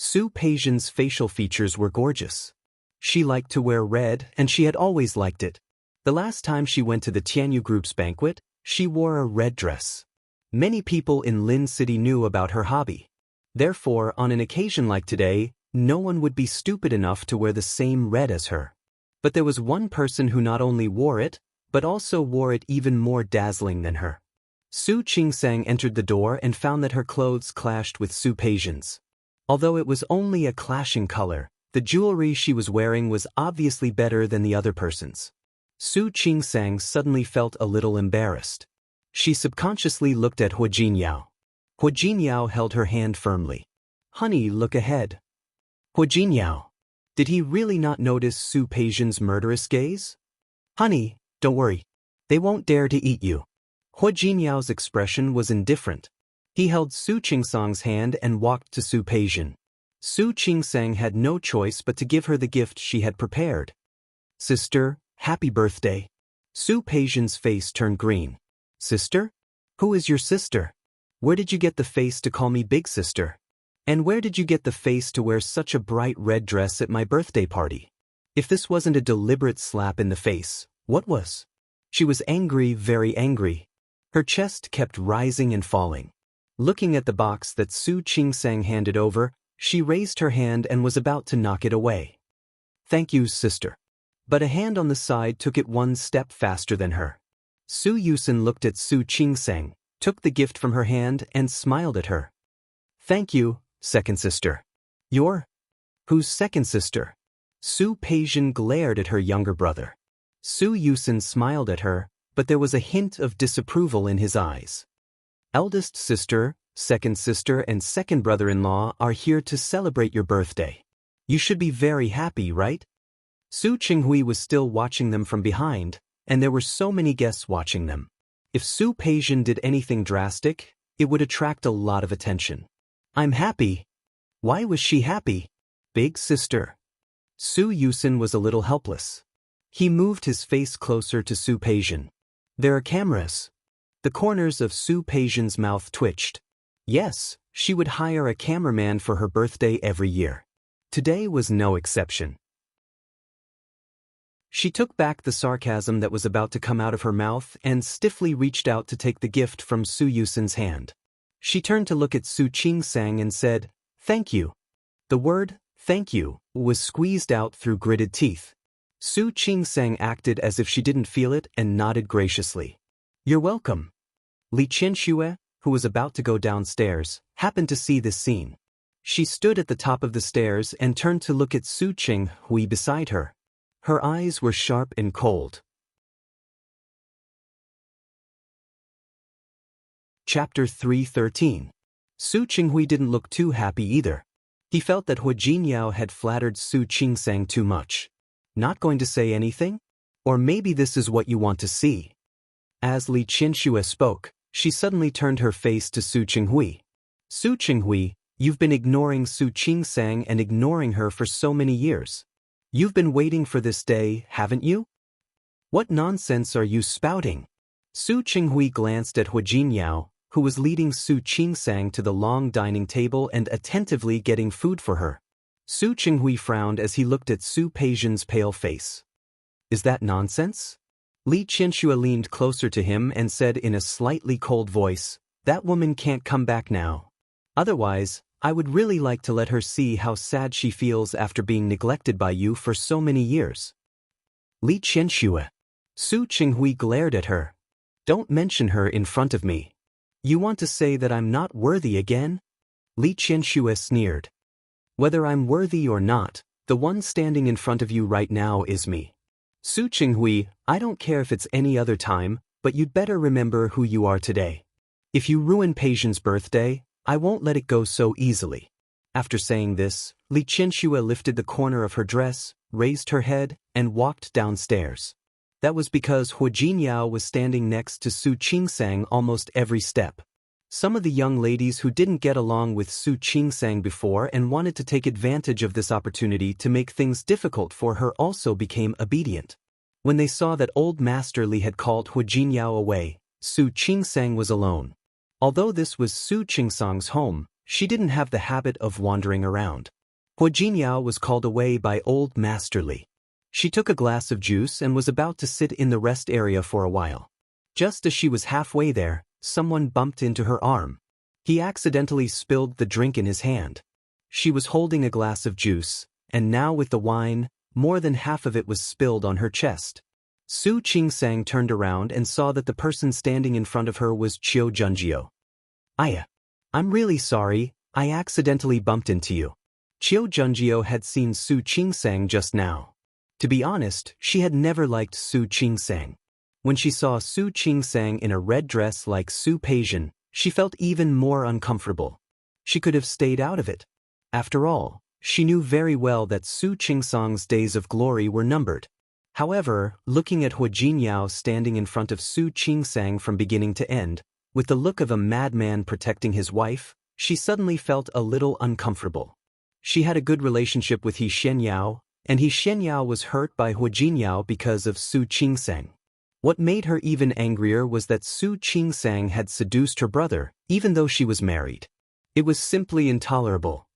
Su Peijian's facial features were gorgeous. She liked to wear red, and she had always liked it. The last time she went to the Tianyu Group's banquet, she wore a red dress. Many people in Lin City knew about her hobby. Therefore, on an occasion like today, no one would be stupid enough to wear the same red as her. But there was one person who not only wore it, but also wore it even more dazzling than her. Su Qingsang entered the door and found that her clothes clashed with Su Peijian's. Although it was only a clashing color, the jewelry she was wearing was obviously better than the other person's. Su Qingsang suddenly felt a little embarrassed. She subconsciously looked at Hua Jinyao. Hua Jinyao held her hand firmly. Honey, look ahead. Hua Jinyao. Did he really not notice Su Peijian's murderous gaze? Honey, don't worry. They won't dare to eat you. Hua Jinyao's expression was indifferent. He held Su Qingsang's hand and walked to Su Peijian. Su Qingsang had no choice but to give her the gift she had prepared. Sister, happy birthday. Su Peijian's face turned green. Sister? Who is your sister? Where did you get the face to call me big sister? And where did you get the face to wear such a bright red dress at my birthday party? If this wasn't a deliberate slap in the face, what was? She was angry, very angry. Her chest kept rising and falling. Looking at the box that Su Qingsang handed over, she raised her hand and was about to knock it away. Thank you, sister. But a hand on the side took it one step faster than her. Su Yusen looked at Su Qingsang, took the gift from her hand and smiled at her. Thank you, second sister. You're? Whose second sister? Su Peijian glared at her younger brother. Su Yusen smiled at her, but there was a hint of disapproval in his eyes. Eldest sister, second sister and second brother-in-law are here to celebrate your birthday. You should be very happy, right? Su Qinghui was still watching them from behind, and there were so many guests watching them. If Su Peijian did anything drastic, it would attract a lot of attention. I'm happy. Why was she happy? Big sister. Su Yusen was a little helpless. He moved his face closer to Su Peijian. There are cameras. The corners of Su Peijian's mouth twitched. Yes, she would hire a cameraman for her birthday every year. Today was no exception. She took back the sarcasm that was about to come out of her mouth and stiffly reached out to take the gift from Su Yusen's hand. She turned to look at Su Qingsang and said, Thank you. The word, thank you, was squeezed out through gritted teeth. Su Qingsang acted as if she didn't feel it and nodded graciously. You're welcome. Li Qianxue, who was about to go downstairs, happened to see this scene. She stood at the top of the stairs and turned to look at Su Qinghui beside her. Her eyes were sharp and cold. Chapter 3:13. Su Qinghui didn't look too happy either. He felt that Hu Jinyao had flattered Su Qingsang too much. Not going to say anything? Or maybe this is what you want to see. As Li Qianxue spoke, she suddenly turned her face to Su Qinghui. Su Qinghui, you've been ignoring Su Qingsang and ignoring her for so many years. You've been waiting for this day, haven't you? What nonsense are you spouting? Su Qinghui glanced at Hu Jinyao, who was leading Su Qingsang to the long dining table and attentively getting food for her. Su Qinghui frowned as he looked at Su Peijian's pale face. Is that nonsense? Li Qianxue leaned closer to him and said in a slightly cold voice, that woman can't come back now. Otherwise, I would really like to let her see how sad she feels after being neglected by you for so many years. Li Qianxue. Su Qinghui glared at her. Don't mention her in front of me. You want to say that I'm not worthy again? Li Qianxue sneered. Whether I'm worthy or not, the one standing in front of you right now is me. Su Qinghui, I don't care if it's any other time, but you'd better remember who you are today. If you ruin Peijian's birthday, I won't let it go so easily. After saying this, Li Qianxue lifted the corner of her dress, raised her head, and walked downstairs. That was because Hu Jinyao was standing next to Su Qingsang almost every step. Some of the young ladies who didn't get along with Su Qingsang before and wanted to take advantage of this opportunity to make things difficult for her also became obedient. When they saw that old Master Li had called Hu Jinyao away, Su Qingsang was alone. Although this was Su Qingsang's home, she didn't have the habit of wandering around. Hu Jinyao was called away by old Master Li. She took a glass of juice and was about to sit in the rest area for a while. Just as she was halfway there, someone bumped into her arm. He accidentally spilled the drink in his hand. She was holding a glass of juice, and now with the wine, more than half of it was spilled on her chest. Su Qingsang turned around and saw that the person standing in front of her was Qiu Junjiu. I'm really sorry, I accidentally bumped into you. Qiu Junjiu had seen Su Qingsang just now. To be honest, she had never liked Su Qingsang. When she saw Su Qingsang in a red dress like Su Peijian, she felt even more uncomfortable. She could have stayed out of it. After all, she knew very well that Su Qingsang's days of glory were numbered. However, looking at Hu Jinyao standing in front of Su Qingsang from beginning to end, with the look of a madman protecting his wife, she suddenly felt a little uncomfortable. She had a good relationship with He Xianyao, and He Xianyao was hurt by Hu Jinyao because of Su Qingsang. What made her even angrier was that Su Qingsang had seduced her brother, even though she was married. It was simply intolerable.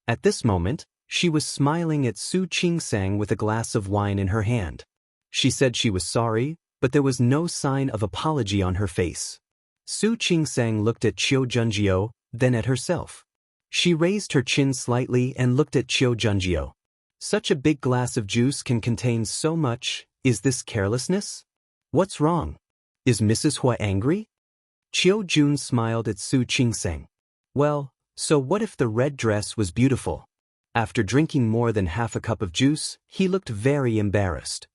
At this moment, she was smiling at Su Qingsang with a glass of wine in her hand. She said she was sorry, but there was no sign of apology on her face. Su Qingsang looked at Qiu Junjiu, then at herself. She raised her chin slightly and looked at Qiu Junjiu. Such a big glass of juice can contain so much. Is this carelessness? What's wrong? Is Mrs. Hua angry? Qiu Jun smiled at Su Qingsang. Well, so what if the red dress was beautiful? After drinking more than half a cup of juice, he looked very embarrassed.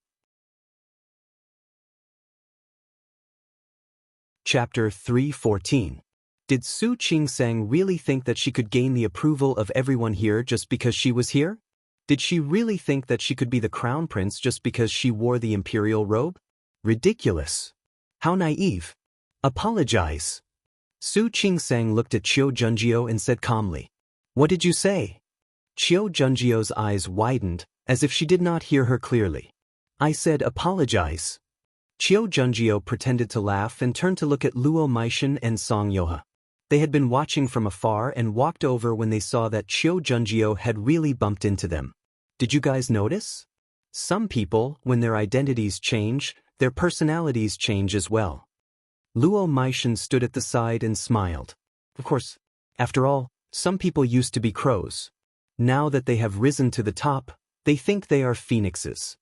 Chapter 3:14. Did Su Qingsang really think that she could gain the approval of everyone here just because she was here? Did she really think that she could be the crown prince just because she wore the imperial robe? Ridiculous. How naive. Apologize. Su Qingsang looked at Qiu Junjiu and said calmly, "What did you say?" Qiu Junjiu's eyes widened, as if she did not hear her clearly. "I said apologize." Qiu Junjiu pretended to laugh and turned to look at Luo Meishan and Song Yoha. They had been watching from afar and walked over when they saw that Qiu Junjiu had really bumped into them. Did you guys notice? Some people, when their identities change, their personalities change as well. Luo Meishan stood at the side and smiled. Of course, after all, some people used to be crows. Now that they have risen to the top, they think they are phoenixes.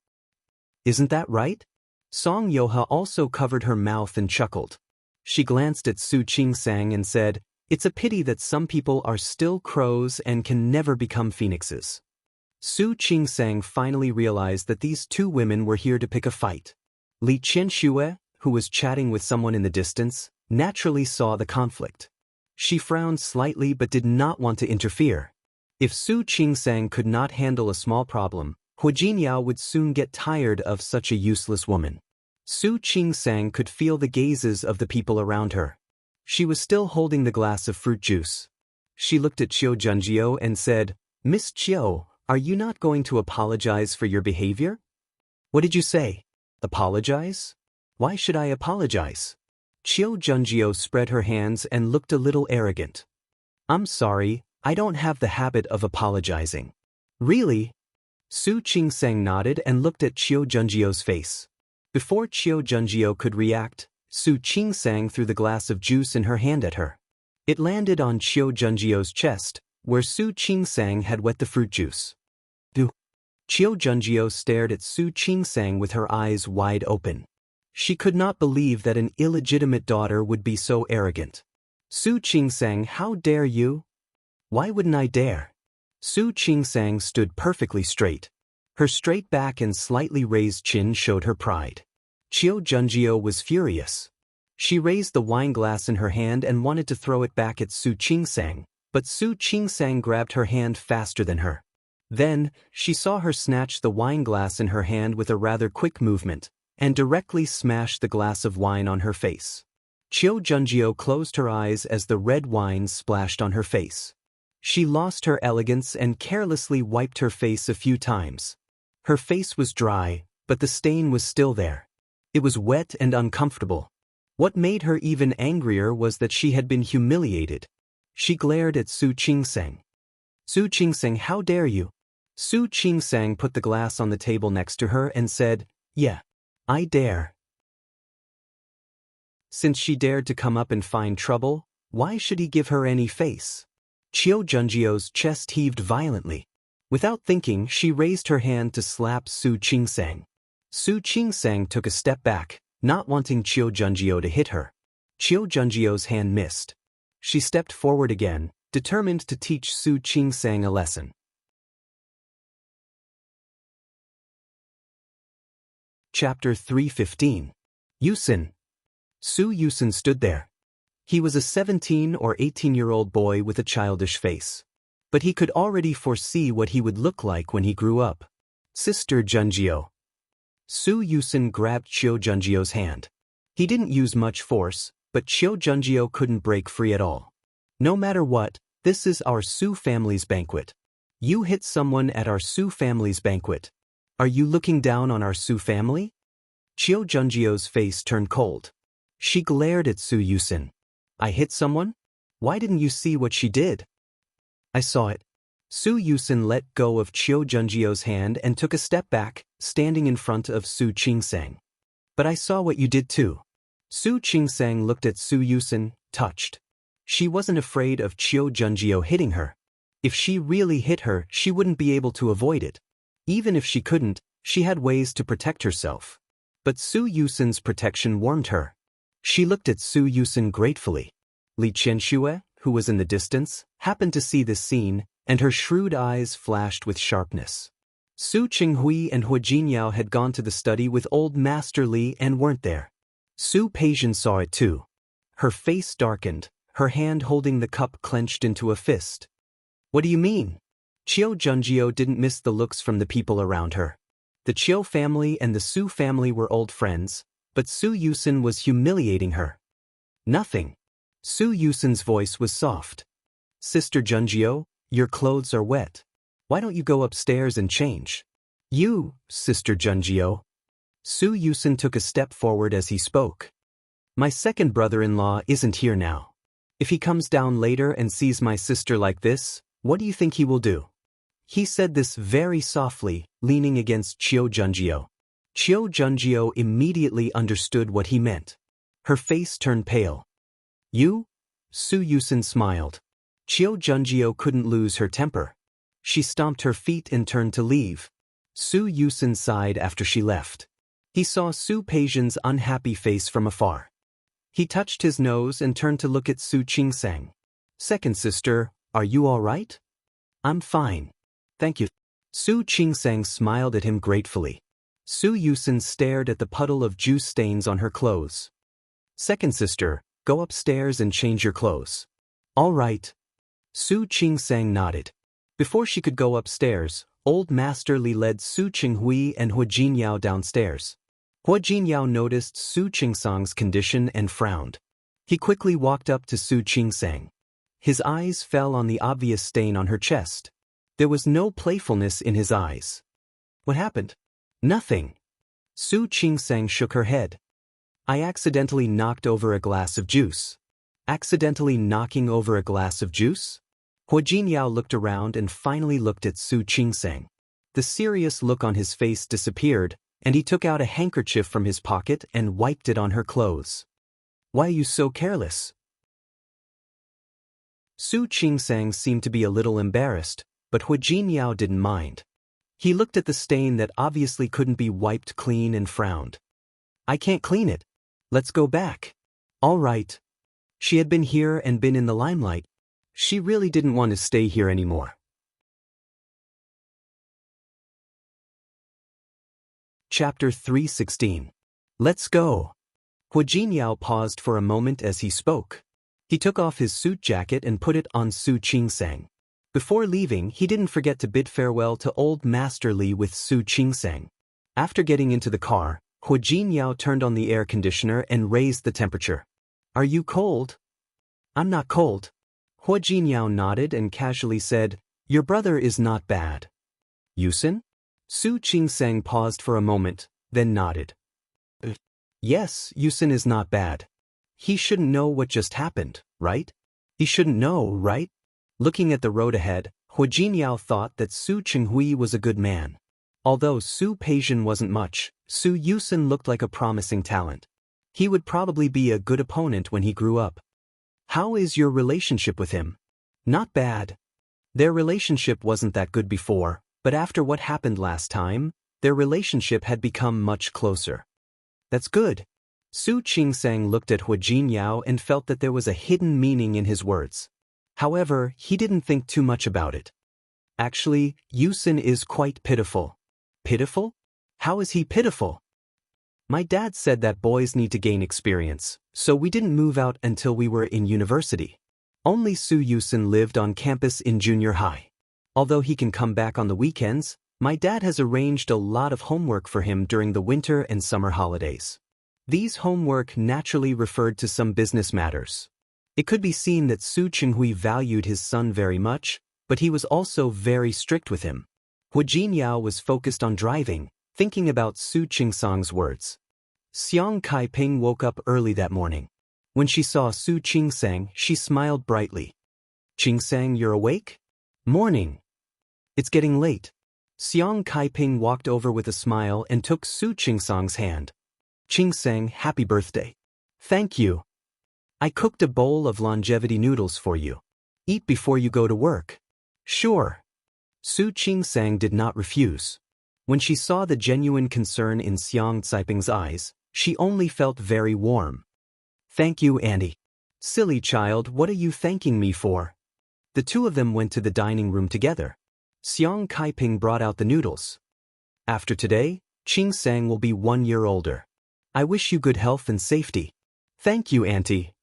Isn't that right? Song Yoha also covered her mouth and chuckled. She glanced at Su Qingsang and said, It's a pity that some people are still crows and can never become phoenixes. Su Qingsang finally realized that these two women were here to pick a fight. Li Qianxue, who was chatting with someone in the distance, naturally saw the conflict. She frowned slightly but did not want to interfere. If Su Qingsang could not handle a small problem, Hu Jinyao would soon get tired of such a useless woman. Su Qingsang could feel the gazes of the people around her. She was still holding the glass of fruit juice. She looked at Qiu Junjiu and said, "Miss Qiu, are you not going to apologize for your behavior?" "What did you say? Apologize? Why should I apologize?" Qiu Junjiu spread her hands and looked a little arrogant. "I'm sorry, I don't have the habit of apologizing." "Really?" Su Qingsang nodded and looked at Qiu Junjiu's face. Before Qiu Junjiu could react, Su Qingsang threw the glass of juice in her hand at her. It landed on Qiu Junjiu's chest, where Su Qingsang had wet the fruit juice. "Do?" Qiu Junjiu stared at Su Qingsang with her eyes wide open. She could not believe that an illegitimate daughter would be so arrogant. "Su Qingsang, how dare you?" "Why wouldn't I dare?" Su Qingsang stood perfectly straight. Her straight back and slightly raised chin showed her pride. Qiu Junjiu was furious. She raised the wine glass in her hand and wanted to throw it back at Su Qingsang, but Su Qingsang grabbed her hand faster than her. Then, she saw her snatch the wine glass in her hand with a rather quick movement, and directly smash the glass of wine on her face. Qiu Junjiu closed her eyes as the red wine splashed on her face. She lost her elegance and carelessly wiped her face a few times. Her face was dry, but the stain was still there. It was wet and uncomfortable. What made her even angrier was that she had been humiliated. She glared at Su Qingsang. "Su Qingsang, how dare you?" Su Qingsang put the glass on the table next to her and said, "Yeah, I dare." Since she dared to come up and find trouble, why should he give her any face? Qiu Junjiu's chest heaved violently. Without thinking, she raised her hand to slap Su Qingsang. Su Qingsang took a step back, not wanting Qiu Junjiu to hit her. Qiu Junjiu's hand missed. She stepped forward again, determined to teach Su Qingsang a lesson. Chapter 315. Yusin. Su Yusin stood there. He was a 17 or 18-year-old boy with a childish face. But he could already foresee what he would look like when he grew up. "Sister Junjiu." Su Yusin grabbed Qiu Junjiu's hand. He didn't use much force, but Qiu Junjiu couldn't break free at all. "No matter what, this is our Su family's banquet. You hit someone at our Su family's banquet. Are you looking down on our Su family?" Qiu Junjiu's face turned cold. She glared at Su Yusin. "I hit someone? Why didn't you see what she did?" "I saw it." Su Yusin let go of Qiu Junjiu's hand and took a step back, standing in front of Su Qingsang. "But I saw what you did too." Su Qingsang looked at Su Yusin, touched. She wasn't afraid of Qiu Junjiu hitting her. If she really hit her, she wouldn't be able to avoid it. Even if she couldn't, she had ways to protect herself. But Su Yusin's protection warmed her. She looked at Su Yusin gratefully. Li Qianxue, who was in the distance, happened to see this scene, and her shrewd eyes flashed with sharpness. Su Qinghui and Hu Jinyao had gone to the study with old Master Li and weren't there. Su Peijian saw it too. Her face darkened, her hand holding the cup clenched into a fist. "What do you mean?" Qiu Junjiu didn't miss the looks from the people around her. The Qiu family and the Su family were old friends, but Su Yusin was humiliating her. "Nothing." Su Yusin's voice was soft. "Sister Junjiu, your clothes are wet. Why don't you go upstairs and change?" "You, Sister Junjiu." Su Yusin took a step forward as he spoke. "My second brother-in-law isn't here now. If he comes down later and sees my sister like this, what do you think he will do?" He said this very softly, leaning against Qiu Junjiu. Qiu Junjiu immediately understood what he meant. Her face turned pale. "You?" Su Yusin smiled. Qiu Junjiu couldn't lose her temper. She stomped her feet and turned to leave. Su Yusin sighed after she left. He saw Su Peijian's unhappy face from afar. He touched his nose and turned to look at Su Qingsang. Second sister, are you all right? I'm fine. Thank you. Su Qingsang smiled at him gratefully. Su Yusin stared at the puddle of juice stains on her clothes. Second sister, go upstairs and change your clothes. All right. Su Qingsang nodded. Before she could go upstairs, Old Master Li led Su Qinghui and Hua Jinyao downstairs. Hua Jinyao noticed Su Qingsang's condition and frowned. He quickly walked up to Su Qingsang. His eyes fell on the obvious stain on her chest. There was no playfulness in his eyes. What happened? Nothing. Su Qingsang shook her head. I accidentally knocked over a glass of juice. Accidentally knocking over a glass of juice? Hua Jinyao looked around and finally looked at Su Qingsang. The serious look on his face disappeared, and he took out a handkerchief from his pocket and wiped it on her clothes. Why are you so careless? Su Qingsang seemed to be a little embarrassed, but Hua Jinyao didn't mind. He looked at the stain that obviously couldn't be wiped clean and frowned. I can't clean it. Let's go back. All right. She had been here and been in the limelight. She really didn't want to stay here anymore. Chapter 316. Let's go. Hua Jinyao paused for a moment as he spoke. He took off his suit jacket and put it on Su Qingsang. Before leaving, he didn't forget to bid farewell to Old Master Li with Su Qingsang. After getting into the car, Hua Jinyao turned on the air conditioner and raised the temperature. Are you cold? I'm not cold. Hua Jinyao nodded and casually said, Your brother is not bad. Yusin? Su Qingsang paused for a moment, then nodded. Yes, Yusin is not bad. He shouldn't know what just happened, right? He shouldn't know, right? Looking at the road ahead, Hua Jinyao thought that Su Qinghui was a good man. Although Su Peijian wasn't much, Su Yusin looked like a promising talent. He would probably be a good opponent when he grew up. How is your relationship with him? Not bad. Their relationship wasn't that good before, but after what happened last time, their relationship had become much closer. That's good. Su Qingsang looked at Hua Jinyao and felt that there was a hidden meaning in his words. However, he didn't think too much about it. Actually, Yusin is quite pitiful. Pitiful? How is he pitiful? My dad said that boys need to gain experience, so we didn't move out until we were in university. Only Su Yusin lived on campus in junior high. Although he can come back on the weekends, my dad has arranged a lot of homework for him during the winter and summer holidays. These homework naturally referred to some business matters. It could be seen that Su Qinghui valued his son very much, but he was also very strict with him. Hua Jinyao was focused on driving, thinking about Su Qingsang's words. Xiang Kaiping woke up early that morning. When she saw Su Qingsang, she smiled brightly. Qingsang, you're awake? Morning. It's getting late. Xiang Kaiping walked over with a smile and took Su Qingsang's hand. Qingsang, happy birthday. Thank you. I cooked a bowl of longevity noodles for you. Eat before you go to work. Sure. Su Qingsang did not refuse. When she saw the genuine concern in Xiang Caiping's eyes, she only felt very warm. Thank you, Auntie. Silly child, what are you thanking me for? The two of them went to the dining room together. Xiang Kaiping brought out the noodles. After today, Qingsang will be 1 year older. I wish you good health and safety. Thank you, Auntie.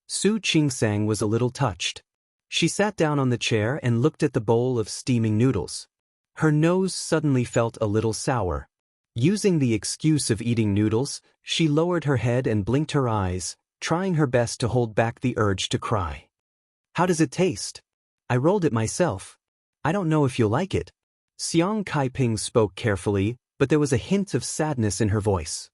Su Qingsang was a little touched. She sat down on the chair and looked at the bowl of steaming noodles. Her nose suddenly felt a little sour. Using the excuse of eating noodles, she lowered her head and blinked her eyes, trying her best to hold back the urge to cry. How does it taste? I rolled it myself. I don't know if you'll like it. Xiang Kaiping spoke carefully, but there was a hint of sadness in her voice.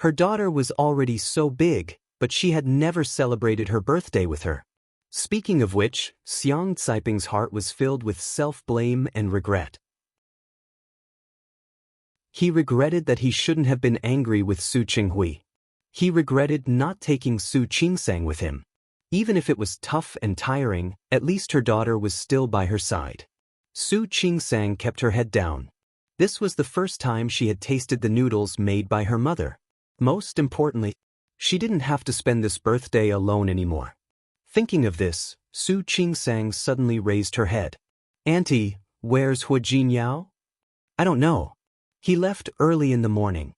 Her daughter was already so big, but she had never celebrated her birthday with her. Speaking of which, Xiang Caiping's heart was filled with self-blame and regret. He regretted that he shouldn't have been angry with Su Qinghui. He regretted not taking Su Qingsang with him. Even if it was tough and tiring, at least her daughter was still by her side. Su Qingsang kept her head down. This was the first time she had tasted the noodles made by her mother. Most importantly, she didn't have to spend this birthday alone anymore. Thinking of this, Su Qingsang suddenly raised her head. Auntie, where's Hu Jinyao? I don't know. He left early in the morning.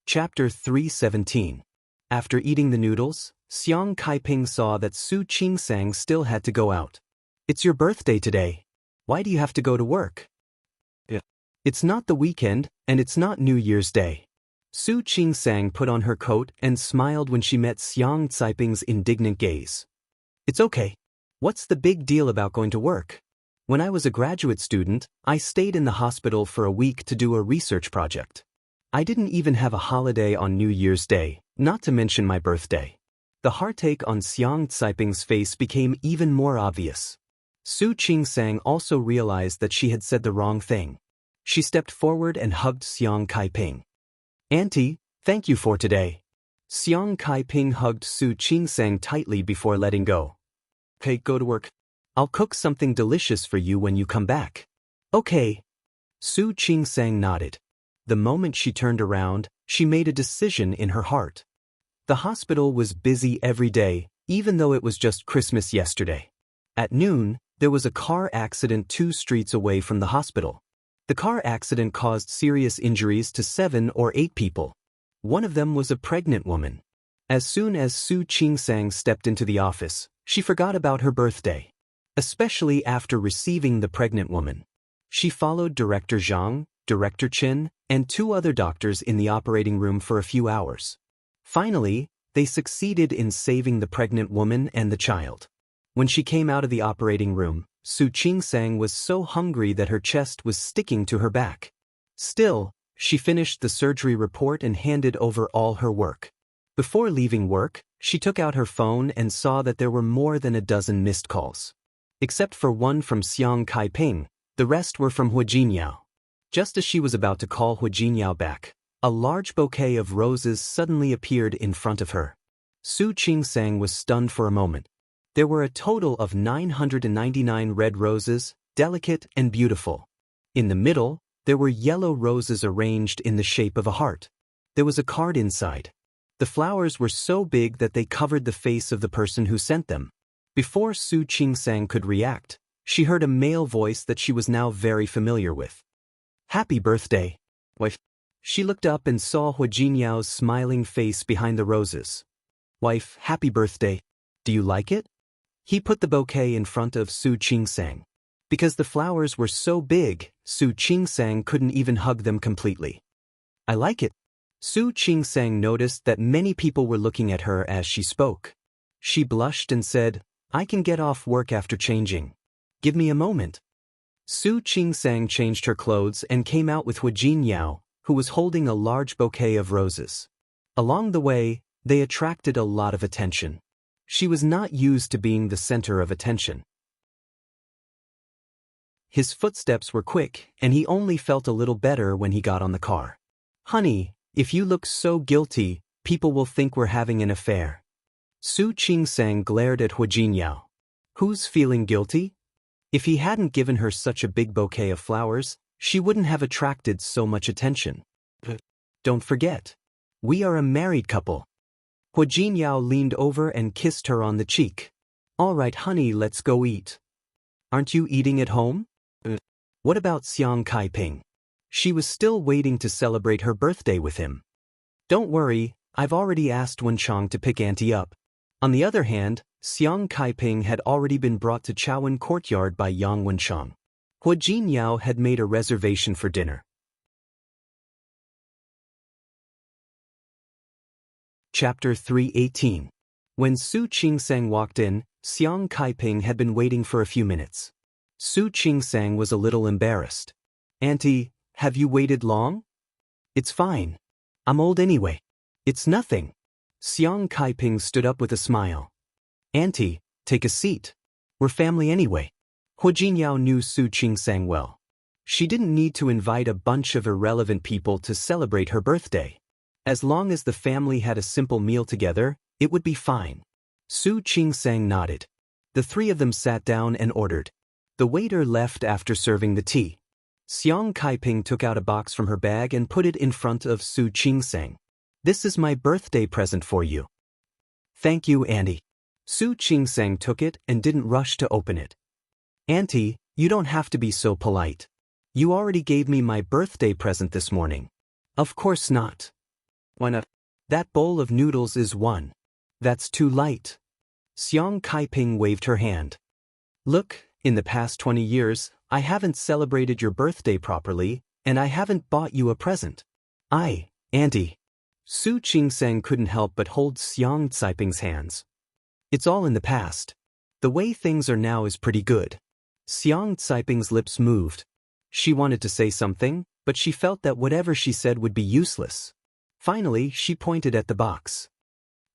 Chapter 317. After eating the noodles, Xiang Kaiping saw that Su Qingsang still had to go out. It's your birthday today. Why do you have to go to work? It's not the weekend, and it's not New Year's Day. Su Qingsang put on her coat and smiled when she met Xiang Caiping's indignant gaze. It's okay. What's the big deal about going to work? When I was a graduate student, I stayed in the hospital for a week to do a research project. I didn't even have a holiday on New Year's Day, not to mention my birthday. The heartache on Xiang Caiping's face became even more obvious. Su Qingsang also realized that she had said the wrong thing. She stepped forward and hugged Xiang Kaiping. Auntie, thank you for today. Xiang Kaiping hugged Su Qingsang tightly before letting go. Okay, go to work. I'll cook something delicious for you when you come back. Okay. Su Qingsang nodded. The moment she turned around, she made a decision in her heart. The hospital was busy every day, even though it was just Christmas yesterday. At noon, there was a car accident 2 streets away from the hospital. The car accident caused serious injuries to 7 or 8 people. One of them was a pregnant woman. As soon as Su Qingsang stepped into the office, she forgot about her birthday. Especially after receiving the pregnant woman. She followed Director Zhang, Director Qin, and 2 other doctors in the operating room for a few hours. Finally, they succeeded in saving the pregnant woman and the child. When she came out of the operating room, Su Qingsang was so hungry that her chest was sticking to her back. Still, she finished the surgery report and handed over all her work. Before leaving work, she took out her phone and saw that there were more than a dozen missed calls. Except for one from Xiang Kaiping, the rest were from Hu Jinyao. Just as she was about to call Hu Jinyao back, a large bouquet of roses suddenly appeared in front of her. Su Qingsang was stunned for a moment. There were a total of 999 red roses, delicate and beautiful. In the middle, there were yellow roses arranged in the shape of a heart. There was a card inside. The flowers were so big that they covered the face of the person who sent them. Before Su Qingsang could react, she heard a male voice that she was now very familiar with. Happy birthday, wife. She looked up and saw Hu Jinyao's smiling face behind the roses. Wife, happy birthday. Do you like it? He put the bouquet in front of Su Qingsang. Because the flowers were so big, Su Qingsang couldn't even hug them completely. I like it. Su Qingsang noticed that many people were looking at her as she spoke. She blushed and said, I can get off work after changing. Give me a moment. Su Qingsang changed her clothes and came out with Hu Jinyao, who was holding a large bouquet of roses. Along the way, they attracted a lot of attention. She was not used to being the center of attention. His footsteps were quick, and he only felt a little better when he got on the car. Honey, if you look so guilty, people will think we're having an affair. Su Qingsang glared at Hu Jinyao. Who's feeling guilty? If he hadn't given her such a big bouquet of flowers, she wouldn't have attracted so much attention. Don't forget, we are a married couple. Hu Jinyao leaned over and kissed her on the cheek. All right, honey, let's go eat. Aren't you eating at home? What about Xiang Kaiping? She was still waiting to celebrate her birthday with him. Don't worry, I've already asked Wenchang to pick Auntie up. On the other hand, Xiang Kaiping had already been brought to Chaowen Courtyard by Yang Wenchang. Hu Jinyao had made a reservation for dinner. Chapter 318. When Su Qingsang walked in, Xiang Kaiping had been waiting for a few minutes. Su Qingsang was a little embarrassed. Auntie, have you waited long? It's fine. I'm old anyway. It's nothing. Xiang Kaiping stood up with a smile. Auntie, take a seat. We're family anyway. Hu Jinyao knew Su Qingsang well. She didn't need to invite a bunch of irrelevant people to celebrate her birthday. As long as the family had a simple meal together, it would be fine. Su Qingsang nodded. The 3 of them sat down and ordered. The waiter left after serving the tea. Xiang Kaiping took out a box from her bag and put it in front of Su Qingsang. This is my birthday present for you. Thank you, Auntie. Su Qingsang took it and didn't rush to open it. Auntie, you don't have to be so polite. You already gave me my birthday present this morning. Of course not. Why not? That bowl of noodles is one. That's too light. Xiang Kaiping waved her hand. Look, in the past 20 years, I haven't celebrated your birthday properly, and I haven't bought you a present. Auntie. Su Qingsang couldn't help but hold Xiang Caiping's hands. It's all in the past. The way things are now is pretty good. Xiang Caiping's lips moved. She wanted to say something, but she felt that whatever she said would be useless. Finally, she pointed at the box.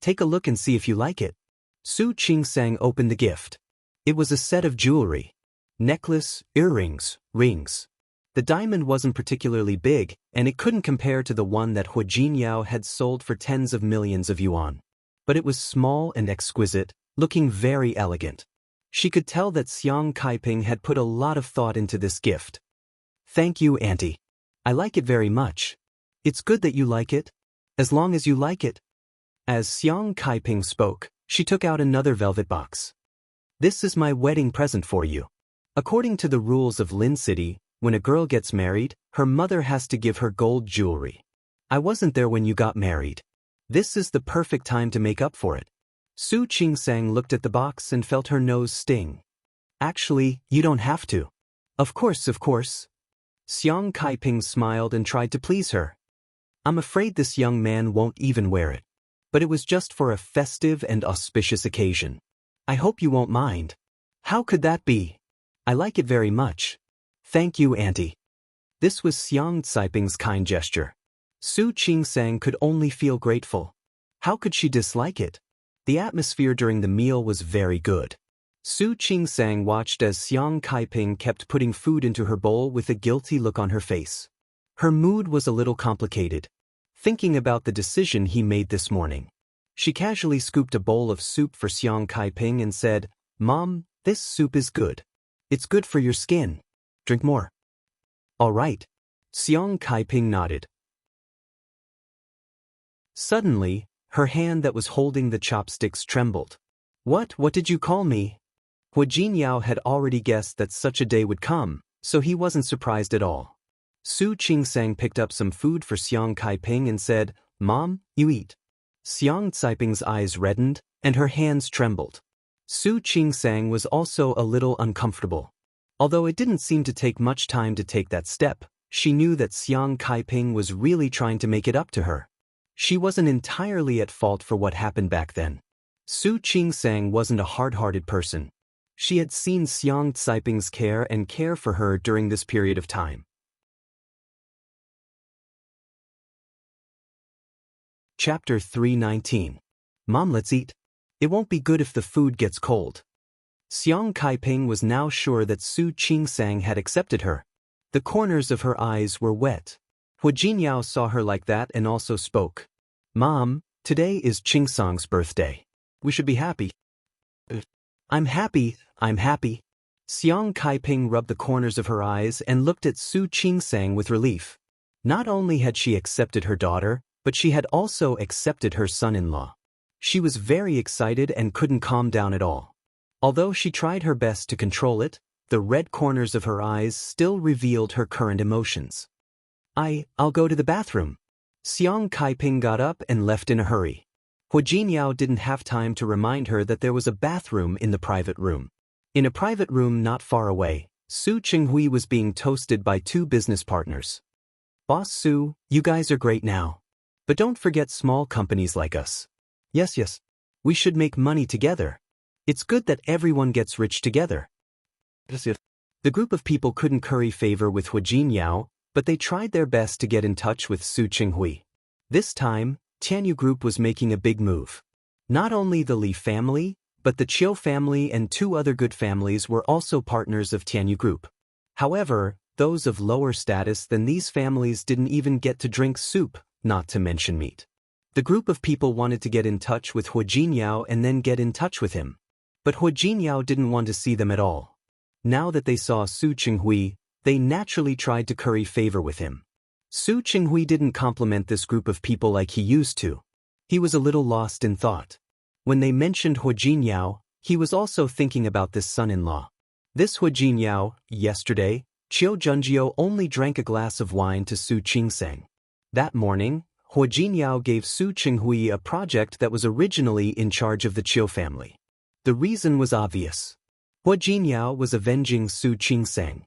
Take a look and see if you like it. Su Qingsang opened the gift. It was a set of jewelry. Necklace, earrings, rings. The diamond wasn't particularly big, and it couldn't compare to the one that Hu Jinyao had sold for tens of millions of yuan. But it was small and exquisite, looking very elegant. She could tell that Xiang Kaiping had put a lot of thought into this gift. Thank you, Auntie. I like it very much. It's good that you like it. As long as you like it. As Xiang Kaiping spoke, she took out another velvet box. This is my wedding present for you. According to the rules of Lin City, when a girl gets married, her mother has to give her gold jewelry. I wasn't there when you got married. This is the perfect time to make up for it. Su Qingsang looked at the box and felt her nose sting. Actually, you don't have to. Of course. Xiang Kaiping smiled and tried to please her. I'm afraid this young man won't even wear it. But it was just for a festive and auspicious occasion. I hope you won't mind. How could that be? I like it very much. Thank you, Auntie. This was Xiang Caiping's kind gesture. Su Qingsang could only feel grateful. How could she dislike it? The atmosphere during the meal was very good. Su Qingsang watched as Xiang Kaiping kept putting food into her bowl with a guilty look on her face. Her mood was a little complicated, thinking about the decision he made this morning. She casually scooped a bowl of soup for Xiang Kaiping and said, "Mom, this soup is good. It's good for your skin. Drink more." All right. Xiang Kaiping nodded. Suddenly, her hand that was holding the chopsticks trembled. What did you call me? Hu Jinyao had already guessed that such a day would come, so he wasn't surprised at all. Su Qingsang picked up some food for Xiang Kaiping and said, "Mom, you eat." Xiang Caiping's eyes reddened, and her hands trembled. Su Qingsang was also a little uncomfortable. Although it didn't seem to take much time to take that step, she knew that Xiang Kaiping was really trying to make it up to her. She wasn't entirely at fault for what happened back then. Su Qingsang wasn't a hard-hearted person. She had seen Xiang Caiping's care for her during this period of time. Chapter 319. Mom, let's eat. It won't be good if the food gets cold. Xiang Kaiping was now sure that Su Qingsang had accepted her. The corners of her eyes were wet. Hu Jinyao saw her like that and also spoke. "Mom, today is Qingsang's birthday. We should be happy." I'm happy. Xiang Kaiping rubbed the corners of her eyes and looked at Su Qingsang with relief. Not only had she accepted her daughter, but she had also accepted her son-in-law. She was very excited and couldn't calm down at all. Although she tried her best to control it, the red corners of her eyes still revealed her current emotions. I'll go to the bathroom. Xiang Kaiping got up and left in a hurry. Hu Jinyao didn't have time to remind her that there was a bathroom in the private room. In a private room not far away, Su Qinghui was being toasted by two business partners. "Boss Su, you guys are great now. But don't forget small companies like us. Yes. We should make money together. It's good that everyone gets rich together." The group of people couldn't curry favor with Hu Jinyao, but they tried their best to get in touch with Su Qinghui. This time, Tianyu Group was making a big move. Not only the Li family, but the Chiu family and two other good families were also partners of Tianyu Group. However, those of lower status than these families didn't even get to drink soup, not to mention meat. The group of people wanted to get in touch with Hu Jinyao and then get in touch with him. But Hu Jinyao didn't want to see them at all. Now that they saw Su Qinghui, they naturally tried to curry favor with him. Su Qinghui didn't compliment this group of people like he used to. He was a little lost in thought. When they mentioned Hua Jinyao, he was also thinking about this son-in-law. This Hua Jinyao, yesterday, Qiu Junjiu only drank a glass of wine to Su Qingsang. That morning, Hua Jinyao gave Su Qinghui a project that was originally in charge of the Qiu family. The reason was obvious. Hua Jinyao was avenging Su Qingsang.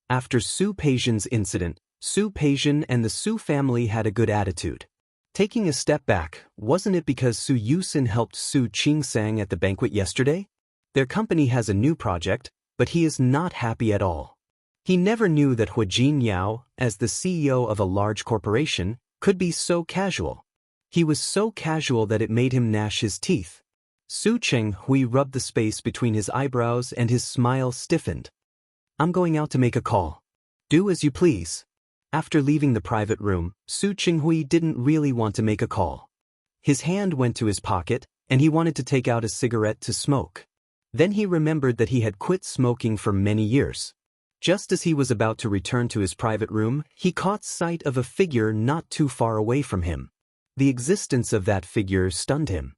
After Su Peixian's incident, Su Peixian and the Su family had a good attitude. Taking a step back, wasn't it because Su Yusin helped Su Qingsang at the banquet yesterday? Their company has a new project, but he is not happy at all. He never knew that Hua Jinyao, as the CEO of a large corporation, could be so casual. He was so casual that it made him gnash his teeth. Su Qinghui rubbed the space between his eyebrows and his smile stiffened. I'm going out to make a call. Do as you please. After leaving the private room, Su Qinghui didn't really want to make a call. His hand went to his pocket, and he wanted to take out a cigarette to smoke. Then he remembered that he had quit smoking for many years. Just as he was about to return to his private room, he caught sight of a figure not too far away from him. The existence of that figure stunned him.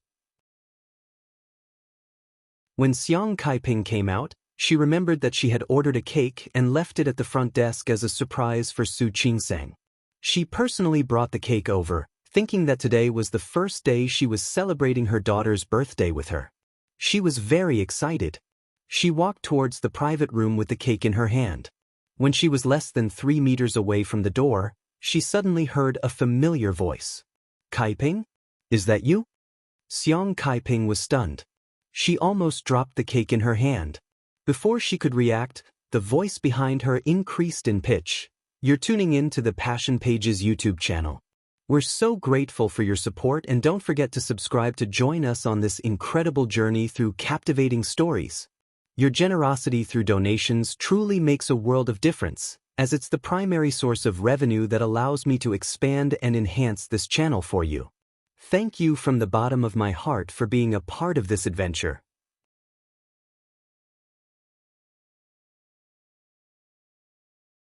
When Xiang Kaiping came out, she remembered that she had ordered a cake and left it at the front desk as a surprise for Su Qingsang. She personally brought the cake over, thinking that today was the first day she was celebrating her daughter's birthday with her. She was very excited. She walked towards the private room with the cake in her hand. When she was less than 3 meters away from the door, she suddenly heard a familiar voice. Kaiping? Is that you? Xiang Kaiping was stunned. She almost dropped the cake in her hand. Before she could react, the voice behind her increased in pitch. You're tuning in to the Passion Pages YouTube channel. We're so grateful for your support, and don't forget to subscribe to join us on this incredible journey through captivating stories. Your generosity through donations truly makes a world of difference, as it's the primary source of revenue that allows me to expand and enhance this channel for you. Thank you from the bottom of my heart for being a part of this adventure.